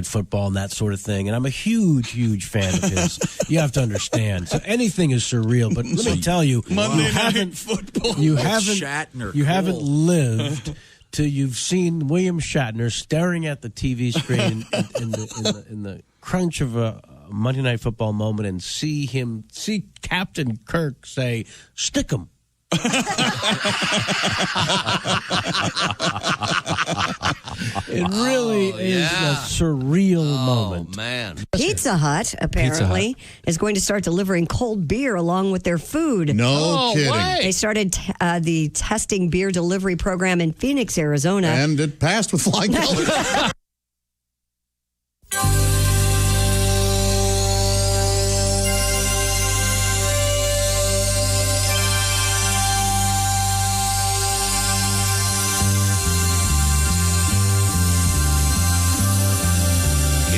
football and that sort of thing, and I'm a huge fan of his. You have to understand. So anything is surreal, but let me tell you, Monday Night Football. You haven't lived till you've seen William Shatner staring at the TV screen in the crunch of a Monday Night Football moment and see Captain Kirk say, "Stick 'em." It really is a surreal moment. Man. Pizza Hut, apparently, is going to start delivering cold beer along with their food. No kidding. Way. They started the testing beer delivery program in Phoenix, Arizona. And it passed with flying colors.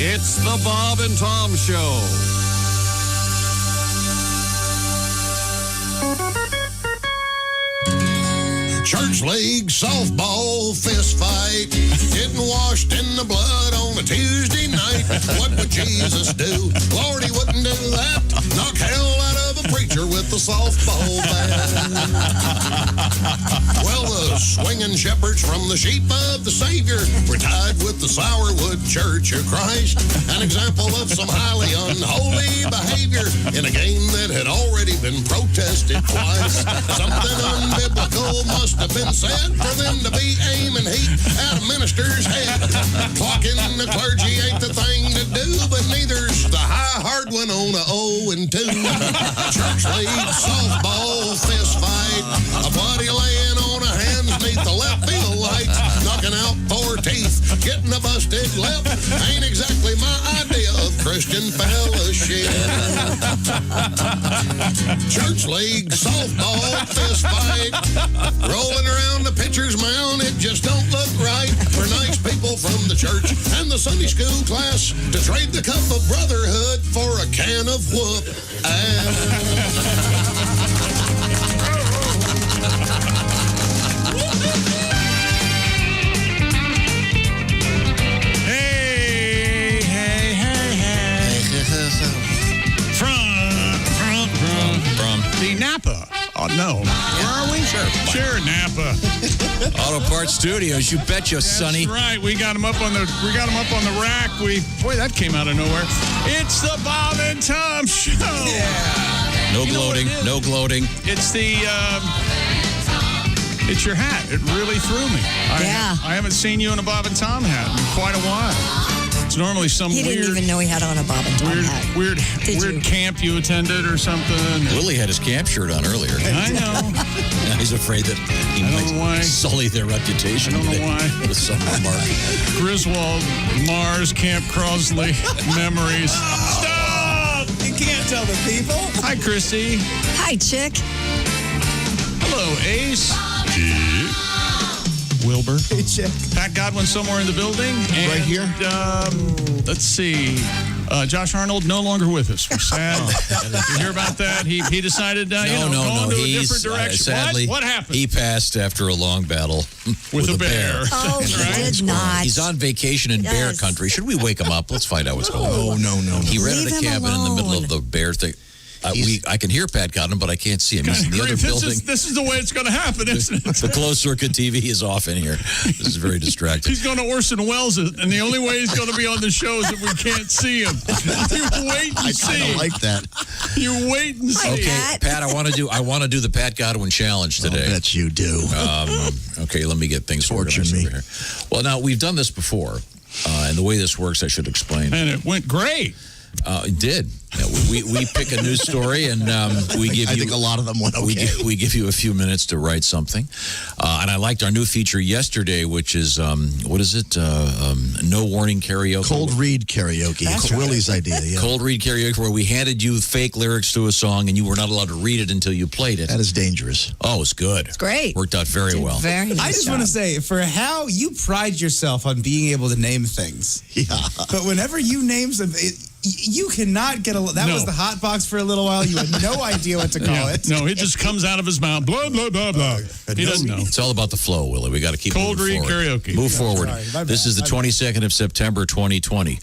It's the Bob and Tom Show. Church league softball fist fight, getting washed in the blood on a Tuesday night. What would Jesus do? Lord, he wouldn't do that. Knock hell out of a preacher with a softball bat. Well, the swinging shepherds from the sheep of the Savior were tied with the Sourwood Church of Christ, an example of some highly unholy behavior in a game that had already been protested twice. Something unbiblical must have been said for them to be aiming heat at a minister's head. Clocking the clergy ain't the thing to do, but neither's the high hard one on a 0-2. Church league softball fist fight, a buddy laying on a hands neath the left field lights, knocking out 4 teeth, getting a busted lip. Ain't exactly my idea of Christian fellowship. Church league softball fist fight, rolling around the pitcher's mound, it just don't look right for nice people from the church and the Sunday school class to trade the cup of brotherhood for a can of whoop From the Napa. Oh, no. Where are we? Sure, Napa. Auto Parts Studios. You betcha, Sonny. That's right. We got them up on the rack. Boy, that came out of nowhere. It's the Bob and Tom Show. Yeah. No gloating. It's it's your hat. It really threw me. I haven't seen you in a Bob and Tom hat in quite a while. It's normally some He didn't even know he had on a Bob and Tom hat. Weird camp you attended or something. Willie had his camp shirt on earlier. I know. Now he's afraid that he might sully their reputation. I don't know why. With some remark. Griswold, Mars, Camp Crosley, memories. Stop! You can't tell the people. Hi, Christy. Hi, chick. Hello, Ace. Wilbur. Hey, chick. Pat Godwin somewhere in the building. And, right here. Let's see. Josh Arnold no longer with us. We're sad. You hear about that? He decided go into a different direction. Sadly, what happened? He passed after a long battle with a bear. Oh, he did not. He's on vacation in bear country. Should we wake him up? Let's find out what's going on. No. He rented a cabin in the middle of the bear thing. I can hear Pat Godwin, but I can't see him. He's in the other building. This is the way it's going to happen, isn't it? The closed circuit TV is off in here. This is very distracting. He's going to Orson Welles it, and the only way he's going to be on the show is if we can't see him. You wait and see. I kind of like that. You wait and see. Okay, Pat, I want to do the Pat Godwin challenge today. I bet you do. Okay, let me get things organized over here. Well, now we've done this before, and the way this works, I should explain. And it went great. It did. Yeah, we pick a news story and we give you. I think a lot of them went okay. We give you a few minutes to write something, and I liked our new feature yesterday, which is what is it? No warning karaoke. Cold read karaoke. It's Willie's idea. Yeah. Cold read karaoke, where we handed you fake lyrics to a song and you were not allowed to read it until you played it. That is dangerous. Oh, it's good. It's great. Worked out very well. Very nice I just job. want to say, for how you pride yourself on being able to name things. Yeah. But whenever you name something, You cannot get that was the hot box for a little while. You had no idea what to call it. No, it just comes out of his mouth. Blah, blah, blah, blah. He doesn't know. It's all about the flow, Willie. We got to keep Cold moving read forward. karaoke. Move forward. Sorry, This is the 22nd of September, 2020.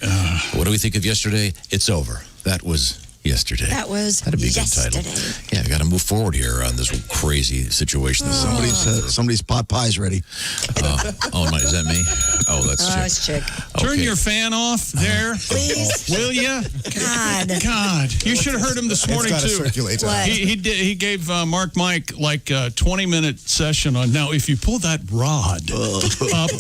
What do we think of yesterday? It's over. That was yesterday. That'd be a good title. Yeah, we got to move forward here on this crazy situation. Somebody's pot pie's ready. Is that me? Oh, that's Chick. It's Chick. Turn your fan off there. Please. Will you? God. You should have heard him this morning, It's gotta too. circulate. What? He gave Mark Mike like a 20-minute session on, now, if you pull that rod up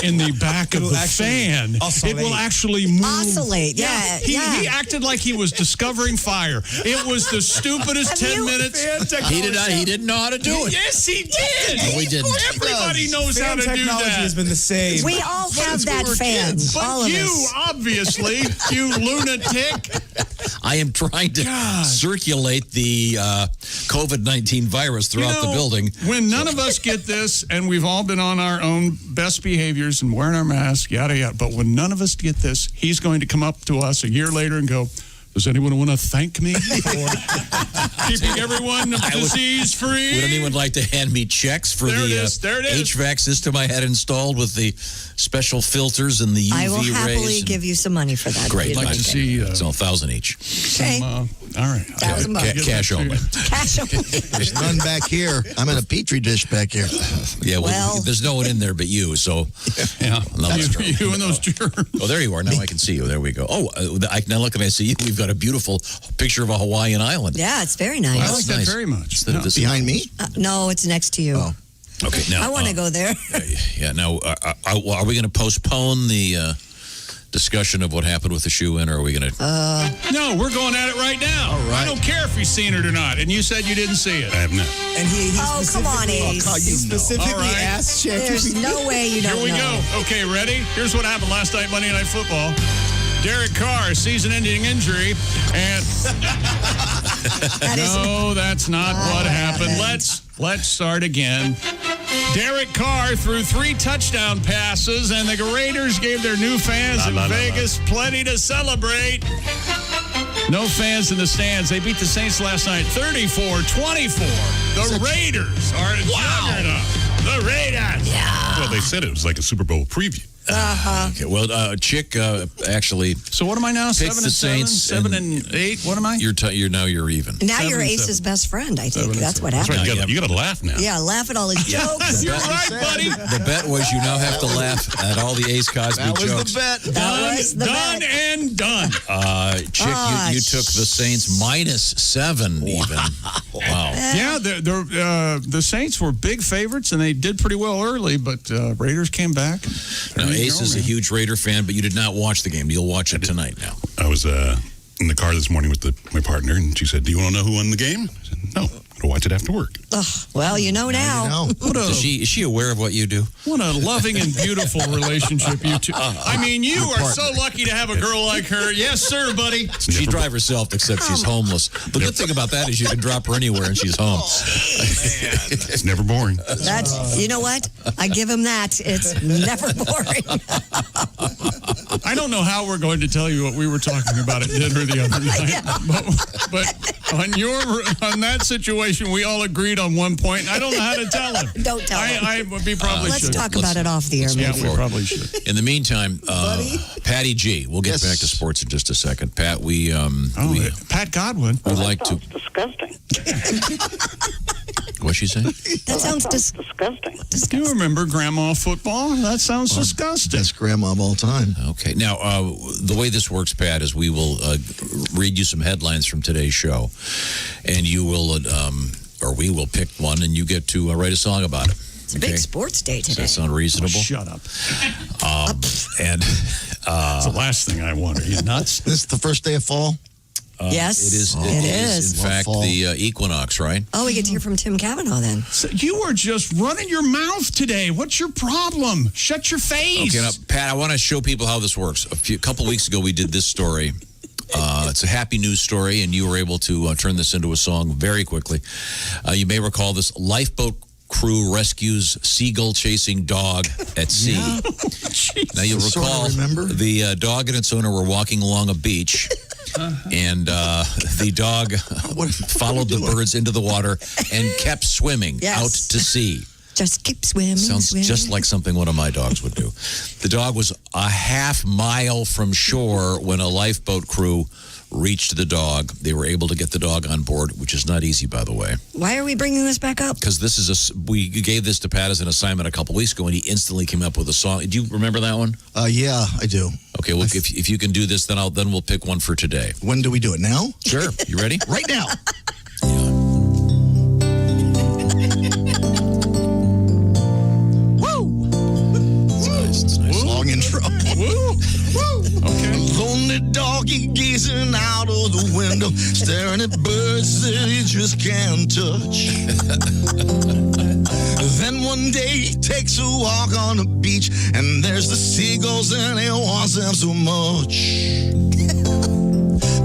in the back of the fan, it will actually move. Oscillate, yeah. He acted like he was discovering fire. It was the stupidest 10 minutes. He didn't know how to do it. Yes, he did. No, he didn't. Everybody knows how to do Technology that. has been the same. We all have that fan. But All of you, us. obviously, you lunatic. I am trying to circulate the COVID-19 virus throughout the building. When none of us get this, and we've all been on our own best behaviors and wearing our masks, yada, yada, but when none of us get this, he's going to come up to us a year later and go, does anyone want to thank me for keeping everyone disease-free? Would anyone like to hand me checks for There the it is. HVAC system I had installed with the special filters and the UV I will rays? happily give you some money for that. Great. If you'd I'd like like to it. see It's all 1,000 each. Okay. all right. $1,000. Cash only. Cash only. There's none back here. I'm in a petri dish back here. Yeah, Well- there's no one in there but you, so. Yeah. No, that's true. You and those germs. Oh, there you are. Now I can see you. There we go. Oh, now look, and I see you. We've got a beautiful picture of a Hawaiian island. Yeah, it's very I nice. like that very much. Instead of this- Behind me? No, it's next to you. Oh. Okay, now. I want to go there. Yeah, now, are we going to postpone the discussion of what happened with the shoe-in, or are we going to... No, we're going at it right now. All right. I don't care if he's seen it or not. And you said you didn't see it. I have not. And he Come on, Ace. He specifically All right. asked Chick. There's no way you don't Here we know. go. Okay, ready? Here's what happened last night, Monday Night Football. Derek Carr, season-ending injury, and no, that's not what happened. Let's start again. Derek Carr threw 3 touchdown passes, and the Raiders gave their new fans in Vegas plenty to celebrate. No fans in the stands. They beat the Saints last night 34-24. The Raiders are a juggernaut. The Raiders. Yeah. Well, they said it was like a Super Bowl preview. Okay, well, Chick actually So what am I now? Picked 7 the and 7? Saints 7 and 8? What am I? you're even. Now 7 you're and Ace's 7. best friend, I think. 7 and That's 7. what That's happened. right. You got to laugh now. Yeah, laugh at all his jokes. You're right, buddy. The bet was you now have to laugh at all the Ace Cosby That was jokes. the bet. That was the Done bet. and done. Chick, you took the Saints -7 even. Wow. Yeah, the Saints were big favorites, and they did pretty well early, but Raiders came back. Now, There you Ace go, is a man. huge Raider fan, but you did not watch the game. You'll watch it tonight now. I was in the car this morning with my partner, and she said, "Do you want to know who won the game?" I said, "No, I'm going to watch it after work." Well, you know now. Is she aware of what you do? What a loving and beautiful relationship you two. I mean, you are so lucky to have a girl like her. Yes, sir, buddy. She drives herself, except she's homeless. The good thing about that is you can drop her anywhere and she's home. It's never boring. That's, you know what? I give him that. It's never boring. I don't know how we're going to tell you what we were talking about at dinner the other night, but on that situation, we all agreed on one point. I don't know how to tell him. Don't tell him. I probably Let's should. talk about it off the air, Yeah, maybe. we probably should. In the meantime, Patty G, we'll get Yes. back to sports in just a second. Pat, Pat Godwin. we'd like to. Disgusting. What'd she say? That sounds Disgusting. Do you remember Grandma football? That sounds disgusting. Best grandma of all time. Okay. Now, the way this works, Pat, is we will read you some headlines from today's show, and you will, or we will pick one, and you get to write a song about it. It's a big sports day Does today. that sound reasonable? Shut up. And That's the last thing I want. Are you nuts? This is the first day of fall. Yes, it is. it is. In fact, Fall. the Equinox, right? Oh, we get to hear from Tim Cavanaugh then. So you are just running your mouth today. What's your problem? Shut your face. Okay, now, Pat, I want to show people how this works. A couple weeks ago, we did this story. It's a happy news story, and you were able to turn this into a song very quickly. You may recall this: lifeboat crew rescues seagull chasing dog at sea. Now, you'll Sort of recall remember. the dog and its owner were walking along a beach And the dog followed the birds into the water and kept swimming out to sea. Just keep swimming. Sounds swimming. just like something one of my dogs would do. The dog was a half mile from shore when a lifeboat crew reached the dog. They were able to get the dog on board, which is not easy, by the way. Why are we bringing this back up? Because we gave this to Pat as an assignment a couple weeks ago, and he instantly came up with a song. Do you remember that one? Yeah, I do. Okay, well, if you can do this, then we'll pick one for today. When do we do it? Now? Sure. You ready? Right now. It's nice. Long intro. Okay. Lonely doggy gazing out of the window, staring at birds that he just can't touch. Then one day he takes a walk on the beach, and there's the seagulls, and he wants them so much.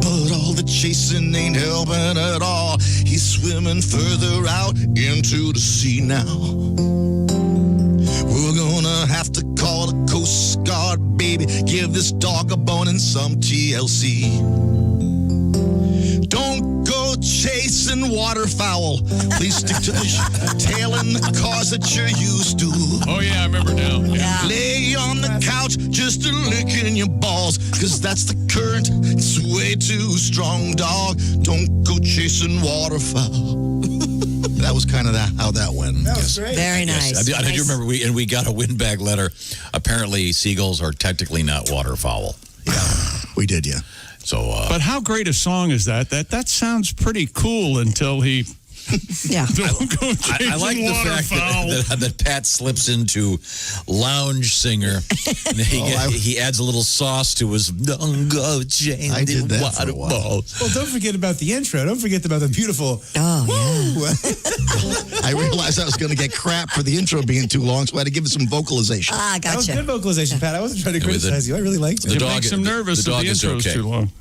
But all the chasing ain't helping at all. He's swimming further out into the sea now. We're gonna have to call the Coast Guard, baby. Give this dog a bone and some TLC. Don't go chasing waterfowl. Please stick to the tail and the cars that you're used to. Oh, yeah, I remember now. Yeah. Lay on the couch just a licking your balls, cause that's the current. It's way too strong, dog. Don't go chasing waterfowl. That was kind of how that went. That was great. Very nice. Yes. I do remember we got a windbag letter. Apparently, seagulls are technically not waterfowl. Yeah, we did, yeah. So, But how great a song is that? That sounds pretty cool until he... Yeah. Don't go I like the fact that Pat slips into lounge singer. And he adds a little sauce to his "Don't go chasing I did that for a while. waterfalls." Well, don't forget about the intro. Don't forget about the beautiful. Oh, Woo! I realized I was going to get crap for the intro being too long, so I had to give it some vocalization. Ah, That was gotcha. good vocalization, Pat. I wasn't trying to Anyway, criticize you. I really liked it. It dog- makes him nervous the if dog the is intro's okay. too long.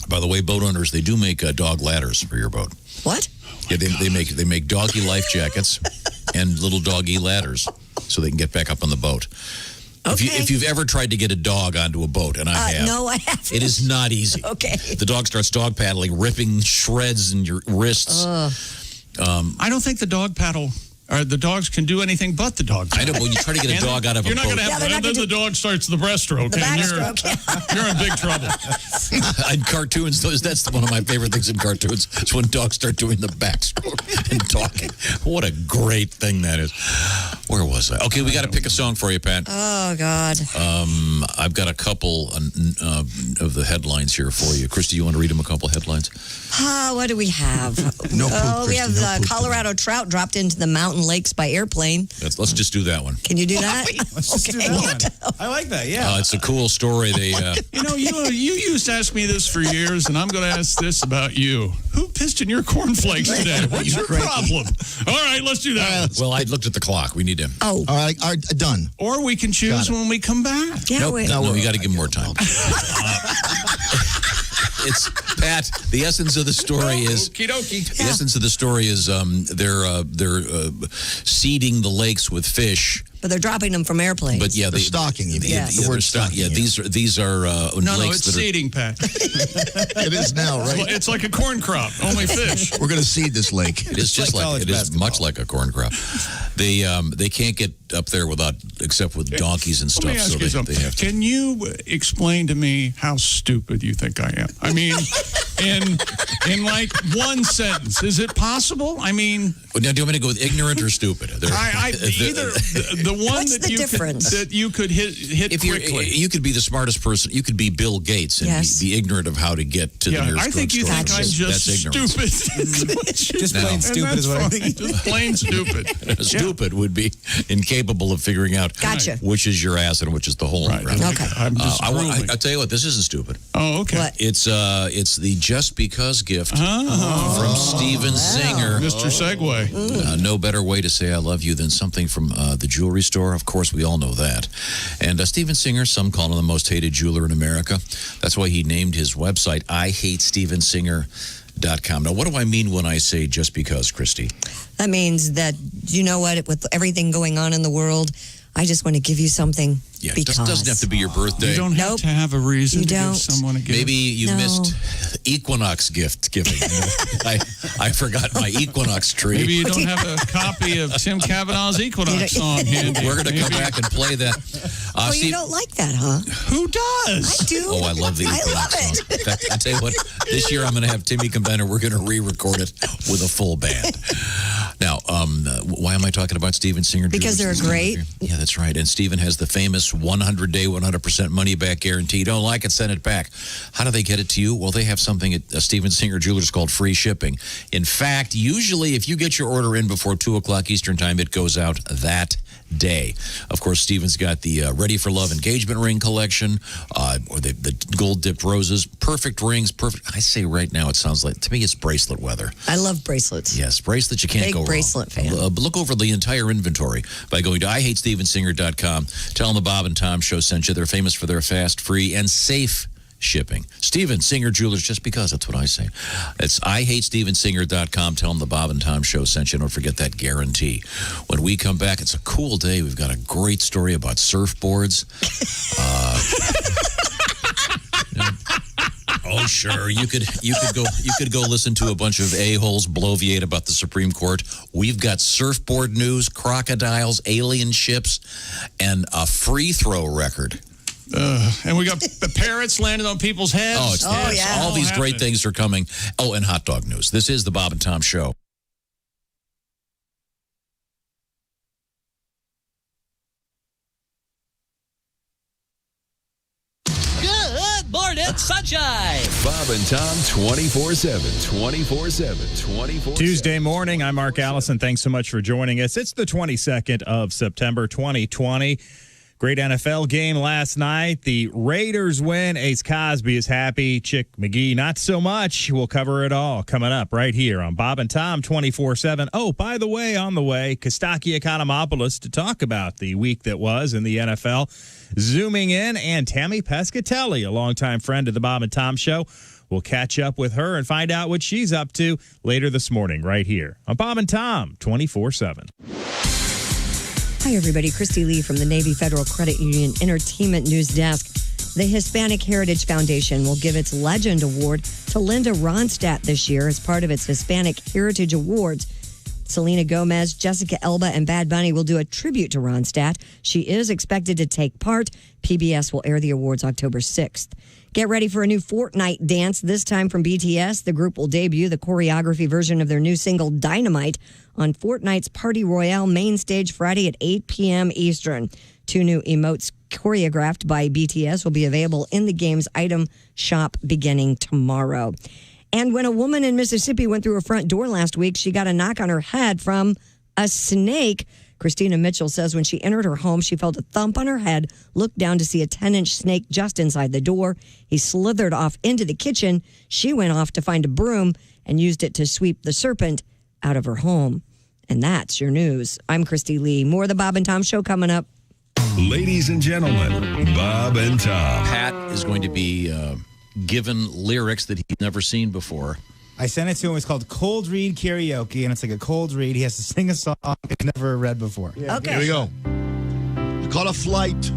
By the way, boat owners, they do make dog ladders for your boat. What? Yeah, they make doggy life jackets and little doggy ladders so they can get back up on the boat. Okay. If you've ever tried to get a dog onto a boat, and I have, No, I haven't. it is not easy. Okay. The dog starts dog paddling, ripping shreds in your wrists. I don't think the dog paddle... Or the dogs can do anything but the dog. I know, but when you try to get a dog out of a You're not boat, going to have, they're not and then gonna the dog starts the breaststroke, The and backstroke. you're in big trouble. in cartoons, that's one of my favorite things in cartoons. Is when dogs start doing the backstroke and talking. What a great thing that is. Where was I? Okay, we got to pick a song for you, Pat. Oh, God. I've got a couple of the headlines here for you. Christy, you want to read them a couple headlines? What do we have? No poop, We Christy, have no poop. Colorado trout dropped into the mountain lakes by airplane. Let's just do that one. Can you do that? Let's just do that one. I like that, yeah. It's a cool story. They You know, you used to ask me this for years, and I'm going to ask this about you. Who pissed in your cornflakes today? What's your problem? All right, let's do that. well, I looked at the clock. We need to. Oh, All right, done. Or we can choose when we come back. yeah. Nope, wait. no, you got to give more time. It's Pat. The essence of the story is Okie dokie. the essence of the story is they're seeding the lakes with fish. But they're dropping them from airplanes. But yeah, They're stocking, you mean. Yes. The word stocking. stocking, Yeah, these are No, lakes it's that are. seeding, Pat. It is now, right? It's like a corn crop, only fish. We're going to seed this lake. It is just like like college it is basketball. much like a corn crop. They can't get up there except with donkeys and Let me stuff. ask So you something. they have to. Can you explain to me how stupid you think I am? I mean, in like one sentence, is it possible? I mean, Well, now, do you want me to go with ignorant or stupid? either the one What's that the you difference? that you could hit If quickly. you could be the smartest person, you could be Bill Gates and Yes. be ignorant of how to get to the Yeah, nearest I think you drugstore. think I'm just That's ignorance. stupid. Just plain And stupid is that's what I'm fine. thinking. Just plain stupid. Stupid would be incapable of figuring out Gotcha. which is your ass and which is the hole. Right. Right. Okay. I'm just I'll tell you what, this isn't stupid. Oh, okay. What? It's the Just Because gift from Steven Singer. Mr. Segway. No better way to say I love you than something from the jewelry store. Of course, we all know that. And Steven Singer, some call him the most hated jeweler in America. That's why he named his website IHateStevenSinger.com. Now, what do I mean when I say just because, Christy? That means that, you know what, with everything going on in the world, I just want to give you something. Yeah, it because. doesn't have to be your birthday. You don't have to have a reason You to don't. give someone a gift. Maybe you missed Equinox gift giving. I forgot my Equinox tree. Maybe you don't have a copy of Tim Cavanaugh's Equinox song handy. We're going to come back and play that. Oh, Steve, you don't like that, huh? Who does? I do. Oh, I love the Equinox I love it. song. In fact, I tell you what, this year I'm going to have Timmy come down and we're going to re-record it with a full band. Now, why am I talking about Steven Singer? Because they're great. Yeah, that's right. And Steven has the famous 100-day, 100% money-back guarantee. You don't like it, send it back. How do they get it to you? Well, they have something at Steven Singer Jewelers called free shipping. In fact, usually if you get your order in before 2 o'clock Eastern Time, it goes out that day. Of course, Steven's got the Ready for Love engagement ring collection, or the gold-dipped roses. Perfect rings, perfect. I say right now, it sounds like, to me, it's bracelet weather. I love bracelets. Yes, bracelets, you can't Big go wrong. bracelet fan. Look over the entire inventory by going to IHateStevenSinger.com. Tell them the Bob and Tom Show sent you. They're famous for their fast, free, and safe shipping. Steven Singer Jewelers, just because, that's what I say. It's IHateStevenSinger.com. Tell them the Bob and Tom Show sent you. Don't forget that guarantee. When we come back, it's a cool day. We've got a great story about surfboards. Oh, sure. You could go listen to a bunch of a-holes bloviate about the Supreme Court. We've got surfboard news, crocodiles, alien ships, and a free throw record. And we got the parrots landing on people's heads. Oh, yeah. All these great things are coming. Oh, and hot dog news. This is the Bob and Tom Show. Morning sunshine. Bob and Tom 24/7, 24/7, 24/7. Tuesday morning, I'm Mark Allison. Thanks so much for joining us. It's the 22nd of September, 2020. Great NFL game last night. The Raiders win. Ace Cosby is happy. Chick McGee, not so much. We'll cover it all coming up right here on Bob and Tom 24/7. Oh, by the way, on the way, Costaki Economopoulos to talk about the week that was in the NFL. Zooming in, and Tammy Pescatelli, a longtime friend of the Bob and Tom Show. We'll catch up with her and find out what she's up to later this morning right here on Bob and Tom 24/7. Hi, everybody. Christy Lee from the Navy Federal Credit Union Entertainment News Desk. The Hispanic Heritage Foundation will give its Legend Award to Linda Ronstadt this year as part of its Hispanic Heritage Awards. Selena Gomez, Jessica Elba, and Bad Bunny will do a tribute to Ronstadt. She is expected to take part. PBS will air the awards October 6th. Get ready for a new Fortnite dance, this time from BTS. The group will debut the choreography version of their new single, Dynamite, on Fortnite's Party Royale main stage Friday at 8 p.m. Eastern. 2 new emotes choreographed by BTS will be available in the game's item shop beginning tomorrow. And when a woman in Mississippi went through her front door last week, she got a knock on her head from a snake. Christina Mitchell says when she entered her home, she felt a thump on her head, looked down to see a 10-inch snake just inside the door. He slithered off into the kitchen. She went off to find a broom and used it to sweep the serpent out of her home. And that's your news. I'm Christy Lee. More of the Bob and Tom Show coming up. Ladies and gentlemen, Bob and Tom. Pat is going to be given lyrics that he's never seen before. I sent it to him. It's called Cold Read Karaoke, and it's like a cold read. He has to sing a song he's never read before. Yeah. Okay. Here we go. I caught a flight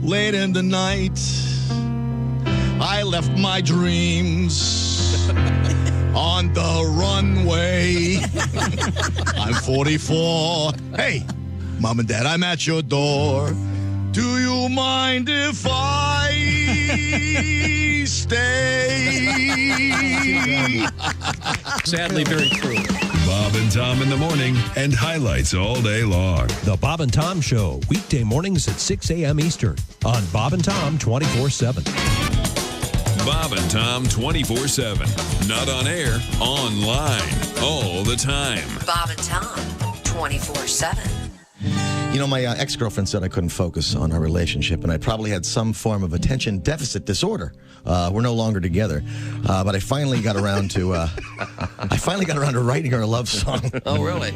late in the night. I left my dreams on the runway. I'm 44. Hey, Mom and Dad, I'm at your door. Do you mind if I stay? Sadly, very true. Bob and Tom in the morning and highlights all day long. The Bob and Tom Show, weekday mornings at 6 a.m. Eastern on Bob and Tom 24/7. Bob and Tom 24/7. Not on air, online, all the time. Bob and Tom 24/7. You know, my ex-girlfriend said I couldn't focus on our relationship, and I probably had some form of attention deficit disorder. We're no longer together, but I finally got around to writing her a love song. Oh, really?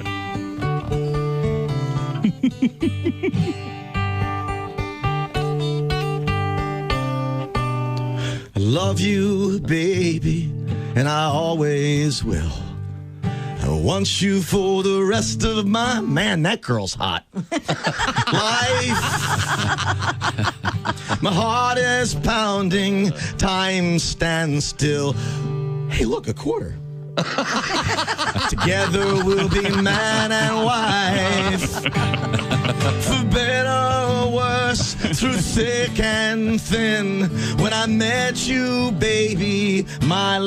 I love you, baby, and I always will. I want you for the rest of my... Man, that girl's hot. Life. My heart is pounding. Time stands still. Hey, look, a quarter. Together we'll be man and wife. For better or worse, through thick and thin. When I met you, baby, my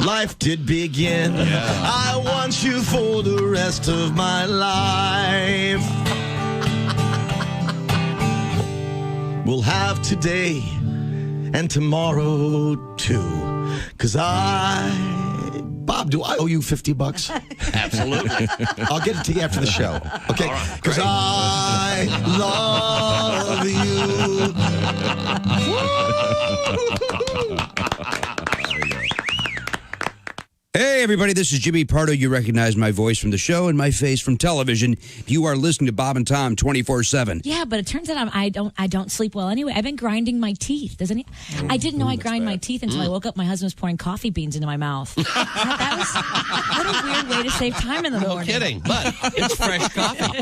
life did begin. I want you for the rest of my life. We'll have today and tomorrow too. 'Cause Bob, do I owe you $50? Absolutely. I'll get it to you after the show. Okay? Because I love you. Hey, everybody, this is Jimmy Pardo. You recognize my voice from the show and my face from television. You are listening to Bob and Tom 24/7. Yeah, but it turns out I don't sleep well anyway. I've been grinding my teeth. I didn't know I grind my teeth until I woke up. My husband was pouring coffee beans into my mouth. What a weird way to save time in the morning. No kidding, but it's fresh coffee.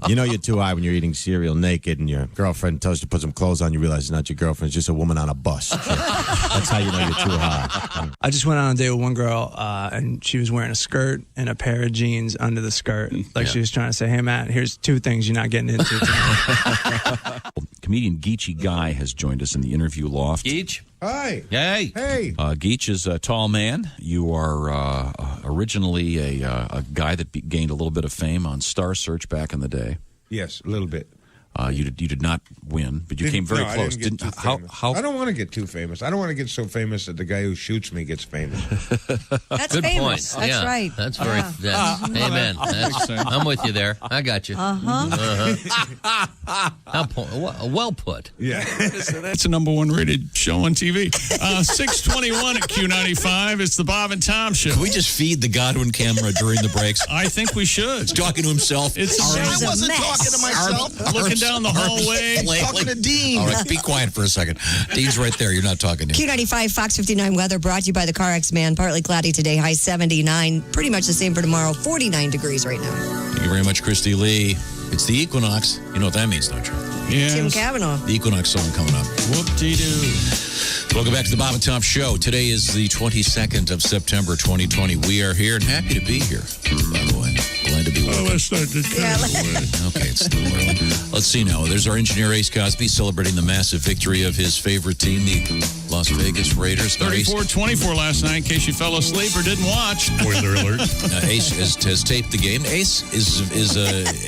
You know you're too high when you're eating cereal naked and your girlfriend tells you to put some clothes on. You realize it's not your girlfriend. It's just a woman on a bus. That's how you know you're too high. I just went on a date with one girl, and she was wearing a skirt and a pair of jeans under the skirt. She was trying to say, hey, Matt, here's two things you're not getting into tonight. Comedian Geechee Guy has joined us in the interview loft. Geech? Hi. Hey. Hey. Geech is a tall man. You are originally a guy that gained a little bit of fame on Star Search back in the day. Yes, a little bit. You did not win, but you came very close. I didn't get too famous. I don't want to get too famous. I don't want to get so famous that the guy who shoots me gets famous. That's Good famous. point. That's right. That's very. Amen. I'm with you there. I got you. Well put. Yeah. That's a #1 rated show on TV. 6:21 at Q95. It's the Bob and Tom Show. Can we just feed the Godwin camera during the breaks? I think we should. He's talking to himself. I wasn't talking to myself. Looking down the hallway. Talking to Dean. All right, be quiet for a second. Dean's right there. You're not talking to him. Q95 Fox 59 weather brought to you by the CarX Man. Partly cloudy today, high 79. Pretty much the same for tomorrow, 49 degrees right now. Thank you very much, Christy Lee. It's the Equinox. You know what that means, don't you? Yes. Jim Cavanaugh. The Equinox song coming up. Whoop-dee-doo. Welcome back to the Bob and Tom Show. Today is the 22nd of September, 2020. We are here and happy to be here, by the way. Glad to be with you. Let's start the Okay, it's still early. Let's see now. There's our engineer, Ace Cosby, celebrating the massive victory of his favorite team, the Las Vegas Raiders. 34-24 last night, in case you fell asleep or didn't watch. Spoiler alert. Ace has taped the game. Ace is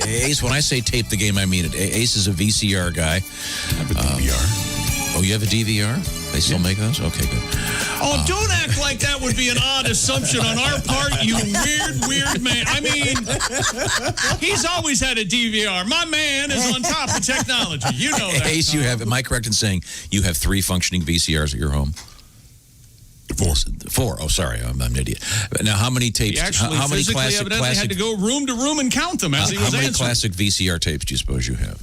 Ace. When I say tape the game, I mean it. Ace is a VCR guy. I have a DVR. Oh, you have a DVR? They still make those? Okay, good. Oh, don't act like that would be an odd assumption on our part, you weird man. I mean, he's always had a DVR. My man is on top of technology. You know that. Ace, am I correct in saying you have 3 functioning VCRs at your home? 4. Oh, sorry, I'm an idiot. Now, how many tapes? He actually how many physically evidently had to go room to room and count them as he was answering. How many answering. classic VCR tapes do you suppose you have?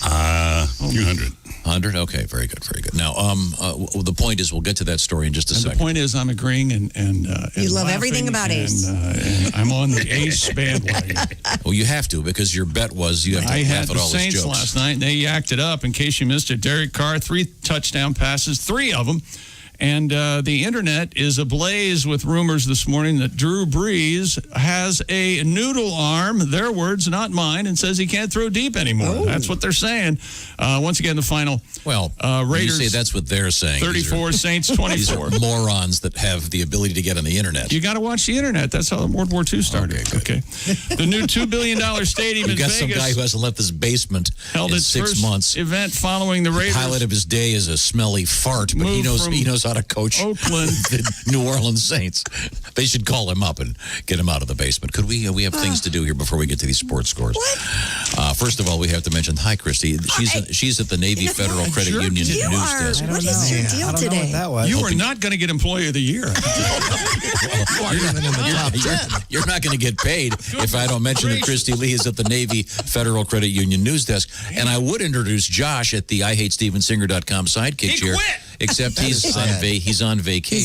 A few hundred. 100? Okay, very good, very good. Now, the point is, we'll get to that story in just a second. The point is, I'm agreeing and you love everything about Ace. And I'm on the Ace bandwagon. Well, you have to, because your bet was you have to laugh at all his jokes. I had the Saints last night, and they yacked it up. In case you missed it, Derek Carr, 3 touchdown passes, 3 of them. And the internet is ablaze with rumors this morning that Drew Brees has a noodle arm, their words, not mine, and says he can't throw deep anymore. Oh. That's what they're saying. Once again, the final. Well, Raiders. You say that's what they're saying. 34, Saints 24. These are morons that have the ability to get on the internet. You got to watch the internet. That's how World War II started. Okay. The new $2 billion stadium in Vegas. You got some guy who hasn't left his basement held in its 6 first months. Event following the Raiders. The highlight of his day is a smelly fart, but he knows how to coach Oakland, the New Orleans Saints. They should call him up and get him out of the basement. Could we? We have things to do here before we get to these sports scores. First of all, we have to mention. Hi, Christy. She's at the Navy Federal Credit Union news desk. What is your deal today? You are not going to get Employee of the Year. You're not going to get paid if I don't mention that Christy Lee is at the Navy Federal Credit Union news desk. And I would introduce Josh at the IHateStevenSinger.com sidekick chair. Except he's on vacation. He's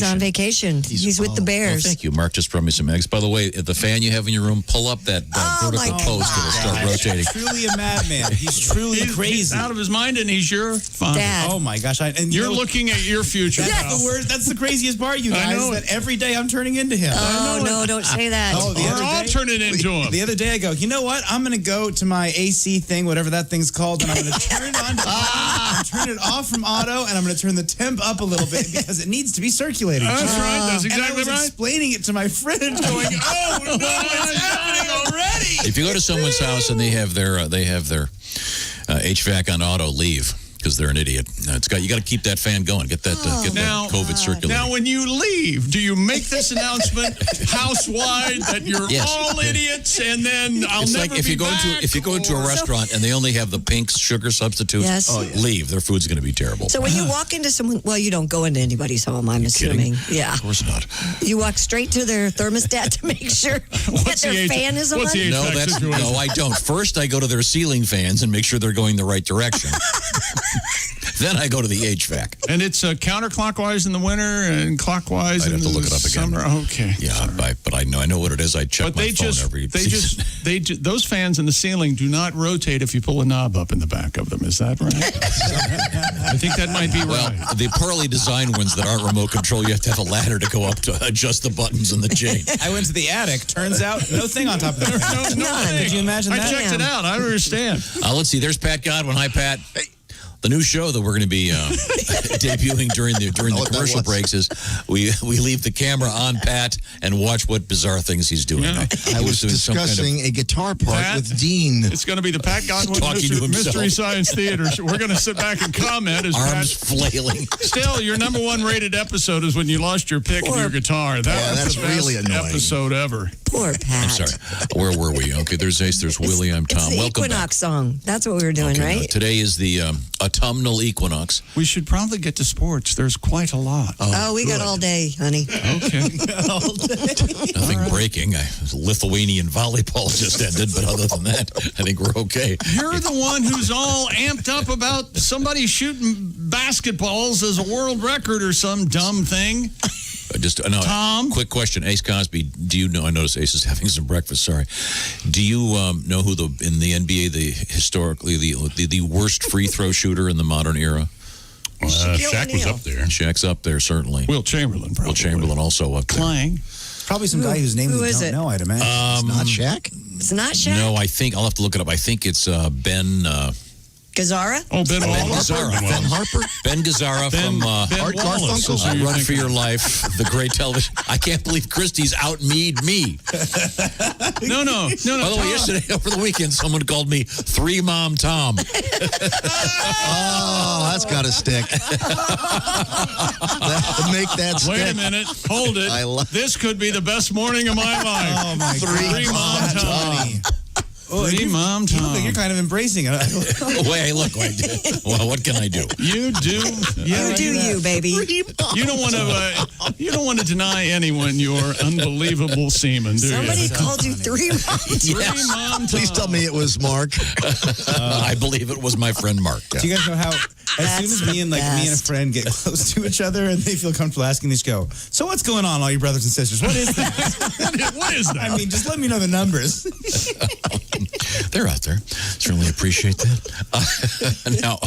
on vacation. He's with the Bears. Oh, thank you. Mark just brought me some eggs. By the way, the fan you have in your room, pull up that vertical post. It'll start rotating. He's truly a madman. He's truly crazy. He's out of his mind, and he's your father. Dad. Oh, my gosh. You're looking at your future. That's the craziest part, you guys, that every day I'm turning into him. Oh, no, don't say that. We're all turning into him. The other day I go, you know what? I'm going to go to my AC thing, whatever that thing's called, and I'm going to turn it on to turn it off from auto, and I'm going to turn the temp up a little bit because it needs to be circulating. That's right. That's exactly and I was explaining it to my friend, going, "Oh no, it's happening already!" If you go to someone's house and they have their HVAC on auto, leave. Because they're an idiot. You got to keep that fan going. Get that COVID circulating. Now, when you leave, do you make this announcement house-wide that you're all idiots, and then I'll it's never like if be you go back? if you go into a restaurant and they only have the pink sugar substitutes, leave. Their food's going to be terrible. So when you walk into someone, well, you don't go into anybody's home, I'm assuming. Kidding? Yeah. Of course not. You walk straight to their thermostat to make sure that their fan is on. No, I don't. First, I go to their ceiling fans and make sure they're going the right direction. Then I go to the HVAC. And it's counterclockwise in the winter and clockwise in the summer. I'd have to look it up again. Okay. Yeah, but I know what it is. I check my phone every season. Those fans in the ceiling do not rotate if you pull a knob up in the back of them. Is that right? I think that might be right. Well, the poorly designed ones that aren't remote control, you have to have a ladder to go up to adjust the buttons and the chain. I went to the attic. Turns out, no thing on top of it. No thing. Could you imagine that? I checked it out. I don't understand. Let's see. There's Pat Godwin. Hi, Pat. Hey. The new show that we're going to be debuting during the commercial breaks is we leave the camera on Pat and watch what bizarre things he's doing. I was discussing a guitar part with Dean. It's going to be the Pat Godwin Mystery Science Theater. We're going to sit back and comment as arms flailing. Still, your number one rated episode is when you lost your pick and your guitar. That's the best really annoying episode ever. Poor Pat. I'm sorry. Where were we? Okay, there's Ace, there's Willie, I'm Tom. It's the Welcome Equinox back. song. That's what we were doing, right? Today is the autumnal equinox. We should probably get to sports. There's quite a lot. We got all day, honey. Okay. All day. Nothing breaking. Lithuanian volleyball just ended, but other than that, I think we're okay. You're the one who's all amped up about somebody shooting basketballs as a world record or some dumb thing. Tom? Quick question. Ace Cosby, do you know, I noticed Ace is having some breakfast, sorry. Do you know who in the NBA, historically, the worst free throw shooter in the modern era? Shaq was up there. Shaq's up there, certainly. Will Chamberlain, probably. Will Chamberlain also up there. Clang. Probably some guy whose name we don't know, I'd imagine. It's not Shaq? It's not Shaq? No, I'll have to look it up. I think it's Ben... Gazzara? Oh, Ben Gazzara. Ben Harper? Ben Gazzara from Art Garfunkel. Run for Your Life, the great television. I can't believe Christie's out-me'd me. No. By the way, yesterday, over the weekend, someone called me Three Mom Tom. Oh, that's got to stick. Make that stick. Wait a minute. Hold it. This could be the best morning of my life. Oh, my God. Three Mom Tom. Three Mom Tom. You look like you're kind of embracing it. Wait, look. Well, what can I do? You do. You do you, baby. You don't want to deny anyone your unbelievable semen, do you? Somebody called you Three Mom Tom. Three Mom Tom. Please tell me it was Mark. I believe it was my friend Mark. Do you guys know how as soon as me and a friend get close to each other and they feel comfortable asking, they just go, so what's going on, all you brothers and sisters? What is that? What is that? I mean, just let me know the numbers. They're out there. Certainly appreciate that. Now,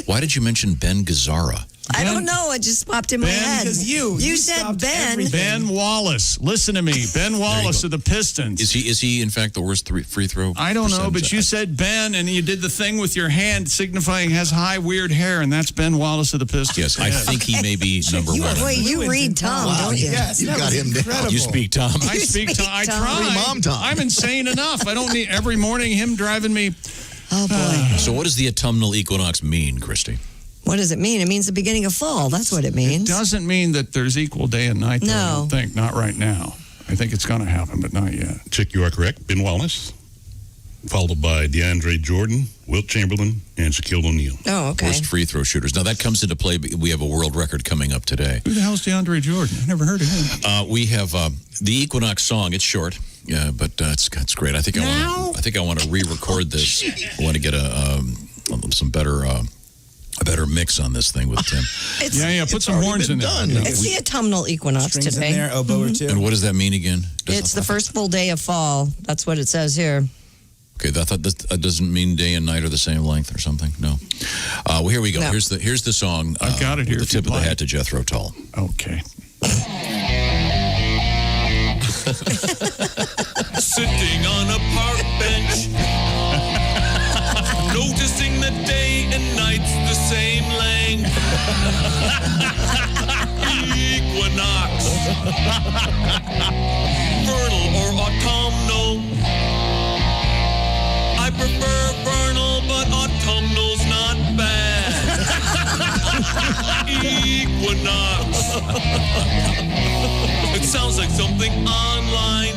why did you mention Ben Gazzara? I don't know. It just popped in my head. Because you said Ben. Ben Wallace. Listen to me. Ben Wallace of the Pistons. Is he in fact the worst free throw? I don't know, but you said Ben, and you did the thing with your hand signifying has high weird hair, and that's Ben Wallace of the Pistons. Yes, I think he may be number one. Boy, you read Tom, don't you? Yes, you got him down. You speak Tom. I speak Tom. I try. Mom Tom. I'm insane enough. I don't need every morning him driving me. Oh, boy. So what does the autumnal equinox mean, Christy? What does it mean? It means the beginning of fall. That's what it means. It doesn't mean that there's equal day and night, though, I No. don't think. Not right now. I think it's going to happen, but not yet. Chick, you are correct. Ben Wallace, followed by DeAndre Jordan, Wilt Chamberlain, and Shaquille O'Neal. Oh, okay. Worst free throw shooters. Now, that comes into play. We have a world record coming up today. Who the hell's DeAndre Jordan? I never heard of him. We have the Equinox song. It's short, but it's great. I think I want to re-record this. I want to get a better mix on this thing with Tim. Put some horns in there. It's the autumnal equinox Strings today. in there, oboe or two. And what does that mean again? It's the first full day of fall. That's what it says here. Okay, I thought that doesn't mean day and night are the same length or something. No. Well, here we go. No. Here's the song. I've got it here. The tip of the hat to Jethro Tull. Okay. Sitting on a park bench, noticing that day and night's the same length. Equinox, vernal or autumnal. I prefer vernal, but autumnal's not bad. Equinox. It sounds like something online,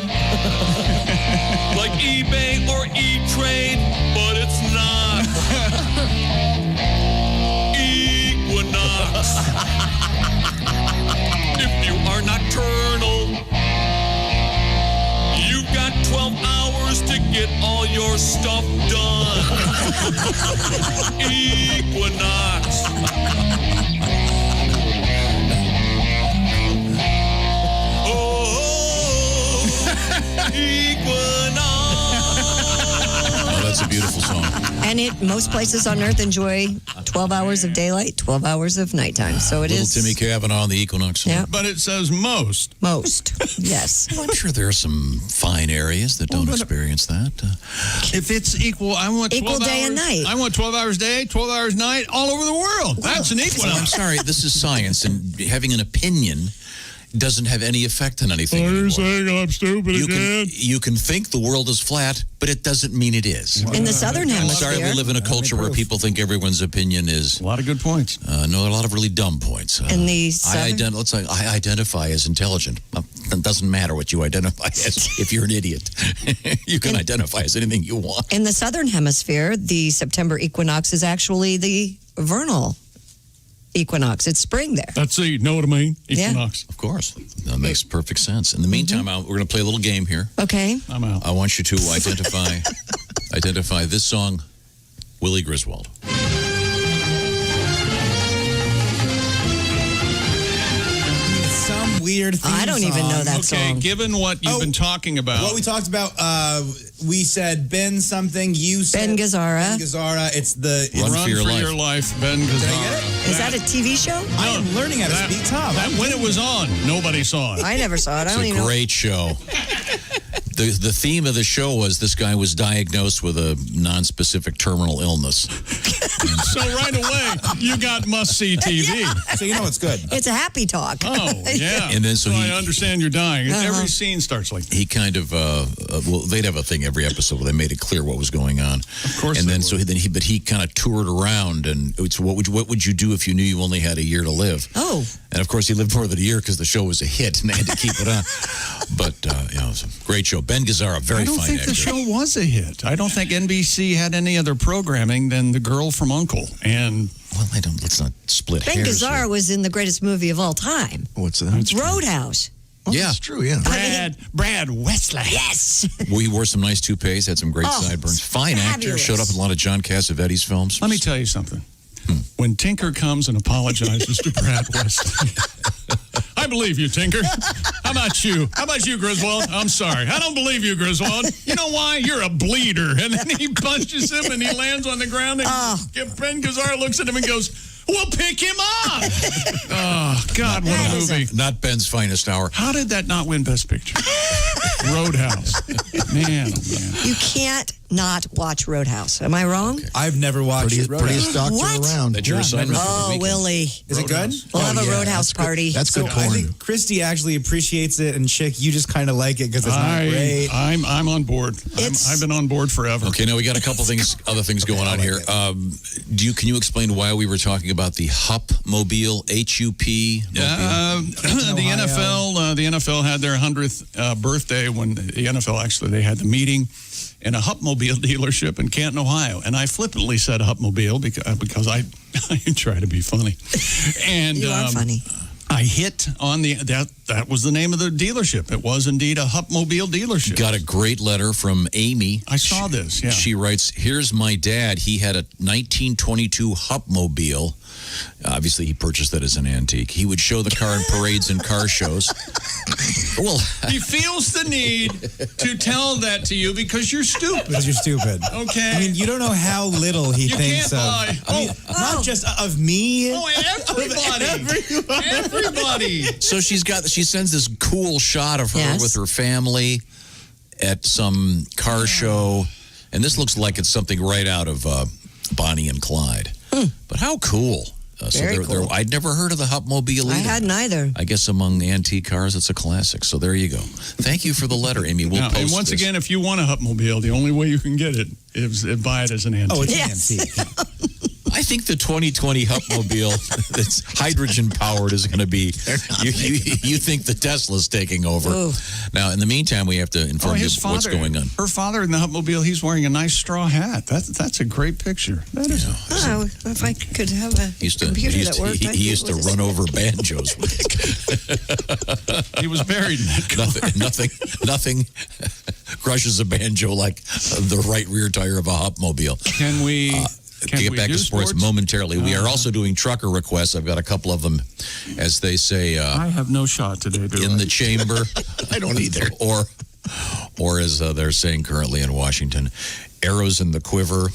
like eBay or E-Trade, but it's not. Equinox. If you are nocturnal, you've got 12 hours to get all your stuff done. Equinox. Oh, that's a beautiful song. And most places on Earth enjoy 12 hours of daylight, 12 hours of nighttime. So it Little is. Timmy Cavanaugh on the Equinox song. Yeah. But it says most. Most, yes. I'm sure there are some fine areas that don't experience that. If it's equal, I want 12 Equal day hours, and night. I want 12 hours day, 12 hours night, all over the world. That's an Well, equinox. I'm sorry, this is science, and having an opinion doesn't have any effect on anything anymore. saying I'm stupid You can think the world is flat, but it doesn't mean it is. In the southern I'm hemisphere. sorry we live in a culture where people think everyone's opinion is... A lot of good points. No, there are a lot of really dumb points. In the I southern... identify as intelligent. It doesn't matter what you identify as if you're an idiot. You can identify as anything you want. In the southern hemisphere, the September equinox is actually the vernal equinox. It's spring there. That's it. Know what I mean? Yeah. Equinox. Of course. That makes perfect sense. In the meantime, we're going to play a little game here. Okay. I'm out. I want you to identify this song, Willie Griswold. Some weird theme I don't even know that Okay, song. given what you've been talking about. What we talked about, we said Ben something, you said... Ben Gazzara. Ben Gazzara, it's the... Run Run for your life. Ben Did I Gazzara. get it? Is that a TV show? I am learning how to speak Tom. When it was on, nobody saw it. I never saw it. I It's don't a even know. great show. The theme of the show was this guy was diagnosed with a non-specific terminal illness. So right away, you got must-see TV. So you know it's good. It's a happy talk. Oh, yeah. And then so I understand you're dying. Every scene starts like that. He kind of well, they'd have a thing every episode where they made it clear what was going on. Of course and they then would. but he kind of toured around, and it's what would you do if you knew you only had a year to live? Oh. And of course he lived more than a year because the show was a hit and they had to keep it on. But it was a great show. Ben Gazzara, very I don't fine think actor. the show was a hit. I don't think NBC had any other programming than The Girl from U.N.C.L.E. And Well, let's not split Ben hairs. Gazzara was in the greatest movie of all time. What's that? Roadhouse. Yeah. That's true, yeah. Brad Wesley. Yes. We wore some nice toupees, had some great sideburns. Fine actor, fabulous. showed up in a lot of John Cassavetes films. Let me tell you something. When Tinker comes and apologizes to Brad Wesley, I believe you, Tinker. How about you? How about you, Griswold? I'm sorry. I don't believe you, Griswold. You know why? You're a bleeder. And then he punches him and he lands on the ground. And Ben Gazzara looks at him and goes, we'll pick him up. Oh, God, what a movie. Not Ben's finest hour. How did that not win Best Picture? Roadhouse. Man, oh man. You can't not watch Roadhouse. Am I wrong? I've never watched it. Prettiest doctor What? around. That's your assignment for the Oh, weekend. Willie. Is it good? We'll have a yeah, Roadhouse party. That's So good I corn. think Christy actually appreciates it, and Chick, you just kind of like it because it's not great. I'm on board. I've been on board forever. Okay, now we got a couple other things going on here. Can you explain why we were talking about the Hup-mobile, H-U-P? The NFL had their 100th birthday when the NFL actually they had the meeting in a Hup-mobile dealership in Canton, Ohio, and I flippantly said Hup-mobile because I try to be funny. And you are funny. I hit on that was the name of the dealership. It was indeed a Hup-mobile dealership. Got a great letter from Amy. I saw this, yeah. She writes, here's my dad. He had a 1922 Hup-mobile. Obviously, he purchased that as an antique. He would show the car in parades and car shows. Well, he feels the need to tell that to you because you're stupid. Because you're stupid. Okay. I mean, you don't know how little he thinks of. Not just of me. Oh, everybody. So she sends this cool shot of her with her family at some car show, and this looks like it's something right out of Bonnie and Clyde. But how cool. Cool. I'd never heard of the Hup-mobile either. I hadn't either. I guess among antique cars, it's a classic. So there you go. Thank you for the letter, Amy. We'll post and once this. again, if you want a Hup-mobile, the only way you can get it is buy it as an antique. Oh, it's an antique. I think the 2020 Hup-mobile that's hydrogen-powered is going to be, you think the Tesla's taking over. Ooh. Now, in the meantime, we have to inform you what's going on. Her father in the Hup-mobile, he's wearing a nice straw hat. That's a great picture. That is. If I could have a computer that worked. He used to run over banjos. He was buried in that car. Nothing crushes a banjo like the right rear tire of a Hup-mobile. Can we... to get back to sports momentarily, we are also doing trucker requests. I've got a couple of them, as they say. I have no shot today, the chamber. I don't either. Or as they're saying currently in Washington, arrows in the quiver,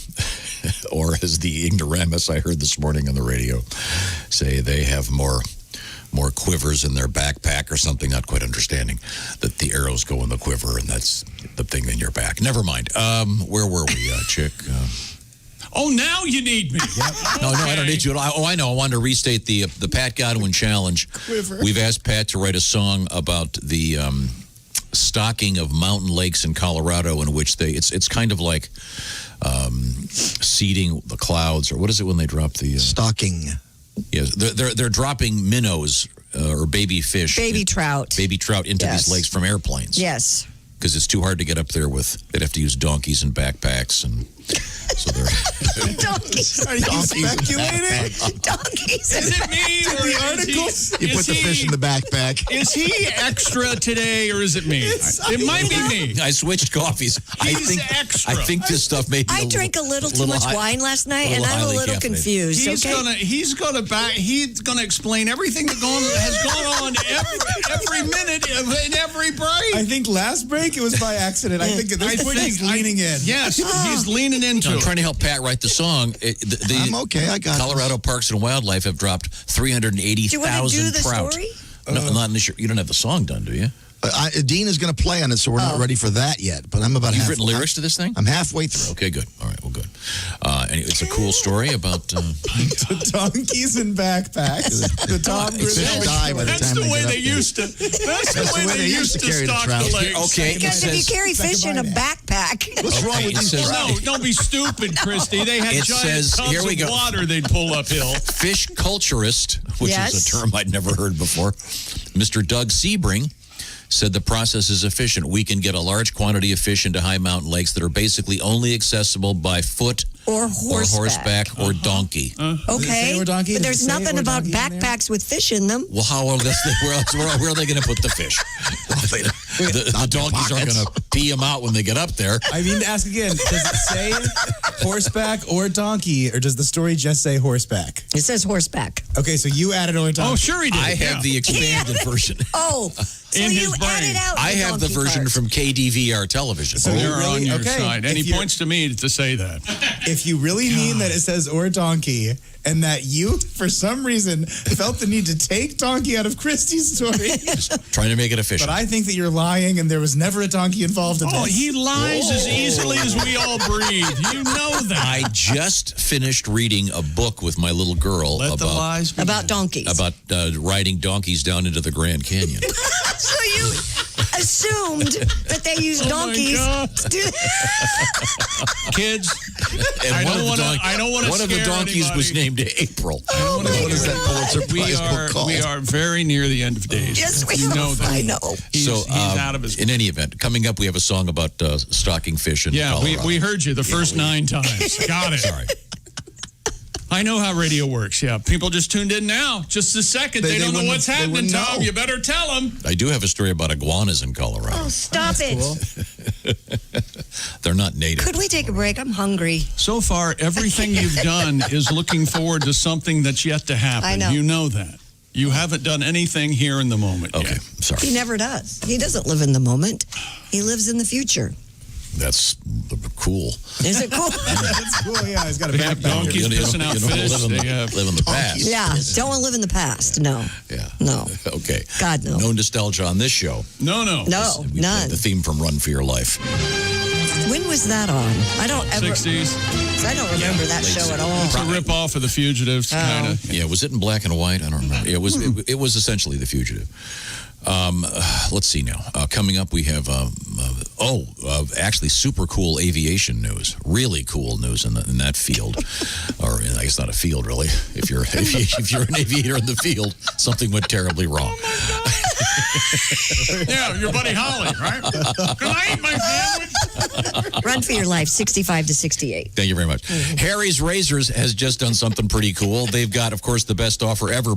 or as the ignoramus I heard this morning on the radio say they have more quivers in their backpack or something, not quite understanding that the arrows go in the quiver and that's the thing in your back. Never mind. Where were we, Chick? Oh, now you need me. No, I don't need you. I know. I wanted to restate the Pat Godwin challenge. Quiver. We've asked Pat to write a song about the stocking of mountain lakes in Colorado, in which it's kind of like seeding the clouds, or what is it when they drop the stocking? Yes, they're dropping minnows or baby fish, baby trout into these lakes from airplanes. Yes, because it's too hard to get up there they'd have to use donkeys and backpacks and. So they're donkeys. Are you speculating? Donkeys. Is it me or the articles? You put the fish in the backpack. Is he extra today or is it me? It might be me. I switched coffees. He's extra. I think this stuff may be. I drank a little too much wine last night, and I'm a little confused. He's gonna explain everything that has gone on every minute in every break. I think last break it was by accident. I think at this point he's leaning in. Yes, he's leaning into it. I'm trying to help Pat write the song. I'm okay. I got Colorado Parks and Wildlife have dropped 380,000 Do you want to do the trout. story? No, not this year. You don't have the song done, do you? Dean is going to play on it, so we're not ready for that yet. But I'm about. You've written lyrics to this thing? I'm halfway through. Okay, good. All right, well, good. And it's a cool story about the donkeys and backpacks. The Tom They'll die by the That's time the way get they up there. used to. That's the way they used to carry the stock trout. the lakes. Okay, Because if you carry fish in a backpack, What's wrong with these trout? No, don't be stupid, Christy. They had It giant says- tubs here we of go. water they'd pull uphill. fish culturist, which is Yes. a term I'd never heard before, Mr. Doug Sebring, said the process is efficient. We can get a large quantity of fish into high mountain lakes that are basically only accessible by foot or horseback, or donkey. Okay, or donkey? but Does there's it say nothing or about donkey in there? backpacks with fish in them. Well, where are they going to put the fish? the donkeys aren't going to pee them out when they get up there. I mean, to ask again, does it say horseback or donkey, or does the story just say horseback? It says horseback. Okay, so you added or donkey. Oh, sure he did. I have the expanded version. Oh, so In you his brain. added out I have the donkey version part. from KDVR television. So They're really? on your Okay. side. And If he you're- points to me to say that. If you really mean that it says or donkey, and that you, for some reason, felt the need to take donkey out of Christy's story. Trying to make it efficient. But I think that you're lying, and there was never a donkey involved in Oh, this. he lies as easily as we all breathe. You know that. I just finished reading a book with my little girl Let the lies begin. About donkeys. about riding donkeys down into the Grand Canyon. So you assumed that they use donkeys to do Kids, And I don't want to one of the donkeys was named April. What is that Pulitzer Prize book called? We are very near the end of days. Yes, we you know are. that. I know. He's out of his. In any event, coming up, we have a song about stocking fish in Colorado. we heard you the first 9 times. Got it. Sorry. I know how radio works. Yeah, people just tuned in now. Just a second. They don't know what's happening, Tom. know. You better tell them. I do have a story about iguanas in Colorado. Oh, stop it. They're not native. Could we take a break? I'm hungry. So far, everything you've done is looking forward to something that's yet to happen. I know. You know that. You haven't done anything here in the moment Okay, yet. sorry. He never does. He doesn't live in the moment. He lives in the future. That's cool. Is it cool? That's cool. Yeah, he's got a They have backpack. donkeys pissing out fish. They have live in the past. Yeah, don't want to live in the past. No. Yeah. No. Okay. God, no. No nostalgia on this show. No. No, We none. played the theme from Run for Your Life. When was that on? I don't ever. 60s. I don't remember that late show at 60s. all. It's a rip-off of The Fugitives, kind of. Yeah, was it in black and white? I don't remember. It was. It was essentially The Fugitive. Let's see now. Coming up, we have actually super cool aviation news. Really cool news in that field, or I guess not a field really. If you're an aviator in the field, something went terribly wrong. Yeah, your buddy Holly, right? Can I eat my sandwich? Run for Your Life, 65 to 68. Thank you very much. Harry's Razors has just done something pretty cool. They've got, of course, the best offer ever,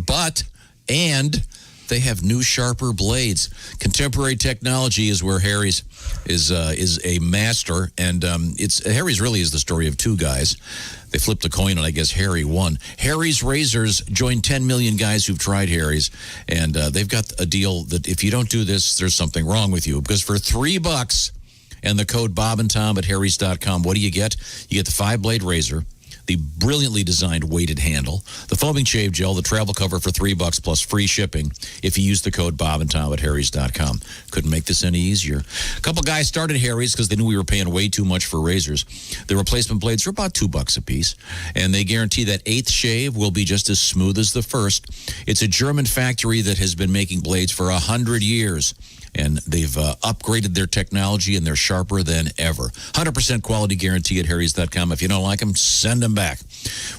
and they have new, sharper blades. Contemporary technology is where Harry's is a master, and Harry's really is the story of two guys. They flipped a coin, and I guess Harry won. Harry's Razors joined 10 million guys who've tried Harry's, and they've got a deal that if you don't do this, there's something wrong with you. Because for $3 and the code Bob and Tom at Harrys.com, what do you get? You get the 5-blade razor, the brilliantly designed weighted handle, the foaming shave gel, the travel cover for $3 plus free shipping if you use the code Bob and Tom at Harrys.com. Couldn't make this any easier. A couple guys started Harry's because they knew we were paying way too much for razors. The replacement blades are about $2 a piece, and they guarantee that 8th shave will be just as smooth as the first. It's a German factory that has been making blades for 100 years. And they've upgraded their technology, and they're sharper than ever. 100% quality guarantee at Harrys.com. If you don't like them, send them back.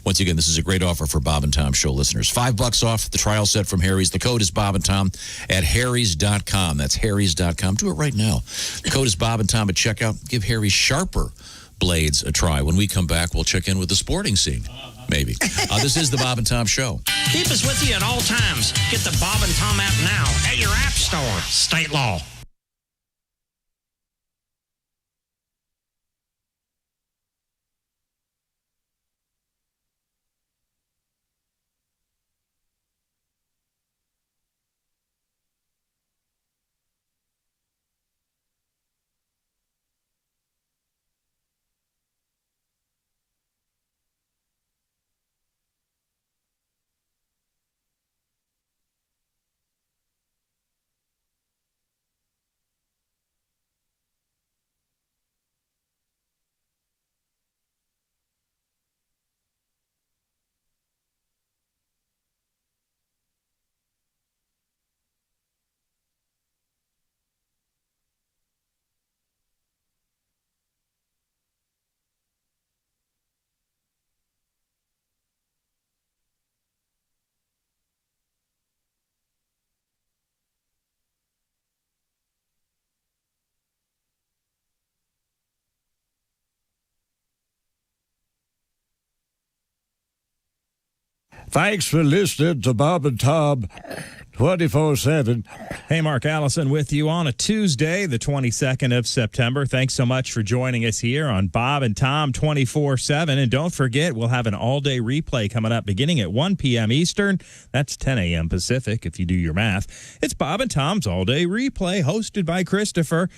Once again, this is a great offer for Bob and Tom Show listeners. $5 off the trial set from Harry's. The code is Bob and Tom at Harrys.com. That's Harrys.com. Do it right now. The code is Bob and Tom at checkout. Give Harry's sharper blades a try. When we come back, we'll check in with the sporting scene. Maybe. This is the Bob and Tom Show. Keep us with you at all times. Get the Bob and Tom app now at your app store. State law. Thanks for listening to Bob and Tom 24/7. Hey, Mark Allison with you on a Tuesday, the 22nd of September. Thanks so much for joining us here on Bob and Tom 24/7. And don't forget, we'll have an all-day replay coming up beginning at 1 p.m. Eastern. That's 10 a.m. Pacific, if you do your math. It's Bob and Tom's all-day replay, hosted by Christopher.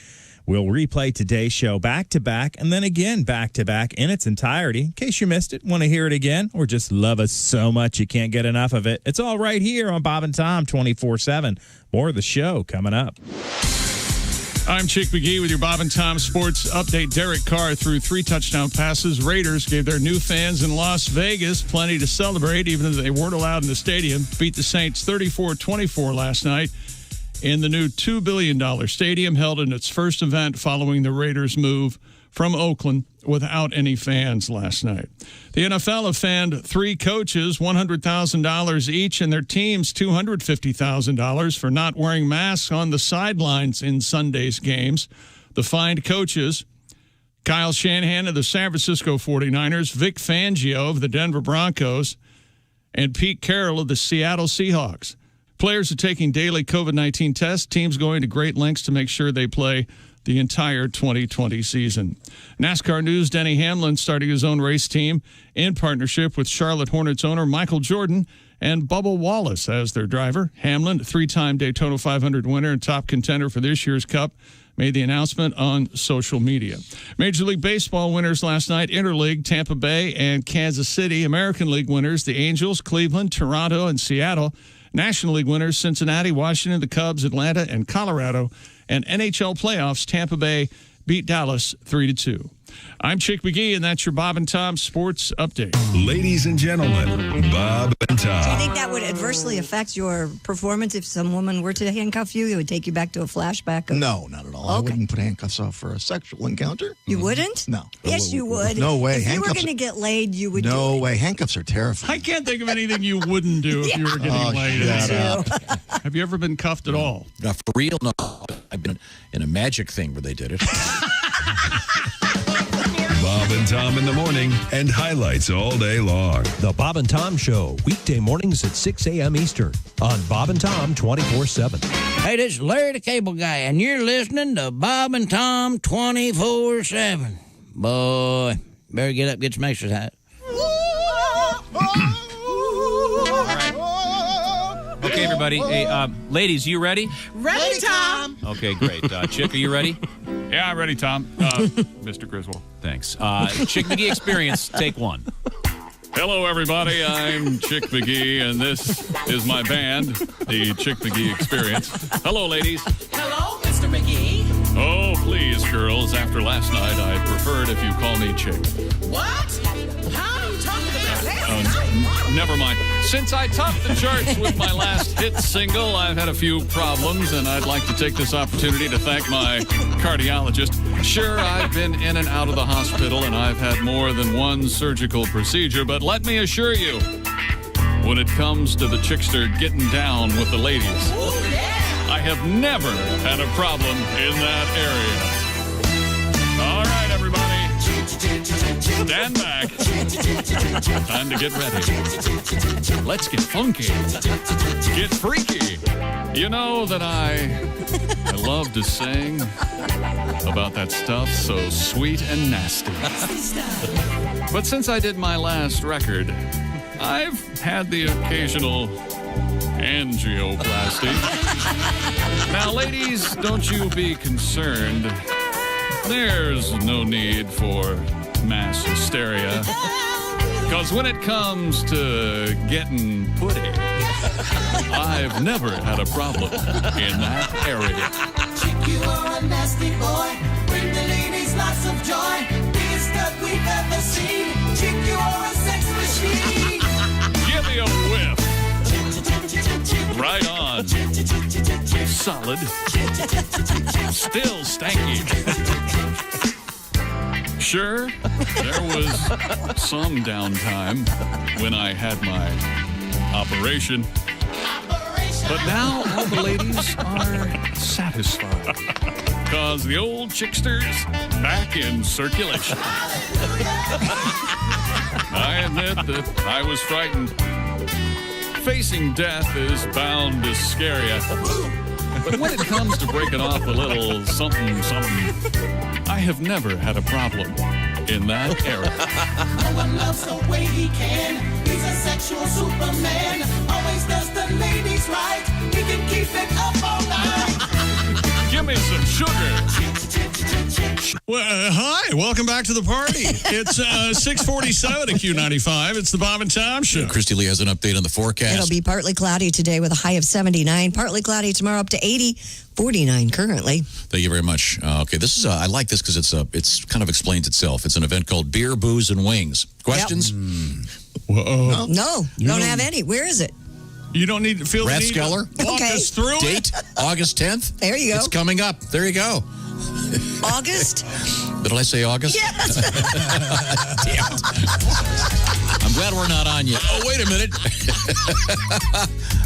We'll replay today's show back-to-back and then again back-to-back in its entirety. In case you missed it, want to hear it again, or just love us so much you can't get enough of it, it's all right here on Bob and Tom 24/7. More of the show coming up. I'm Chick McGee with your Bob and Tom Sports Update. Derek Carr threw 3 touchdown passes. Raiders gave their new fans in Las Vegas plenty to celebrate, even though they weren't allowed in the stadium. Beat the Saints 34-24 last night. in the new $2 billion stadium, held in its first event following the Raiders' move from Oakland without any fans last night. The NFL have fined 3 coaches $100,000 each and their teams $250,000 for not wearing masks on the sidelines in Sunday's games. The fined coaches, Kyle Shanahan of the San Francisco 49ers, Vic Fangio of the Denver Broncos, and Pete Carroll of the Seattle Seahawks. Players are taking daily COVID-19 tests, teams going to great lengths to make sure they play the entire 2020 season. NASCAR news, Denny Hamlin starting his own race team in partnership with Charlotte Hornets owner Michael Jordan and Bubba Wallace as their driver. Hamlin, 3-time Daytona 500 winner and top contender for this year's Cup, made the announcement on social media. Major League Baseball winners last night, Interleague, Tampa Bay and Kansas City. American League winners, the Angels, Cleveland, Toronto, and Seattle. National League winners, Cincinnati, Washington, the Cubs, Atlanta, and Colorado. And NHL playoffs, Tampa Bay beat Dallas 3-2. I'm Chick McGee, and that's your Bob and Tom Sports Update. Ladies and gentlemen, Bob and Tom. Do you think that would adversely affect your performance if some woman were to handcuff you? It would take you back to a flashback? No, not at all. I wouldn't put handcuffs on for a sexual encounter. You wouldn't? No. Yes, you would. No way. If you were going to get laid, you would do No it. way. Handcuffs are terrifying. I can't think of anything you wouldn't do if you were getting laid. Have you ever been cuffed at all? Not for real? No. I've been in a magic thing where they did it. Bob and Tom in the morning and highlights all day long. The Bob and Tom Show, weekday mornings at 6 a.m. Eastern on Bob and Tom 24/7. Hey, this is Larry the Cable Guy, and you're listening to Bob and Tom 24/7. Boy, better get up, get some exercise. Okay, everybody. Hey, ladies, you ready? Ready, Tom. Okay, great. Chick, are you ready? Yeah, I'm ready, Tom. Mr. Griswold. Thanks. Chick McGee Experience, take 1. Hello, everybody. I'm Chick McGee, and this is my band, the Chick McGee Experience. Hello, ladies. Hello, Mr. McGee. Oh, please, girls. After last night, I'd prefer it if you call me Chick. What? How are you talking about that? Never mind. Since I topped the charts with my last hit single, I've had a few problems, and I'd like to take this opportunity to thank my cardiologist. Sure, I've been in and out of the hospital, and I've had more than one surgical procedure, but let me assure you, when it comes to the chickster getting down with the ladies, I have never had a problem in that area. All right, everybody. Stand back. Time to get ready. Let's get funky. Get freaky. You know that I love to sing about that stuff so sweet and nasty. But since I did my last record, I've had the occasional angioplasty. Now, ladies, don't you be concerned. There's no need for mass hysteria. Because when it comes to getting putty, I've never had a problem in that area. Chick, you are a nasty boy. Bring the ladies lots of joy. Biggest stud we've ever seen. Chick, you are a sex machine. Give me a whiff. Right on. Solid. Still stanky. Sure, there was some downtime when I had my operation. But now all the ladies are satisfied. Because the old chickster's back in circulation. I admit that I was frightened. Facing death is bound to scare you. But when it comes to breaking off a little something, I have never had a problem in that area. No one loves the way he can. He's a sexual superman. Always does the ladies right. He can keep it up all night. Give me some sugar. Well, hi, welcome back to the party. It's 6:47 at Q95. It's the Bob and Tom Show. Christy Lee has an update on the forecast. It'll be partly cloudy today with a high of 79. Partly cloudy tomorrow up to 80. 49 currently. Thank you very much. Okay, this is I like this because it's kind of explains itself. It's an event called Beer, Booze, and Wings. Questions? No, don't have any. Where is it? You don't need to feel the need to Rathskeller. walk us through Date, August 10th. There you go. It's coming up. There you go. August? Did I say August? Yes. Damn it. I'm glad we're not on yet. Oh, wait a minute.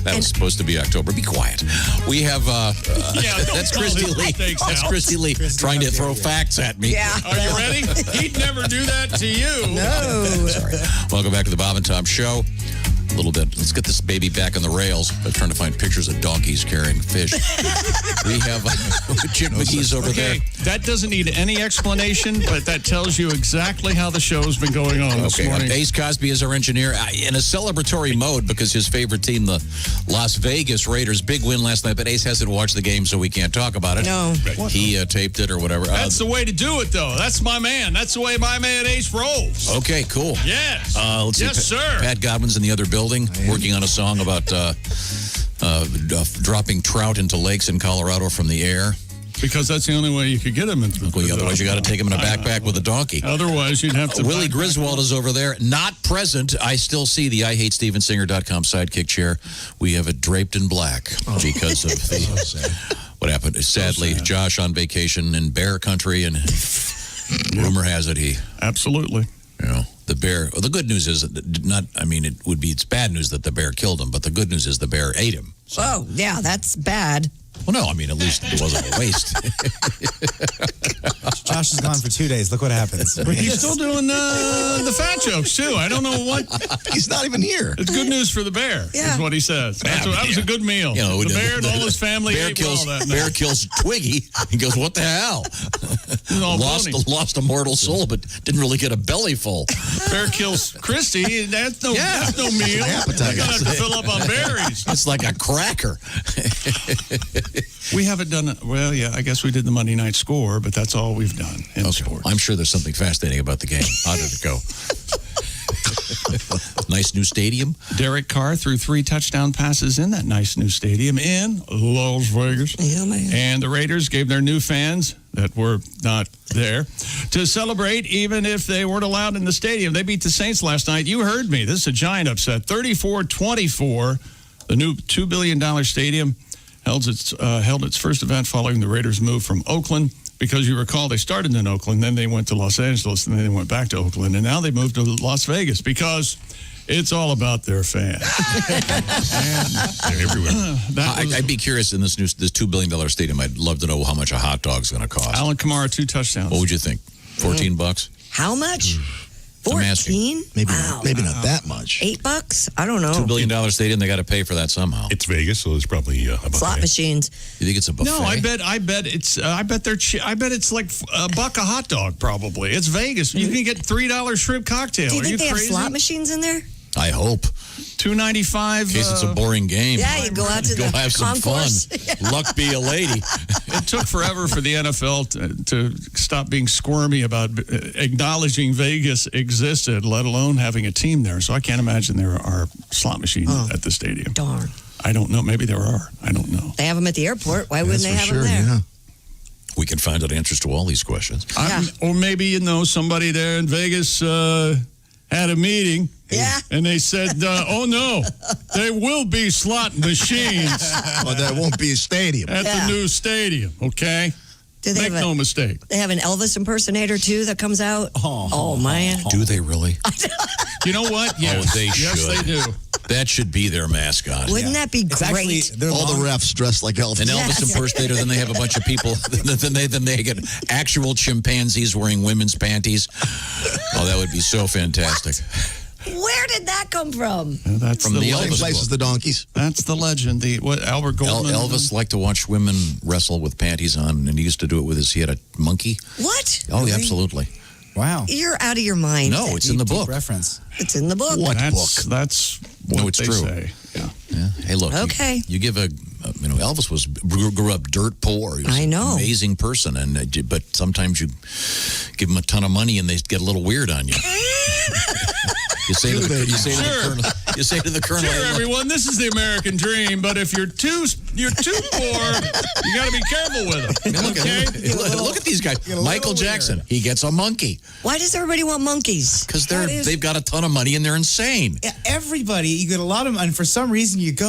That was supposed to be October. Be quiet. We have, that's Christy Lee. That's Christy Lee trying to throw facts at me. Yeah. Are you ready? He'd never do that to you. No. Sorry. Welcome back to the Bob and Tom Show. A little bit. Let's get this baby back on the rails. I'm trying to find pictures of donkeys carrying fish. We have Jim McGee's over there. That doesn't need any explanation, but that tells you exactly how the show's been going on this morning. Ace Cosby is our engineer in a celebratory mode because his favorite team, the Las Vegas Raiders, big win last night, but Ace hasn't watched the game, so we can't talk about it. No. He taped it or whatever. That's the way to do it, though. That's my man. That's the way my man Ace rolls. Okay, cool. Yes. Let's see. Yes, sir. Pat Godwin's in the other building working on a song about dropping trout into lakes in Colorado from the air. Because that's the only way you could get him into the Otherwise, you got to take him in a backpack with a donkey. Otherwise, you'd have to. Willie Griswold is over there, not present. I still see the IHateStevenSinger.com sidekick chair. We have it draped in black because of the. What happened? Sadly, Josh on vacation in bear country, and rumor has it he. Absolutely. You know, the bear. Well, the good news is it's bad news that the bear killed him, but the good news is the bear ate him. So. Oh, yeah, that's bad. Well, no, I mean, at least it wasn't a waste. Josh is gone for 2 days. Look what happens. But he's still doing the fat jokes, too. I don't know what. He's not even here. It's good news for the bear, is what he says. That was a good meal. You know, the bear and all his family bear ate kills, well that Bear night. kills Twiggy. He goes, what the hell? Lost a mortal soul, but didn't really get a belly full. Bear kills Christy. That's no meal. Appetite. You're going to have to fill up on berries. It's like a cracker. We haven't done it. Well, yeah, I guess we did the Monday night score, but that's all we've done in sports. I'm sure there's something fascinating about the game. How did it go? Nice new stadium. Derek Carr threw 3 touchdown passes in that nice new stadium in Las Vegas. Yeah, man. And the Raiders gave their new fans that were not there to celebrate, even if they weren't allowed in the stadium. They beat the Saints last night. You heard me. This is a giant upset. 34-24. The new $2 billion stadium held its first event following the Raiders' move from Oakland. Because you recall, they started in Oakland, then they went to Los Angeles, and then they went back to Oakland, and now they moved to Las Vegas because it's all about their fans. They're everywhere. I'd be curious in this $2 billion stadium. I'd love to know how much a hot dog's going to cost. Alan Kamara, 2 touchdowns. What would you think? $14? How much? 14? Maybe Wow. not that much. $8? I don't know. $2 billion stadium, they got to pay for that somehow. It's Vegas, so it's probably about Slot that. machines. You think it's a buffet? No, I bet it's like $1 a hot dog. Probably it's Vegas. You can get $3 shrimp cocktail. Do you Are think you they crazy? have slot machines in there? I hope. $2.95. In case it's a boring game. Yeah, you go out to go the have some concourse. fun. Luck be a lady. It took forever for the NFL to stop being squirmy about acknowledging Vegas existed, let alone having a team there. So I can't imagine there are slot machines at the stadium. Darn. I don't know. Maybe there are. I don't know. They have them at the airport. Why wouldn't they have them there? Yeah. We can find out answers to all these questions. Or maybe, somebody there in Vegas had a meeting. Yeah. And they said, oh, no, there will be slot machines. But there won't be a stadium. At the new stadium, okay? Do they Make have no mistake. They have an Elvis impersonator, too, that comes out? Oh man. Do they really? You know what? Yes. Oh, they Yes, should. they do. That should be their mascot. Wouldn't that be great? All the refs dressed like Elvis. An Elvis impersonator, then they have a bunch of people, then they get actual chimpanzees wearing women's panties. Oh, that would be so fantastic. Where did that come from? That's From the Same Elvis place book. as the donkeys. That's the legend. Albert Goldman? Elvis liked to watch women wrestle with panties on, and he used to do it with he had a monkey. What? Oh, yeah, absolutely. Wow. You're out of your mind. No, it's in the book. Reference. It's in the book. That's what it's they true. say. Yeah. Hey, look. Okay. You give Elvis grew up dirt poor. He was I know. an amazing person, but sometimes you give him a ton of money and they get a little weird on you. You say to the colonel. Sure, everyone, this is the American dream, but if you're too you're too poor. You got to be careful with them. Look at these guys. Michael Jackson, he gets a monkey. Why does everybody want monkeys? Because they've got a ton of money and they're insane. Yeah, everybody, you get a lot of them, and for some reason you get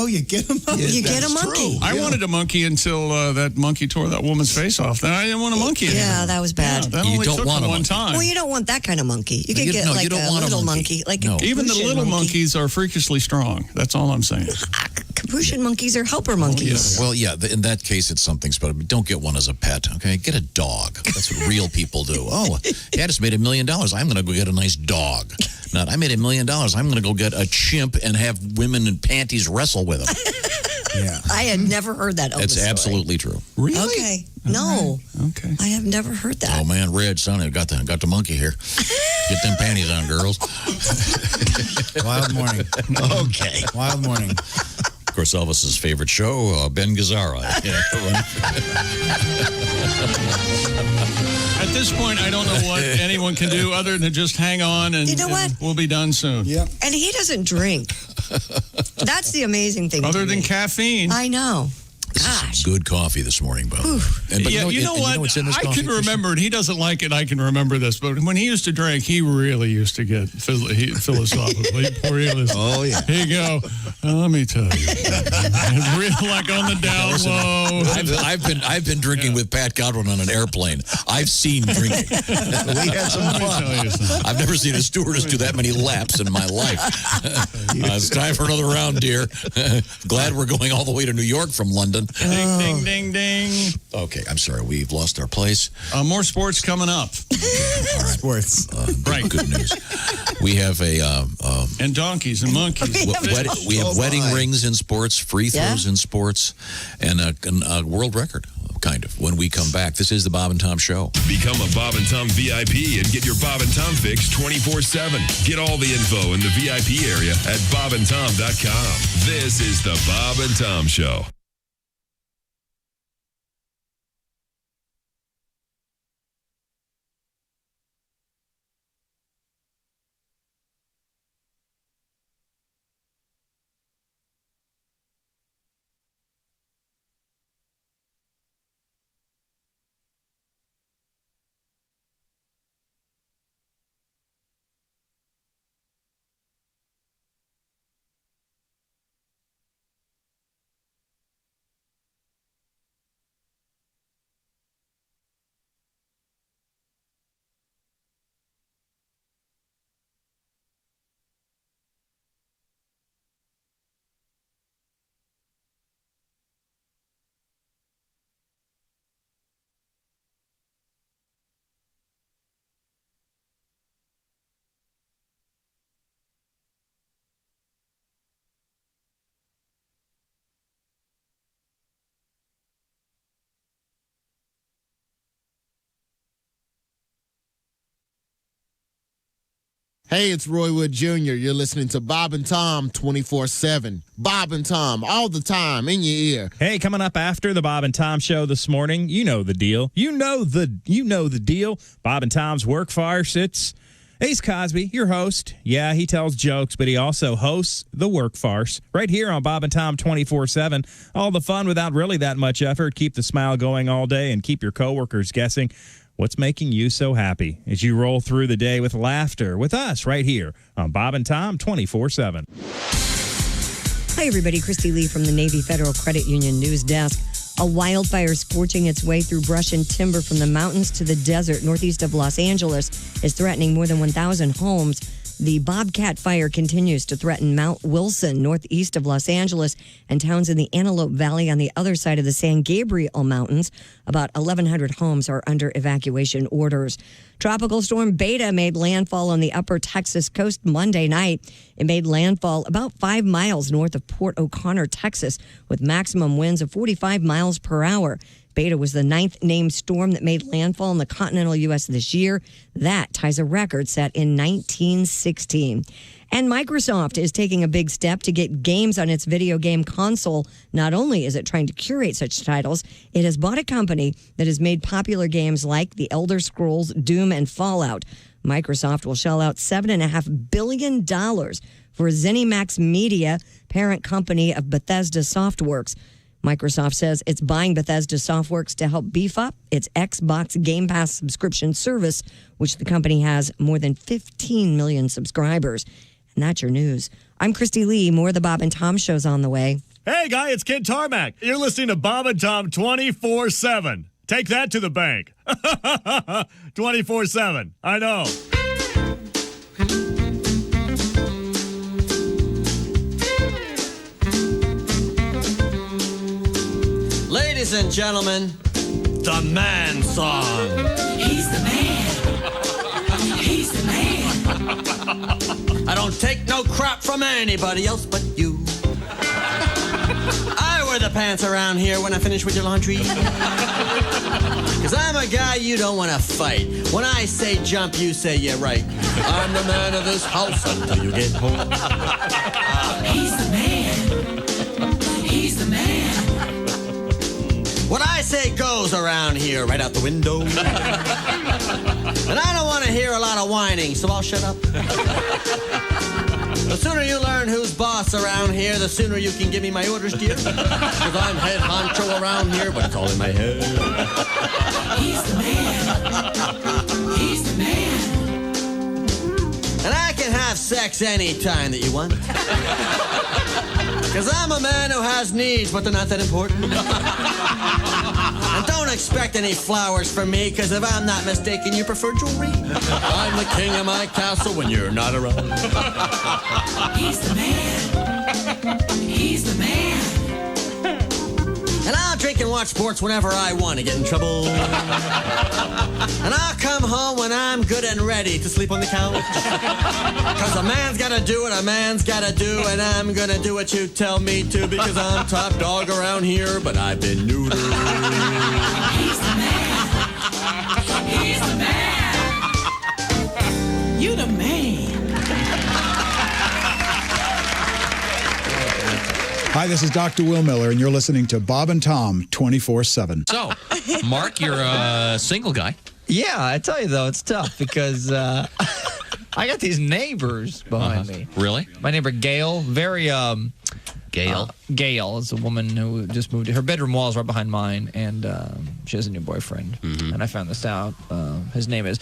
a monkey. You get a monkey. I wanted a monkey until that monkey tore that woman's face off. Then I didn't want a monkey anymore. Yeah, that was bad. That only took one time. Well, you don't want that kind of monkey. You could get like a little monkey. Like a Even the capuchin little monkey. monkeys are freakishly strong. That's all I'm saying. Capuchin monkeys are helper monkeys. Well, yeah, in that case, it's something special. But don't get one as a pet, okay? Get a dog. That's what real people do. Oh, yeah, I just made $1 million. I'm going to go get a nice dog. Not, I made $1 million. I'm going to go get a chimp and have women in panties wrestle with him. Yeah. I had never heard that. That's absolutely true. Really? Okay. No. Okay. I have never heard that. Oh, man, Red, son, I got the monkey here. Get them panties on, girls. Wild morning. Okay. Wild morning. Of course, Elvis's favorite show, Ben Gazzara. At this point, I don't know what anyone can do other than just hang on and, You know what? and we'll be done soon. Yep. And he doesn't drink. That's the amazing thing. Other to than me. caffeine. I know. This is good coffee this morning, Bob. You know what? what's in this I coffee, can Christian? remember it. He doesn't like it. I can remember this. But when he used to drink, he really used to get philosophical. Oh, yeah. Here you go. Let me tell you. Real like on the down low. I've been drinking with Pat Godwin on an airplane. I've seen drinking. We had some fun. I've never seen a stewardess do that many laps in my life. It's time for another round, dear. Glad we're going all the way to New York from London. Ding, ding, ding, ding. Okay, I'm sorry. We've lost our place. More sports coming up. All right. Sports. Right. Good news. We have and donkeys and monkeys. we have wedding rings in sports, free throws in sports, and a world record, kind of, when we come back. This is the Bob and Tom Show. Become a Bob and Tom VIP and get your Bob and Tom fix 24/7. Get all the info in the VIP area at bobandtom.com. This is the Bob and Tom Show. Hey, it's Roy Wood Jr. You're listening to Bob and Tom 24/7. Bob and Tom all the time in your ear. Hey, coming up after the Bob and Tom Show this morning, you know the deal. You know the deal. Bob and Tom's work farce. It's Ace Cosby, your host. Yeah, he tells jokes, but he also hosts the work farce right here on Bob and Tom 24/7. All the fun without really that much effort. Keep the smile going all day and keep your coworkers guessing what's making you so happy as you roll through the day with laughter with us right here on Bob and Tom 24/7. Hi, everybody. Christy Lee from the Navy Federal Credit Union News Desk. A wildfire scorching its way through brush and timber from the mountains to the desert northeast of Los Angeles is threatening more than 1,000 homes. The Bobcat Fire continues to threaten Mount Wilson, northeast of Los Angeles, and towns in the Antelope Valley on the other side of the San Gabriel Mountains. About 1,100 homes are under evacuation orders. Tropical storm Beta made landfall on the upper Texas coast Monday night. It made landfall about 5 miles north of Port O'Connor, Texas, with maximum winds of 45 miles per hour. Beta was the 9th named storm that made landfall in the continental U.S. this year. That ties a record set in 1916. And Microsoft is taking a big step to get games on its video game console. Not only is it trying to curate such titles, it has bought a company that has made popular games like The Elder Scrolls, Doom, and Fallout. Microsoft will shell out $7.5 billion for ZeniMax Media, parent company of Bethesda Softworks. Microsoft says it's buying Bethesda Softworks to help beef up its Xbox Game Pass subscription service, which the company has more than 15 million subscribers. And that's your news. I'm Christy Lee. More of the Bob and Tom Show's on the way. Hey, guy, it's Kid Tarmac. You're listening to Bob and Tom 24/7. Take that to the bank. 24/7. I know. Ladies and gentlemen, the man song. He's the man. He's the man. I don't take no crap from anybody else but you. I wear the pants around here when I finish with your laundry. Because I'm a guy you don't want to fight. When I say jump, you say you're right. I'm the man of this house until you get home. He's the man. He's the man. What I say goes around here, right out the window. And I don't want to hear a lot of whining, so I'll shut up. The sooner you learn who's boss around here, the sooner you can give me my orders, dear. Because I'm head honcho around here, but it's all in my head. He's the man. He's the man. And I can have sex anytime that you want. Because I'm a man who has needs, but they're not that important. And don't expect any flowers from me, because if I'm not mistaken, you prefer jewelry. I'm the king of my castle when you're not around. He's the man. He's the man. And I'll drink and watch sports whenever I want to get in trouble. And I'll come home when I'm good and ready to sleep on the couch. Because a man's got to do what a man's got to do, and I'm going to do what you tell me to, because I'm top dog around here, but I've been neutered. He's the man. He's the man. You the man. Hi, this is Dr. Will Miller, and you're listening to Bob and Tom 24/7. So, Mark, you're a single guy. Yeah, I tell you, though, it's tough because I got these neighbors behind me. Really? My neighbor, Gail, very... Gail? Gail is a woman who just moved. Her bedroom wall is right behind mine, and she has a new boyfriend. Mm-hmm. And I found this out. His name is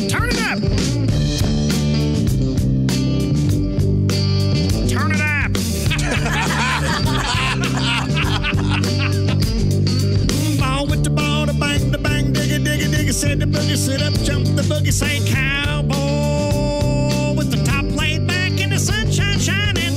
Turn it up. Turn it up. Ball with the ball, the bang, digga, digga, digga. Said the boogie, sit up, jump the boogie, say cowboy. With the top laid back and the sunshine shining.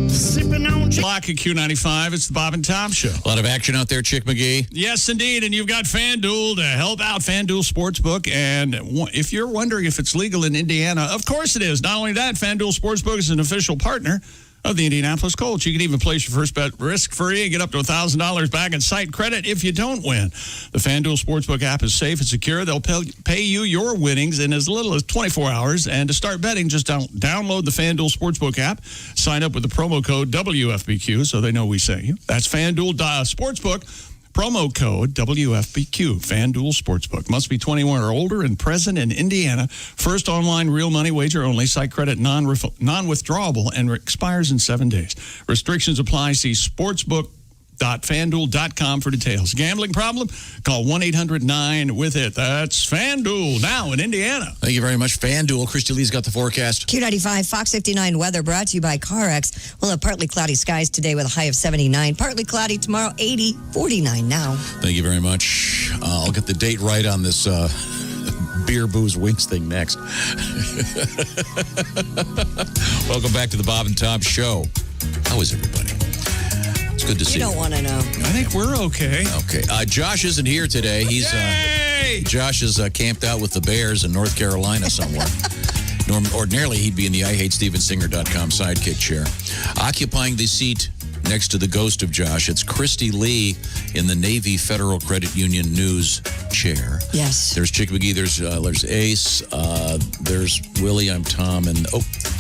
Sipping on Block at Q95. It's the Bob and Tom Show. A lot of action out there, Chick McGee. Yes, indeed. And you've got FanDuel to help out FanDuel Sportsbook. And if you're wondering if it's legal in Indiana, of course it is. Not only that, FanDuel Sportsbook is an official partner of the Indianapolis Colts. You can even place your first bet risk-free and get up to $1,000 back in site credit if you don't win. The FanDuel Sportsbook app is safe and secure. They'll pay you your winnings in as little as 24 hours. And to start betting, just download the FanDuel Sportsbook app. Sign up with the promo code WFBQ so they know we sent you. That's FanDuel Sportsbook. Promo code WFBQ, FanDuel Sportsbook. Must be 21 or older and present in Indiana. First online real money wager only. Site credit non-withdrawable and expires in 7 days. Restrictions apply. See sportsbook.fanduel.com for details. Gambling problem? Call 1-800-9-WITH-IT. That's FanDuel now in Indiana. Thank you very much, FanDuel. Christy Lee's got the forecast. Q95, Fox 59 weather brought to you by CarX. We'll have partly cloudy skies today with a high of 79. Partly cloudy tomorrow, 80, 49 now. Thank you very much. I'll get the date right on this beer, booze, winks thing next. Welcome back to the Bob and Tom Show. How is everybody? It's good to see you. You don't want to know. I think we're okay. Okay. Josh isn't here today. He's Josh is camped out with the Bears in North Carolina somewhere. Ordinarily, he'd be in the IHateStevenSinger.com sidekick chair. Occupying the seat next to the ghost of Josh, it's Christy Lee in the Navy Federal Credit Union News chair. Yes. There's Chick McGee. There's Ace. There's Willie. I'm Tom. And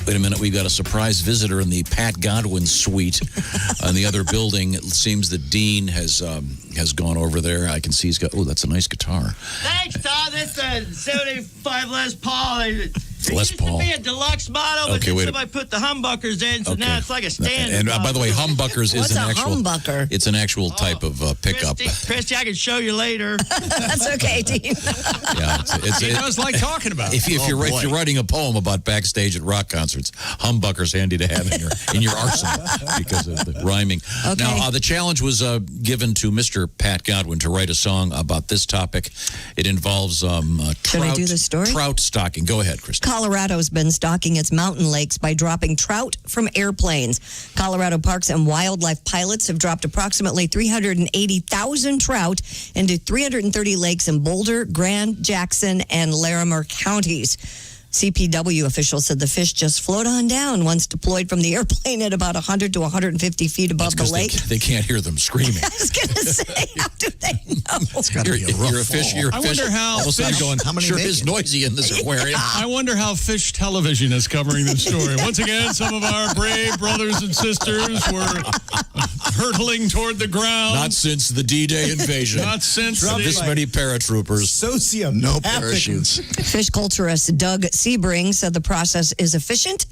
Wait a minute, we've got a surprise visitor in the Pat Godwin suite on the other building. It seems that Dean has gone over there. I can see he's got, that's a nice guitar. Thanks, Todd. That's a 75 Les Paul. Les Paul. It used to be a deluxe model, but then somebody put the humbuckers in, so now it's like a standard. And by the way, humbuckers is an actual... humbucker? It's an actual type of pickup. Christy, I can show you later. That's okay, Dean. Yeah, he does like talking about it. If you're writing a poem about backstage at rock concerts, humbucker's handy to have in your arsenal because of the rhyming. Okay. Now, the challenge was given to Mr. Pat Godwin to write a song about this topic. It involves Should I do the story? Trout stocking. Go ahead, Christy. Colorado's been stocking its mountain lakes by dropping trout from airplanes. Colorado Parks and Wildlife pilots have dropped approximately 380,000 trout into 330 lakes in Boulder, Grand, Jackson, and Larimer counties. CPW officials said the fish just float on down once deployed from the airplane at about 100 to 150 feet above the lake. They can't hear them screaming. I was going to say, how do they know? It's got to be a rough I wonder how all of a sudden fish- going, how many sure make is it? noisy in this aquarium. I wonder how Fish Television is covering this story. Once again, some of our brave brothers and sisters were hurtling toward the ground. Not since the D-Day invasion. Not since this many paratroopers. No parachutes. Fish culturist Doug Sebring said the process is efficient.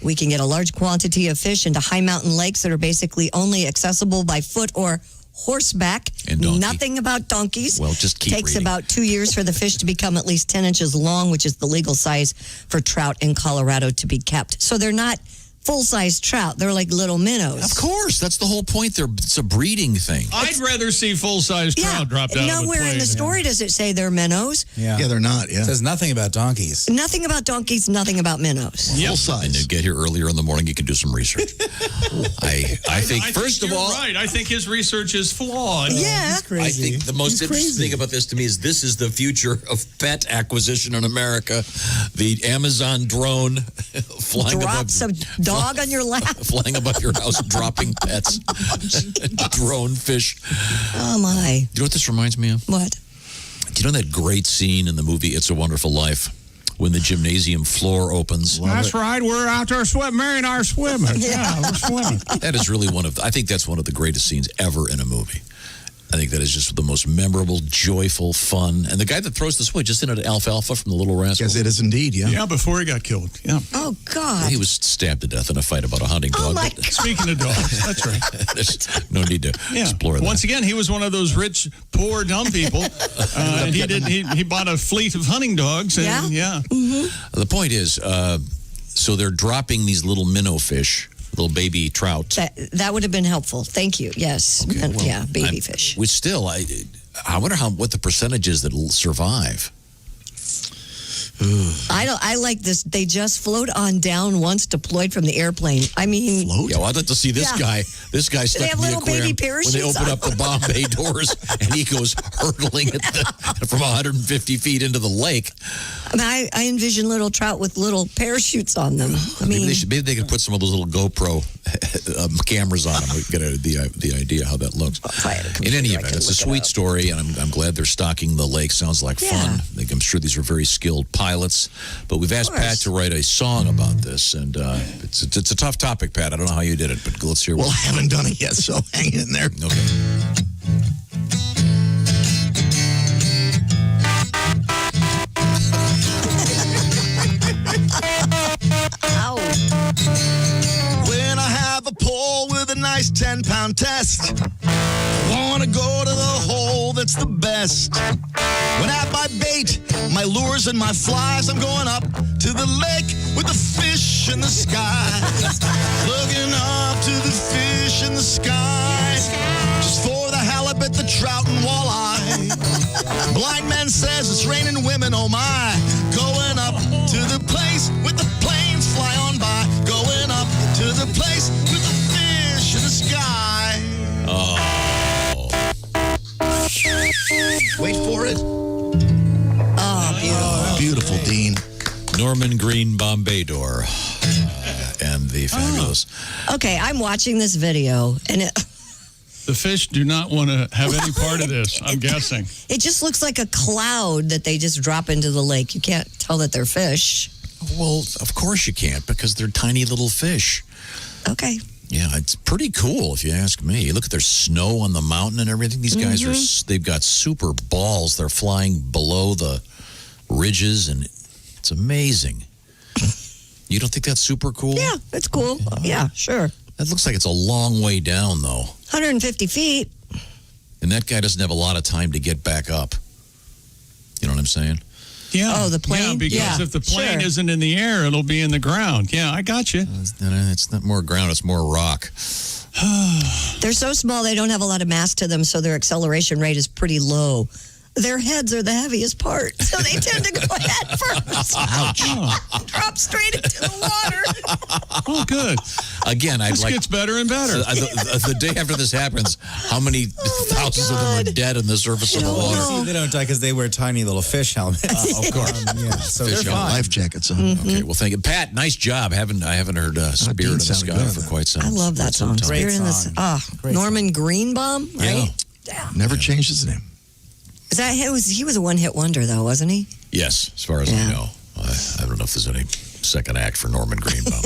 We can get a large quantity of fish into high mountain lakes that are basically only accessible by foot or horseback. And donkey. Nothing about donkeys. Well, just keep Takes reading. about 2 years for the fish to become at least 10 inches long, which is the legal size for trout in Colorado to be kept. So they're not full-size trout. They're like little minnows. Of course. That's the whole point. It's a breeding thing. I'd rather see full-size trout dropped out of a Nowhere plane. in the story does it say they're minnows. Yeah, they're not. Yeah, it says nothing about donkeys. Nothing about donkeys, nothing about minnows. Full size. And you get here earlier in the morning, you can do some research. I think, first of you're all... right. I think his research is flawed. Yeah. I think the most interesting thing about this to me is this is the future of pet acquisition in America. The Amazon drone flying Drops a dog on your lap. flying above your house, dropping pets. Drone fish. Oh, my. You know what this reminds me of? What? Do you know that great scene in the movie It's a Wonderful Life when the gymnasium floor opens? That's right. We're out there swimming. Mary and I are swimming. Yeah, we're swimming. That is really I think that's one of the greatest scenes ever in a movie. I think that is just the most memorable, joyful, fun. And the guy that throws the switch, just in at Alfalfa from the Little Rascals. Yes, it is indeed, yeah. Yeah, before he got killed. Yeah. Oh, God. He was stabbed to death in a fight about a hunting dog. Oh, my but- God. Speaking of dogs, that's right. There's no need to explore that. Once again, he was one of those rich, poor, dumb people, and he bought a fleet of hunting dogs. And, yeah. Mm-hmm. The point is, so they're dropping these little minnow fish, little baby trout. That would have been helpful. Thank you. Yes. Okay, And, well, yeah, baby fish. Which still, I wonder what the percentage is that'll survive. I like this. They just float on down once deployed from the airplane. I mean, Yeah, well, I'd like to see this guy. This guy stuck have in the little baby aquarium when they parachutes open on up the Bombay doors, and he goes hurtling from 150 feet into the lake. I envision little trout with little parachutes on them. I mean, Maybe they could put some of those little GoPro cameras on them. We get the idea how that looks. In any event, it's a sweet story, and I'm glad they're stocking the lake. Sounds like fun. I'm sure these are very skilled pilots. But we've asked Pat to write a song about this, and it's a tough topic, Pat. I don't know how you did it, but let's hear. Well, I haven't done it yet, so hang in there. Okay. When I have a pull with a nice 10-pound test, wanna go to the hole that's the best. When I have my bait, my lures and my flies, I'm going up to the lake with the fish in the sky. Looking up to the fish in the sky, just for the halibut, the trout and walleye. Blind man says it's raining women, oh my. Going up to the place with the planes fly on by. Going up to the place with the fish in the sky. Oh. Wait for it. Oh, beautiful. Beautiful, Dean. Norman Green Bombay door. And the fabulous. Okay, I'm watching this video, and The fish do not want to have any part of this, I'm guessing. it just looks like a cloud that they just drop into the lake. You can't tell that they're fish. Well, of course you can't because they're tiny little fish. Okay. Yeah, it's pretty cool if you ask me. Look at their snow on the mountain and everything. These guys they've got super balls. They're flying below the ridges and it's amazing. You don't think that's super cool? Yeah, it's cool. Yeah, sure. That looks like it's a long way down though. 150 feet. And that guy doesn't have a lot of time to get back up. You know what I'm saying? Yeah. Oh, the plane? Yeah, because if the plane sure. isn't in the air, it'll be in the ground. Yeah, I got you. It's not more ground, it's more rock. They're so small, they don't have a lot of mass to them, so their acceleration rate is pretty low. Their heads are the heaviest part, so they tend to go head first. Ouch. Drop straight into the water. Oh, good. Again, This gets better and better. The day after this happens, how many thousands of them are dead in the surface of the water? See, they don't die because they wear tiny little fish helmets. Of course. So Fish they're helmet. fine. Life jackets on. Okay, well, thank you. Pat, nice job. I haven't heard Spirit in the Sky for quite some I love that song. time. Spirit in the song. Norman Greenbaum, right? Never changed his name. Is that he was a one-hit wonder, though, wasn't he? Yes, as far as I know. I don't know if there's any second act for Norman Greenbaum.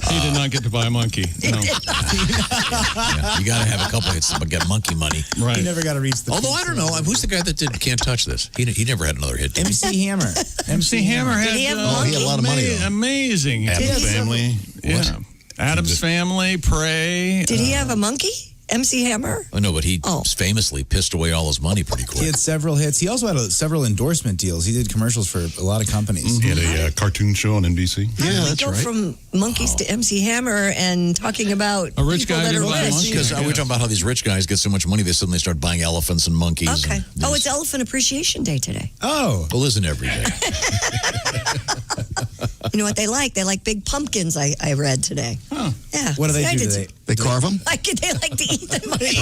He did not get to buy a monkey. No. You got to have a couple hits to get monkey money. Right. You never got to reach the. Although I don't know, who's the guy that did Can't Touch This? He never had another hit. MC Hammer. MC Hammer had, Did he have a he monkey? had a lot of money, though. Amazing. Adam's Family. Yeah. Adam's Family, Prey. Did he have a monkey? MC Hammer? Oh, no, but he famously pissed away all his money pretty quick. He had several hits. He also had several endorsement deals. He did commercials for a lot of companies. He had a cartoon show on NBC. How did we go from monkeys to MC Hammer and talking about A rich people guy that who are buy a rich? monkey? Because we're talking about how these rich guys get so much money, they suddenly start buying elephants and monkeys. Okay. And Oh, it's Elephant Appreciation Day today. Oh. Well, isn't every day? You know what they like? They like big pumpkins, I read today. Huh. Yeah. What do they I do? did They carve them? they like to eat them. They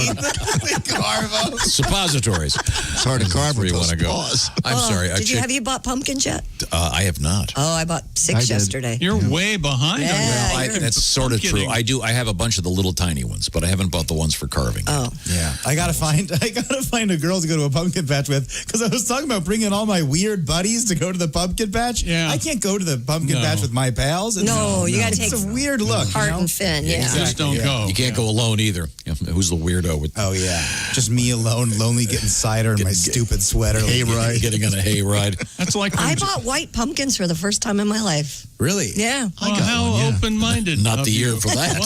carve them. Suppositories. It's hard to carve Where with you those want to go? paws. I'm sorry. Have you bought pumpkins yet? I have not. Oh, I bought 6 yesterday. You're way behind Yeah, on that. Well, that's sort of true. I have a bunch of the little tiny ones, but I haven't bought the ones for carving. Oh. Yeah, I gotta find a girl to go to a pumpkin patch with because I was talking about bringing all my weird buddies to go to the pumpkin patch. Yeah. I can't go to the pumpkin patch with my pals. No, you gotta take it's a weird look. Hart and Finn. Yeah. Just don't go. You can't go alone either. Who's the weirdo with? Oh yeah, just me alone, lonely, getting cider in my stupid sweater. Hayride. Getting on a hayride. That's like I bought white pumpkins for the first time in my life. Really? Yeah. how open-minded. Not of the year you. for that.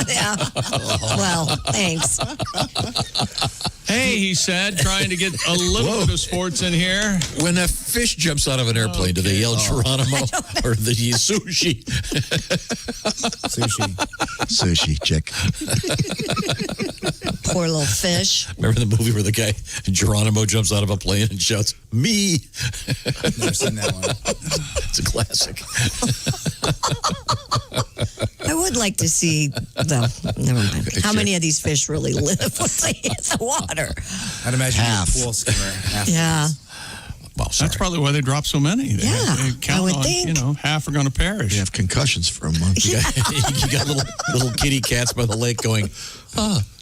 Yeah. Well, thanks. Hey, he said, trying to get a little bit of sports in here. When a fish jumps out of an airplane, do they yell Geronimo or the sushi? Sushi, chick. Poor little fish. Remember the movie where the guy Geronimo jumps out of a plane and shouts, "Me"? I've never seen that one. It's a classic. I would like to see, never mind. How many of these fish really live once they hit the water? I'd imagine Half. a pool skimmer. Half. Yeah. Well, sorry. That's probably why they drop so many. They count I would on, think. half are going to perish. You have concussions for a month. You got little kitty cats by the lake going,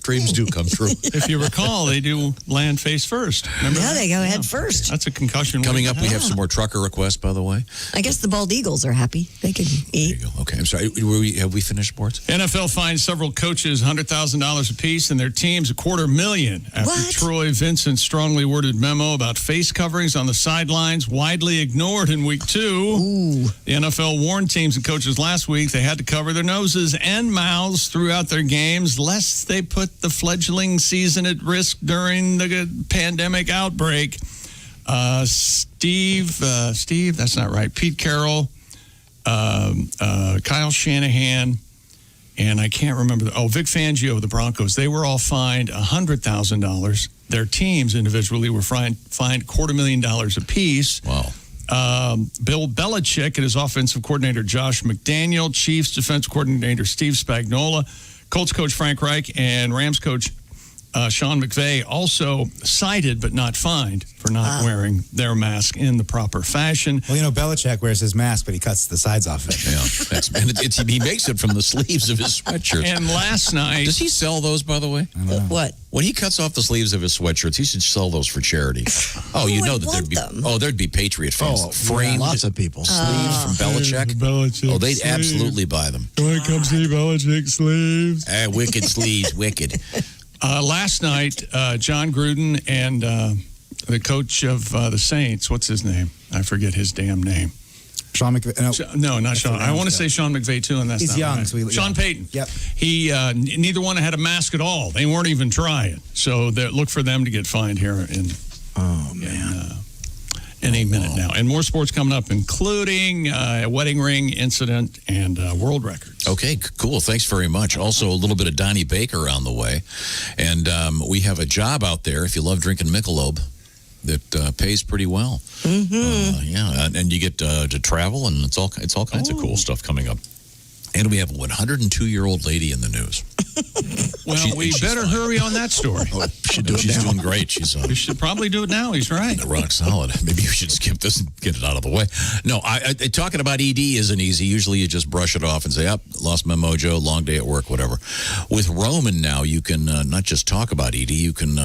dreams do come true. If you recall, they do land face first. Remember Yeah, that? they go head first. That's a concussion. Coming up, we have Yeah. some more trucker requests, by the way. I guess the bald eagles are happy. They can eat. Okay, I'm sorry. Have we finished sports? NFL fined several coaches $100,000 apiece and their teams $250,000 after What? Troy Vincent's strongly worded memo about face coverings on the sidelines widely ignored in week 2. Ooh. The NFL warned teams and coaches last week they had to cover their noses and mouths throughout their games lest they put the fledgling season at risk during the pandemic outbreak. Steve, that's not right. Pete Carroll, Kyle Shanahan, and I can't remember. Vic Fangio of the Broncos. They were all fined $100,000. Their teams individually were fined $250,000 apiece. Wow. Bill Belichick and his offensive coordinator Josh McDaniel, Chiefs defense coordinator Steve Spagnuolo, Colts coach Frank Reich, and Rams coach Sean McVay also cited but not fined for not wearing their mask in the proper fashion. Well, Belichick wears his mask, but he cuts the sides off it. Yeah, he makes it from the sleeves of his sweatshirts. And last night... Does he sell those, by the way? What? When he cuts off the sleeves of his sweatshirts, he should sell those for charity. Oh, you know that there'd be... them? Oh, there'd be Patriot fans. Framed lots of people. sleeves from Belichick. Belichick They'd sleeves. absolutely buy them. You want to come see Belichick sleeves? Wicked sleeves, wicked. Last night, John Gruden and the coach of the Saints, what's his name? I forget his damn name. Sean McVay. No, not Sean. I want to say Sean McVay, too, and that's He's not young. right. So Sean Payton. Yep. He, neither one had a mask at all. They weren't even trying. So look for them to get fined here any minute now. And more sports coming up, including a wedding ring incident and world records. Okay, cool. Thanks very much. Also, a little bit of Donnie Baker on the way. And we have a job out there, if you love drinking Michelob, that pays pretty well. Mm-hmm. And you get to travel, and it's all kinds of cool stuff coming up. And we have a 102-year-old lady in the news. Well, we better hurry on that story. She's doing great. We should probably do it now. He's right. Rock solid. Maybe we should skip this and get it out of the way. No, talking about ED isn't easy. Usually you just brush it off and say, lost my mojo, long day at work, whatever. With Roman now, you can not just talk about ED, you can...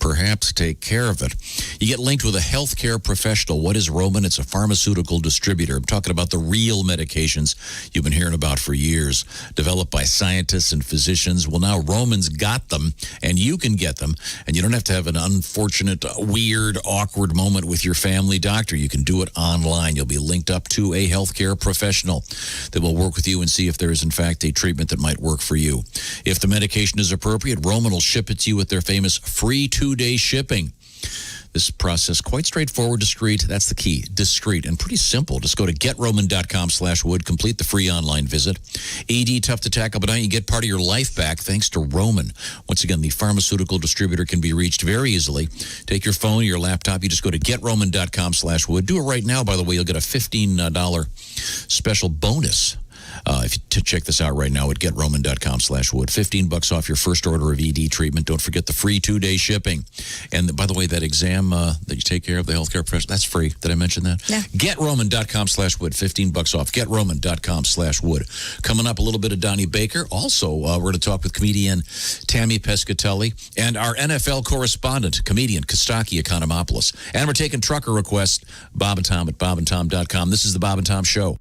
perhaps take care of it. You get linked with a healthcare professional. What is Roman? It's a pharmaceutical distributor. I'm talking about the real medications you've been hearing about for years, developed by scientists and physicians. Well, now Roman's got them, and you can get them, and you don't have to have an unfortunate, weird, awkward moment with your family doctor. You can do it online. You'll be linked up to a healthcare professional that will work with you and see if there is, in fact, a treatment that might work for you. If the medication is appropriate, Roman will ship it to you with their famous free 2-day shipping. This process, quite straightforward, discreet. That's the key, discreet, and pretty simple. Just go to GetRoman.com/wood, complete the free online visit. ED, tough to tackle, but now you get part of your life back thanks to Roman. Once again, the pharmaceutical distributor can be reached very easily. Take your phone or your laptop. You just go to GetRoman.com/wood. Do it right now, by the way. You'll get a $15 special bonus. If you check this out right now at GetRoman.com/wood. $15 off your first order of ED treatment. Don't forget the free 2-day shipping. And by the way, that exam that you take care of, the healthcare professional, that's free. Did I mention that? Yeah. GetRoman.com/wood. $15 off. GetRoman.com/wood. Coming up, a little bit of Donnie Baker. Also, we're going to talk with comedian Tammy Pescatelli and our NFL correspondent, comedian Costaki Economopoulos. And we're taking trucker requests. Bob and Tom at bobandtom.com. This is the Bob and Tom Show.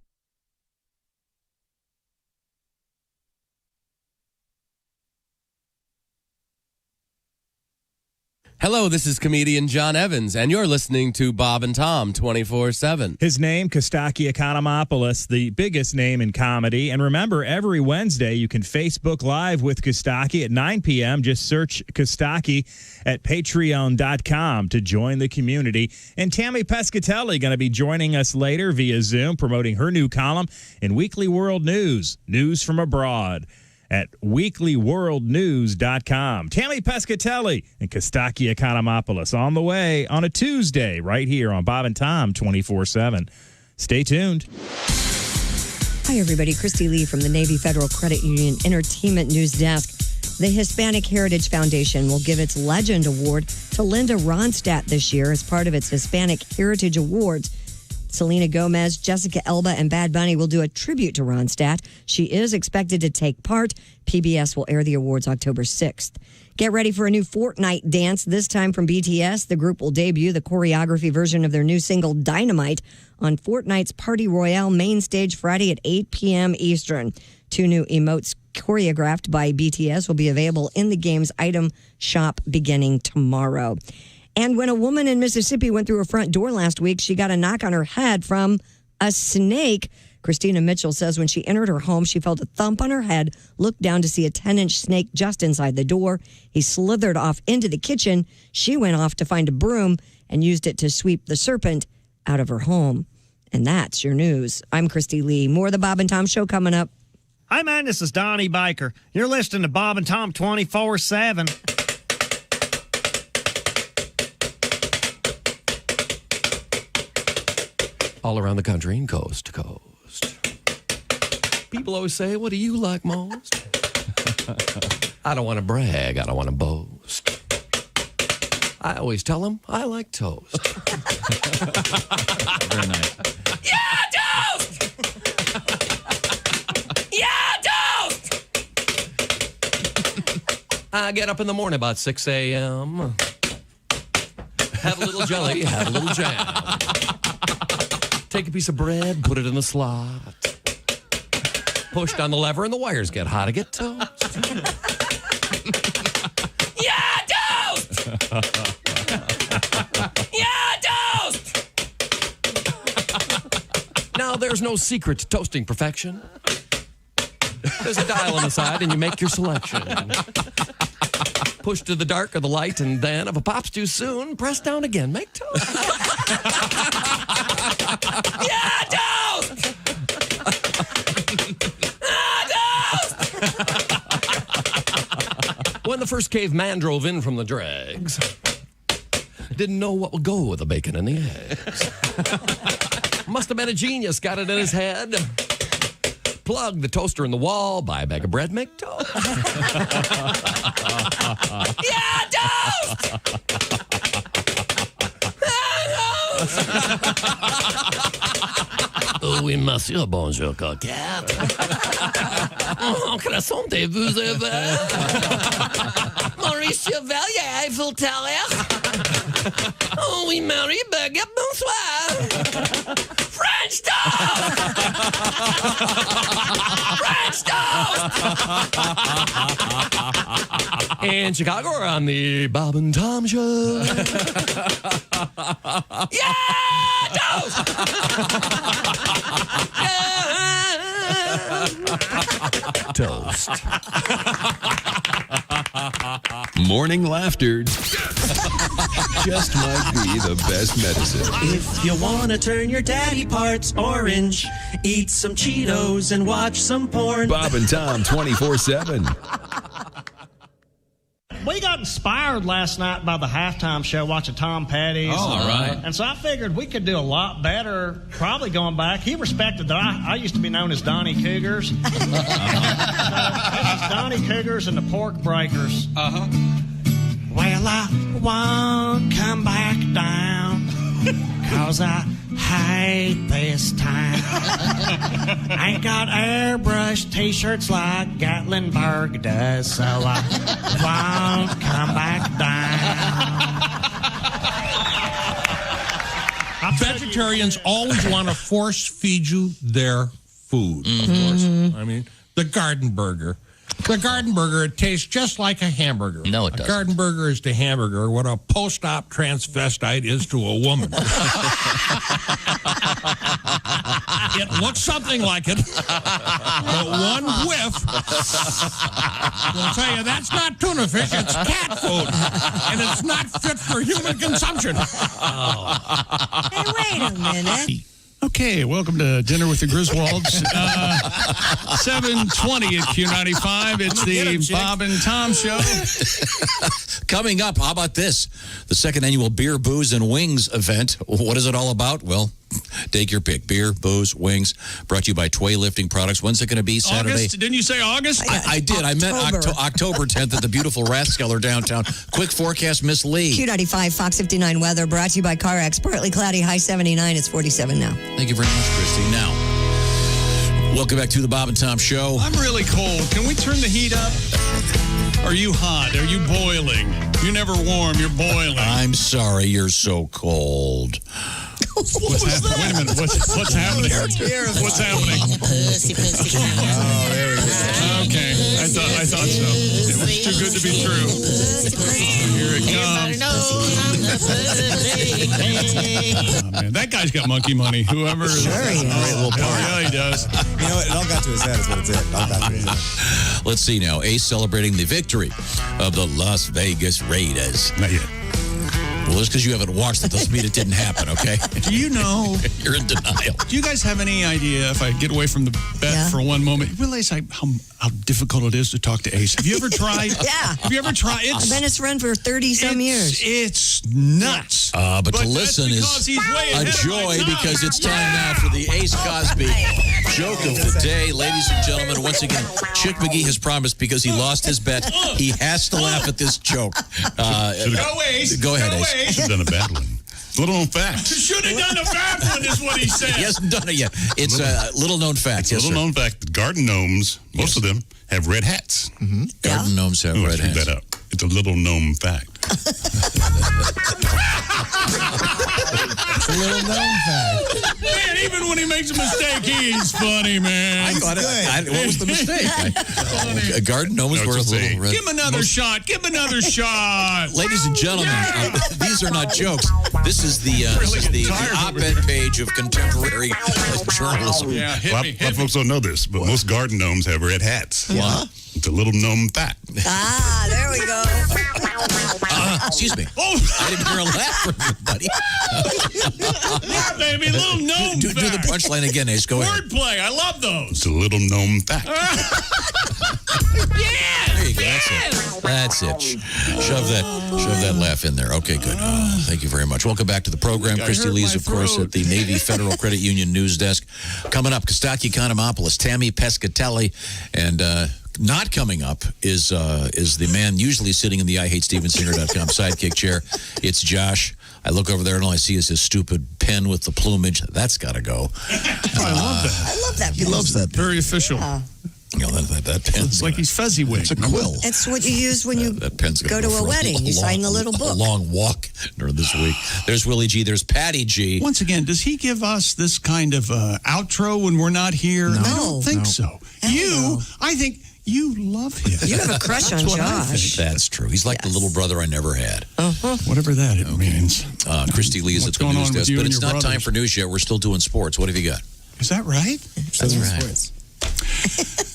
Hello, this is comedian John Evans, and you're listening to Bob and Tom 24/7. His name, Costaki Economopoulos, the biggest name in comedy. And remember, every Wednesday, you can Facebook Live with Costaki at 9 p.m. Just search Costaki at patreon.com to join the community. And Tammy Pescatelli going to be joining us later via Zoom, promoting her new column in Weekly World News, News from Abroad, at weeklyworldnews.com. Tammy Pescatelli and Costaki Economopoulos on the way on a Tuesday right here on Bob and Tom 24/7. Stay tuned. Hi, everybody. Christy Lee from the Navy Federal Credit Union Entertainment News Desk. The Hispanic Heritage Foundation will give its Legend Award to Linda Ronstadt this year as part of its Hispanic Heritage Awards. Selena Gomez, Jessica Elba, and Bad Bunny will do a tribute to Ronstadt. She is expected to take part. PBS will air the awards October 6th. Get ready for a new Fortnite dance, this time from BTS. The group will debut the choreography version of their new single, Dynamite, on Fortnite's Party Royale main stage Friday at 8 p.m. Eastern. 2 new emotes choreographed by BTS will be available in the game's item shop beginning tomorrow. And when a woman in Mississippi went through her front door last week, she got a knock on her head from a snake. Christina Mitchell says when she entered her home, she felt a thump on her head, looked down to see a 10-inch snake just inside the door. He slithered off into the kitchen. She went off to find a broom and used it to sweep the serpent out of her home. And that's your news. I'm Christy Lee. More of the Bob and Tom Show coming up. Hi, man. This is Donnie Baker. You're listening to Bob and Tom 24/7. All around the country and coast to coast. People always say, what do you like most? I don't want to brag. I don't want to boast. I always tell him I like toast. Very nice. Yeah, toast! Yeah, toast! I get up in the morning about 6 a.m. Have a little jelly, have a little jam. Take a piece of bread, put it in the slot. Push down the lever and the wires get hot. I get toast. Yeah, toast! Yeah, toast! Now, there's no secret to toasting perfection. There's a dial on the side, and you make your selection. Push to the dark or the light, and then, if a pop's too soon, press down again. Make toast. Yeah, toast! When the first caveman drove in from the dregs, didn't know what would go with the bacon and the eggs. Must have been a genius, got it in his head. Plug the toaster in the wall, buy a bag of bread, make toast. Yeah, toast! Oui, monsieur, bonjour, coquette. Oh, croissantez-vous avez? Maurice Chevalier, Eiffel Tower. Oh, oui, Marie, baguette, bonsoir. French toast! French toast! In Chicago, we're on the Bob and Tom Show. Yeah, toast! Toast. Morning laughter just might be the best medicine. If you want to turn your daddy parts orange, eat some Cheetos and watch some porn. Bob and Tom 24/7. We got inspired last night by the halftime show watching Tom Petty's. Oh, all right. And so I figured we could do a lot better probably going back. He respected that I used to be known as Donnie Cougars. This is Donnie Cougars and the Pork Breakers. Uh-huh. Well, I won't come back down 'cause I hate this town. Ain't got airbrush t-shirts like Gatlinburg does, so I won't come back down. Vegetarians always want to force feed you their food, of course. I mean, the garden burger. The garden burger, it tastes just like a hamburger. No, it doesn't. A garden burger is to hamburger what a post-op transvestite is to a woman. It looks something like it, but one whiff will tell you that's not tuna fish, it's cat food, and it's not fit for human consumption. Hey, wait a minute. Okay, welcome to Dinner with the Griswolds. 7:20 at Q95. It's the Bob and Tom Show. Coming up, how about this? The second annual Beer, Booze, and Wings event. What is it all about? Well, take your pick. Beer, booze, wings. Brought to you by Tway Lifting Products. When's it going to be? Saturday? August? Didn't you say August? I did. I meant October 10th at the beautiful Rathskeller downtown. Quick forecast, Miss Lee. Q95, Fox 59 weather brought to you by CarX. Partly cloudy, high 79. It's 47 now. Thank you very much, Christy. Now, welcome back to the Bob and Tom Show. I'm really cold. Can we turn the heat up? Are you hot? Are you boiling? You're never warm. You're boiling. I'm sorry you're so cold. What's happening? Wait a minute. What's happening? What's happening? Pussy, pussy, Oh, there we go. Okay. I thought so. It was too good to be true. Here it comes. Oh, man. That guy's got monkey money. Whoever. Sure he does. Yeah, he does. You know what? It all got to his head is what it's at. It all got to his head. Let's see now. Ace celebrating the victory of the Las Vegas Raiders. Not yet. Well, just because you haven't watched it doesn't mean it didn't happen, okay? Do you know? You're in denial. Do you guys have any idea, if I get away from the bet for one moment, you realize how difficult it is to talk to Ace? Have you ever tried? Yeah. Have you ever tried? I've been his friend for 30-some years. It's nuts. But to that's listen because is he's way a ahead of my joy time. because it's time now for the Ace Cosby Joke of the day, ladies and gentlemen. Once again, Chick McGee has promised because he lost his bet, he has to laugh at this joke. Go Ace. Go ahead, Go Ace. Should have done a bad one. Little known fact. Should have done a bad one, is what he said. He hasn't done it yet. It's a little known fact. It's a little known fact that garden gnomes, most of them, have red hats. Mm-hmm. Garden gnomes have red hats. That up. It's a little known fact. It's a little known fact. Man, even when he makes a mistake, he's funny, man. I got it. What was the mistake? A garden gnome is worth a little red. Give him another shot. Give him another shot. Ladies and gentlemen, these are not jokes. This is the op-ed page of contemporary journalism. Yeah, a lot of folks don't know this, but most garden gnomes have red hats. Yeah. It's a little gnome fact. Ah, there we go. Excuse me. I didn't hear a laugh from everybody. Yeah, baby, little gnome do the punchline again, Ace. Go ahead. Wordplay. I love those. It's a little gnome fact. Yeah. There you go. That's it. Shove that laugh in there. Okay, good. Thank you very much. Welcome back to the program. Christy Lee's, of course, at the Navy Federal Credit Union news desk. Coming up, Costaki Economopoulos, Tammy Pescatelli, and not coming up is the man usually sitting in the IHateStevensinger.com sidekick chair. It's Josh. I look over there and all I see is his stupid pen with the plumage. That's got to go. I love that. I love that. He loves that. Very official. You know, that pen's It's like he's Fezziwig. It's a quill. It's what you use when you That pen's go to a wedding. You sign the little book. A long walk during this week. There's Willie G. There's Patty G. Once again, does he give us this kind of outro when we're not here? No. I don't think so. I think you love him. You have a crush on Josh. That's true. He's like the little brother I never had. Whatever that means. Christy Lee is at the going news on with desk, you but and it's your not time brothers? for news yet. We're still doing sports. What have you got? Is that right? That's right.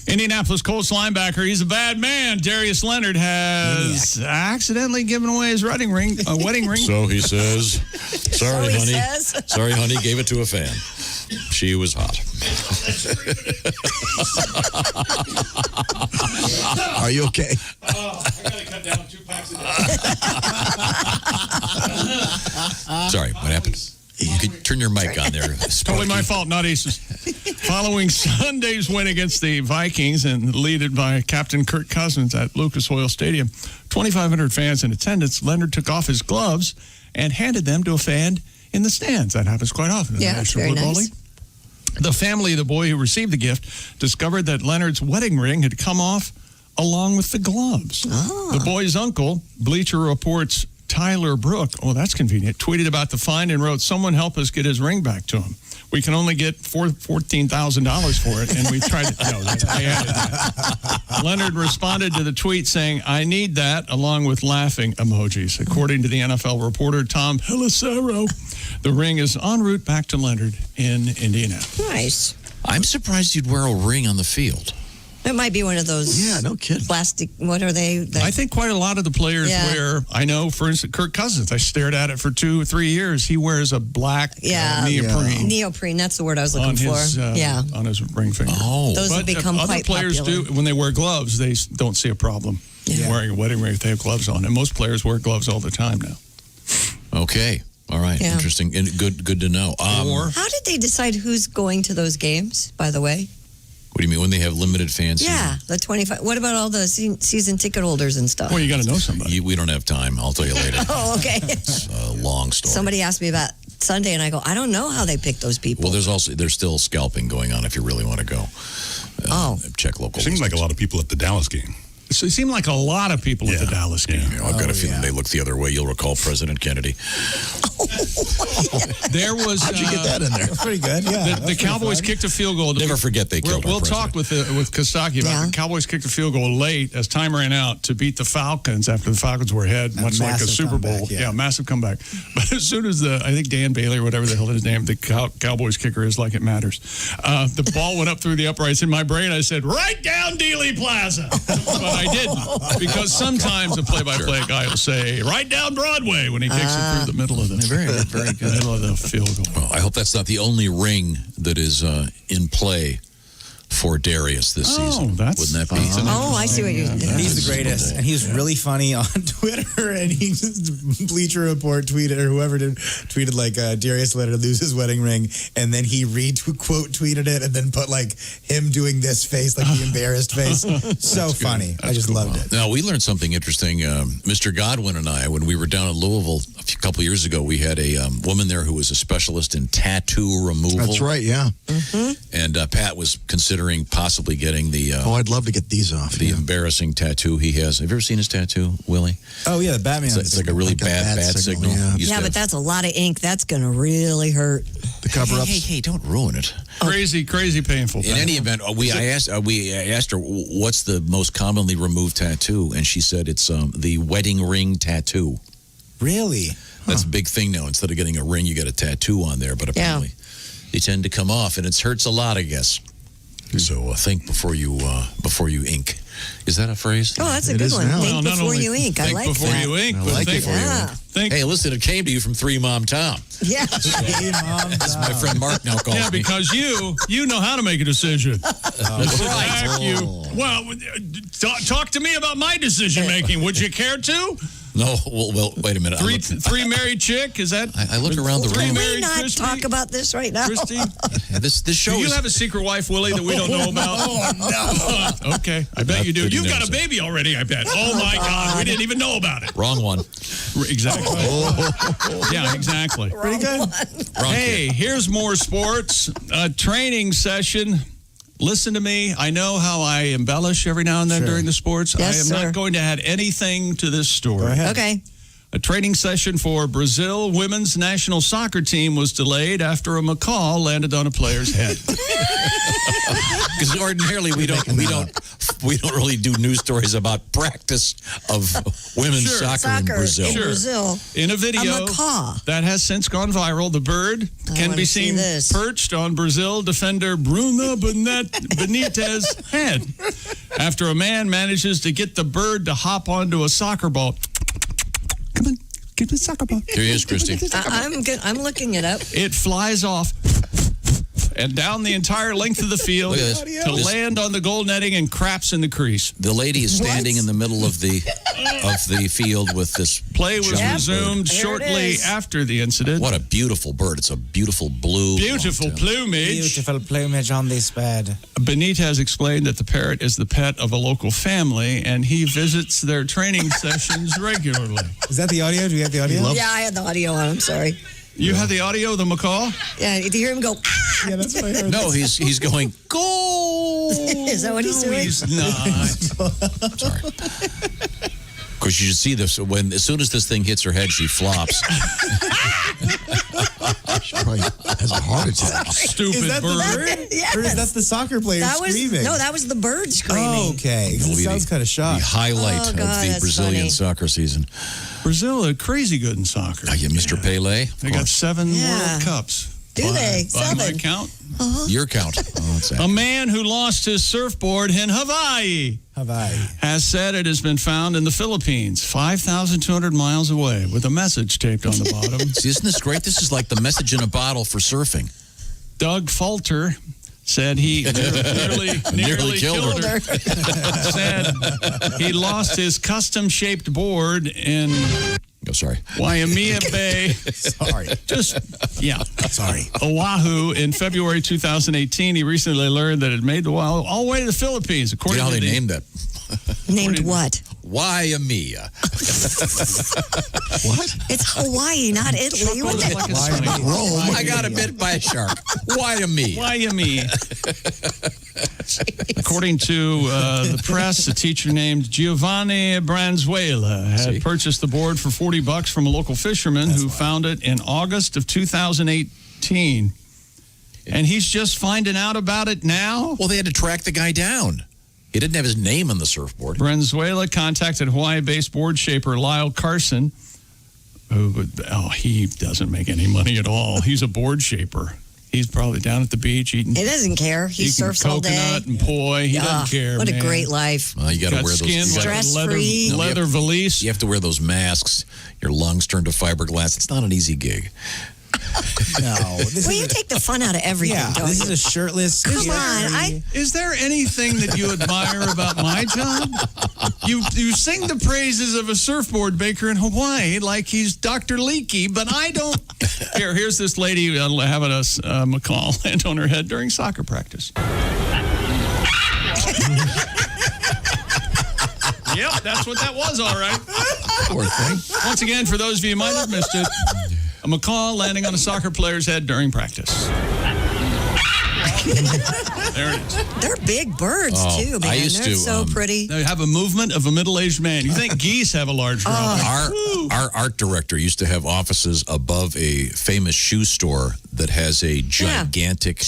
Indianapolis Colts linebacker. He's a bad man. Darius Leonard has accidentally given away his wedding ring. So he says, sorry, So he honey. says. Sorry, honey. Gave it to a fan. She was hot. Are you okay? I gotta cut down 2 packs a day. Sorry, what happened? You could turn your mic on there. Totally my fault, not Ace's. Following Sunday's win against the Vikings and leaded by Captain Kirk Cousins at Lucas Oil Stadium, 2,500 fans in attendance, Leonard took off his gloves and handed them to a fan in the stands. That happens quite often in the National very Football nice. League. The family of the boy who received the gift discovered that Leonard's wedding ring had come off along with the gloves. The boy's uncle, Bleacher Report's Tyler Brook, that's convenient, tweeted about the find and wrote, "Someone help us get his ring back to him. We can only get $14,000 for it." And we tried to, I added that. Leonard responded to the tweet saying, "I need that," along with laughing emojis. According to the NFL reporter, Tom Pelissero, the ring is en route back to Leonard in Indianapolis. Nice. I'm surprised you'd wear a ring on the field. It might be one of those. Yeah, no kidding. Plastic. What are they? I think quite a lot of the players Yeah. wear. I know, for instance, Kirk Cousins. I stared at it for 2 or 3 years. He wears a black neoprene Neoprene. That's the word I was looking on his for. on his ring finger. Those have become other quite players popular. do when they wear gloves. They don't see a problem wearing a wedding ring if they have gloves on. And most players wear gloves all the time now. Okay. All right. Yeah. Interesting. And good to know. How did they decide who's going to those games, by the way? What do you mean when they have limited fans? Yeah, the 25. What about all the season ticket holders and stuff? Well, you got to know somebody. We don't have time. I'll tell you later. Oh, okay. It's a long story. Somebody asked me about Sunday, and I go, I don't know how they pick those people. Well, there's still scalping going on if you really want to go. Check local. Seems like a lot of people at the Dallas game. So it seemed like a lot of people at the Dallas game. I've got a feeling they look the other way. You'll recall President Kennedy. There was. How'd you get that in there? That's pretty good. Yeah. The Cowboys kicked a field goal. Never forget they killed our We'll talk president. with Costaki about the Cowboys kicked a field goal late as time ran out to beat the Falcons after the Falcons were ahead, much like a massive Super Bowl. comeback, yeah. Massive comeback. But as soon as I think Dan Bailey or whatever the hell his name, the Cowboys kicker is like it matters. The ball went up through the uprights. In my brain, I said, "Right down Dealey Plaza," but I didn't because sometimes a play-by-play guy will say, "Right down Broadway" when he kicks it through the middle of the Very good. middle of the field goal. Well, I hope that's not the only ring that is in play for Darius this season. Wouldn't that be? Oh, I see what you're doing. He's the greatest, and he's really funny on Twitter. And he just Bleacher Report tweeted, or whoever did tweeted like Darius let her lose his wedding ring, and then he quote tweeted it, and then put like him doing this face, like the embarrassed face. So funny. I just loved it. Now we learned something interesting. Mr. Godwin and I, when we were down in Louisville a couple years ago, we had a woman there who was a specialist in tattoo removal. That's right, yeah. And Pat was considering possibly getting the. I'd love to get these off. The embarrassing tattoo he has. Have you ever seen his tattoo, Willie? Oh yeah, the Batman. It's like a really bad signal. Yeah, but that's a lot of ink. That's going to really hurt. The cover-ups. Hey, don't ruin it. Crazy painful. In any event, we asked her what's the most commonly removed tattoo, and she said it's the wedding ring tattoo. Really? That's a big thing now. Instead of getting a ring, you get a tattoo on there. But apparently, they tend to come off, and it hurts a lot, I guess. So think before you ink. Is that a phrase? Oh, that's a good one. Think before you ink. I like that. Think before you ink. Hey, listen, it came to you from 3 Mom Tom. Yeah. That's my friend Mark now calls me. Yeah, because you know how to make a decision. Well, talk to me about my decision making. Would you care to? No. Well, wait a minute. Three married chick? Is that? I look around the room. Can we not talk about this right now? Christy? This show. Do you have a secret wife, Willie, that we don't know about? Oh no. Okay, I bet you do. You've got a baby already. I bet. Oh my God, we didn't even know about it. Wrong one. Exactly. Yeah, exactly. Pretty good. Hey, here's more sports. A training session. Listen to me. I know how I embellish every now and then during the sports. Yes, I am not going to add anything to this story. Go ahead. Okay. A training session for Brazil women's national soccer team was delayed after a macaw landed on a player's head. Because ordinarily we don't really do news stories about practice of women's soccer in Brazil. In Brazil. In a video that has since gone viral, the bird can be seen perched on Brazil defender Bruna Benitez's head after a man manages to get the bird to hop onto a soccer ball. Come on, get the soccer ball. Here he is, Christy. I'm looking it up. It flies off and down the entire length of the field to land on the goal netting and craps in the crease. The lady is standing in the middle of the field with this play was resumed shortly after the incident. What a beautiful bird. It's a beautiful blue. Beautiful plumage. Beautiful plumage on this bird. Benitez explained that the parrot is the pet of a local family and he visits their training sessions regularly. Is that the audio? Do we have the audio? Yeah, I had the audio on. I'm sorry. You had the audio of the macaw? Yeah, did you hear him go, ah? Yeah, that's what I heard. No, he's going, goal! Is that what he's doing? He's not. Sorry. Of course, you should see this. As soon as this thing hits her head, she flops. She probably has a heart attack. Stupid Is that bird. The bird? Yes. Or is that the soccer player screaming? No, that was the bird screaming. Oh, okay. It sounds kind of shocked. The highlight of the Brazilian soccer season. Brazil are crazy good in soccer. Yeah, Mr. Pele. They got 7 World Cups. Do they? By my count. Your count. A man who lost his surfboard in Hawaii has said it has been found in the Philippines, 5,200 miles away, with a message taped on the bottom. See, isn't this great? This is like the message in a bottle for surfing. Doug Falter said he nearly killed her. Said he lost his custom-shaped board in Waimea Bay. Sorry. Sorry. Oahu in February 2018. He recently learned that it made the all the way to the Philippines. According you know how to they named that? Named what? Waimea. What? It's Hawaii, not Italy. What the I got bit by a shark. Waimea. According to the press, a teacher named Giovanni Branzuela had purchased the board for $40 from a local fisherman who found it in August of 2018. And he's just finding out about it now? Well, they had to track the guy down. He didn't have his name on the surfboard. Branzuela contacted Hawaii-based board shaper Lyle Carson, he doesn't make any money at all. He's a board shaper. He's probably down at the beach eating. He doesn't care. He surfs all day. Coconut and poi. He doesn't care. What a great life. You got to wear those stress-free leather valise. You have to wear those masks. Your lungs turn to fiberglass. It's not an easy gig. No. You take the fun out of everything, don't this you? is a shirtless. Come on. Is there anything that you admire about my job? You sing the praises of a surfboard baker in Hawaii like he's Dr. Leakey, but I don't. Here's this lady having a macaw land on her head during soccer practice. Yep, that's what that was, all right. Poor thing. Once again, for those of you who might have missed it, a macaw landing on a soccer player's head during practice. There it is. They're big birds, too, man. They're so pretty. They have a movement of a middle-aged man. You think geese have a large mouth? Our art director used to have offices above a famous shoe store that has a gigantic,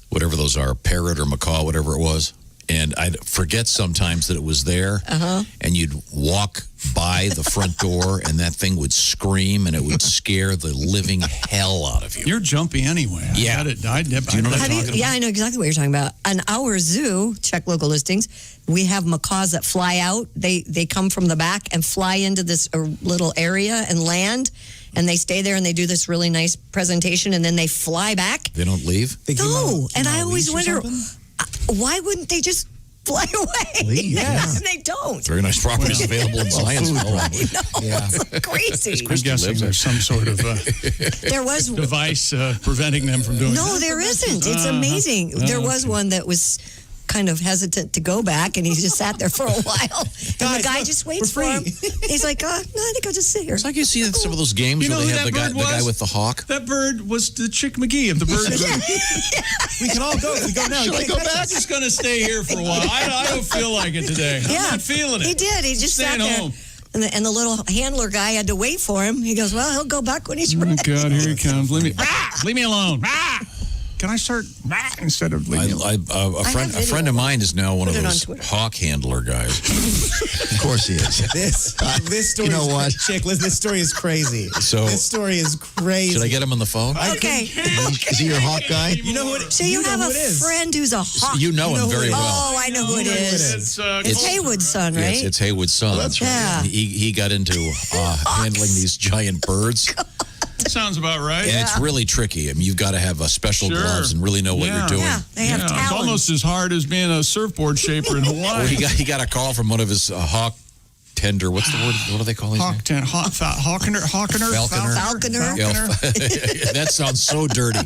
whatever those are, parrot or macaw, whatever it was. And I'd forget sometimes that it was there. And you'd walk by the front door, and that thing would scream, and it would scare the living hell out of you. You're jumpy anyway. Do you know what I'm talking about? Yeah, I know exactly what you're talking about. On our zoo, check local listings, we have macaws that fly out. They come from the back and fly into this little area and land, and they stay there and they do this really nice presentation, and then they fly back. They don't leave? No, and I always wonder, why wouldn't they just fly away? Leave, yeah. They don't. Very nice properties available in Zionsville. I know, it's crazy. I'm guessing there's some sort of there was device preventing them from doing No, that. there isn't. It's amazing. There was one that was kind of hesitant to go back, and he just sat there for a while. And the guy just waits for him. He's like, no, I think I'll just sit here. It's like you see some of those games You know where they who have that the bird guy was? with the hawk. That bird was the Chick McGee of the bird. We can all go. We go now. Should I go back? I'm just going to stay here for a while. I don't feel like it today. I'm not feeling it. He did. He just Staying sat there. home. And the little handler guy had to wait for him. He goes, well, he'll go back when he's ready. Oh, God, here he comes. Leave me alone. Can I start instead of leaving? A friend of mine is now one of those hawk handler guys. Of course he is. This story. You know what? Chick, this story is crazy. So this story is crazy. Should I get him on the phone? Okay. Is he your hawk guy? You know who it is? So you have a friend who's a hawk. You know him very well. Oh, I know who it is. It's Haywood's son, right? Yes, it's Haywood's son. That's right. Yeah. He got into handling these giant birds. That sounds about right. And it's really tricky. I mean, you've got to have special gloves and really know what you're doing. Yeah, they have talent. It's almost as hard as being a surfboard shaper in Hawaii. Well, he got a call from one of his hawk tender. What's the word? What do they call his name? Hawkener? Falconer. That sounds so dirty.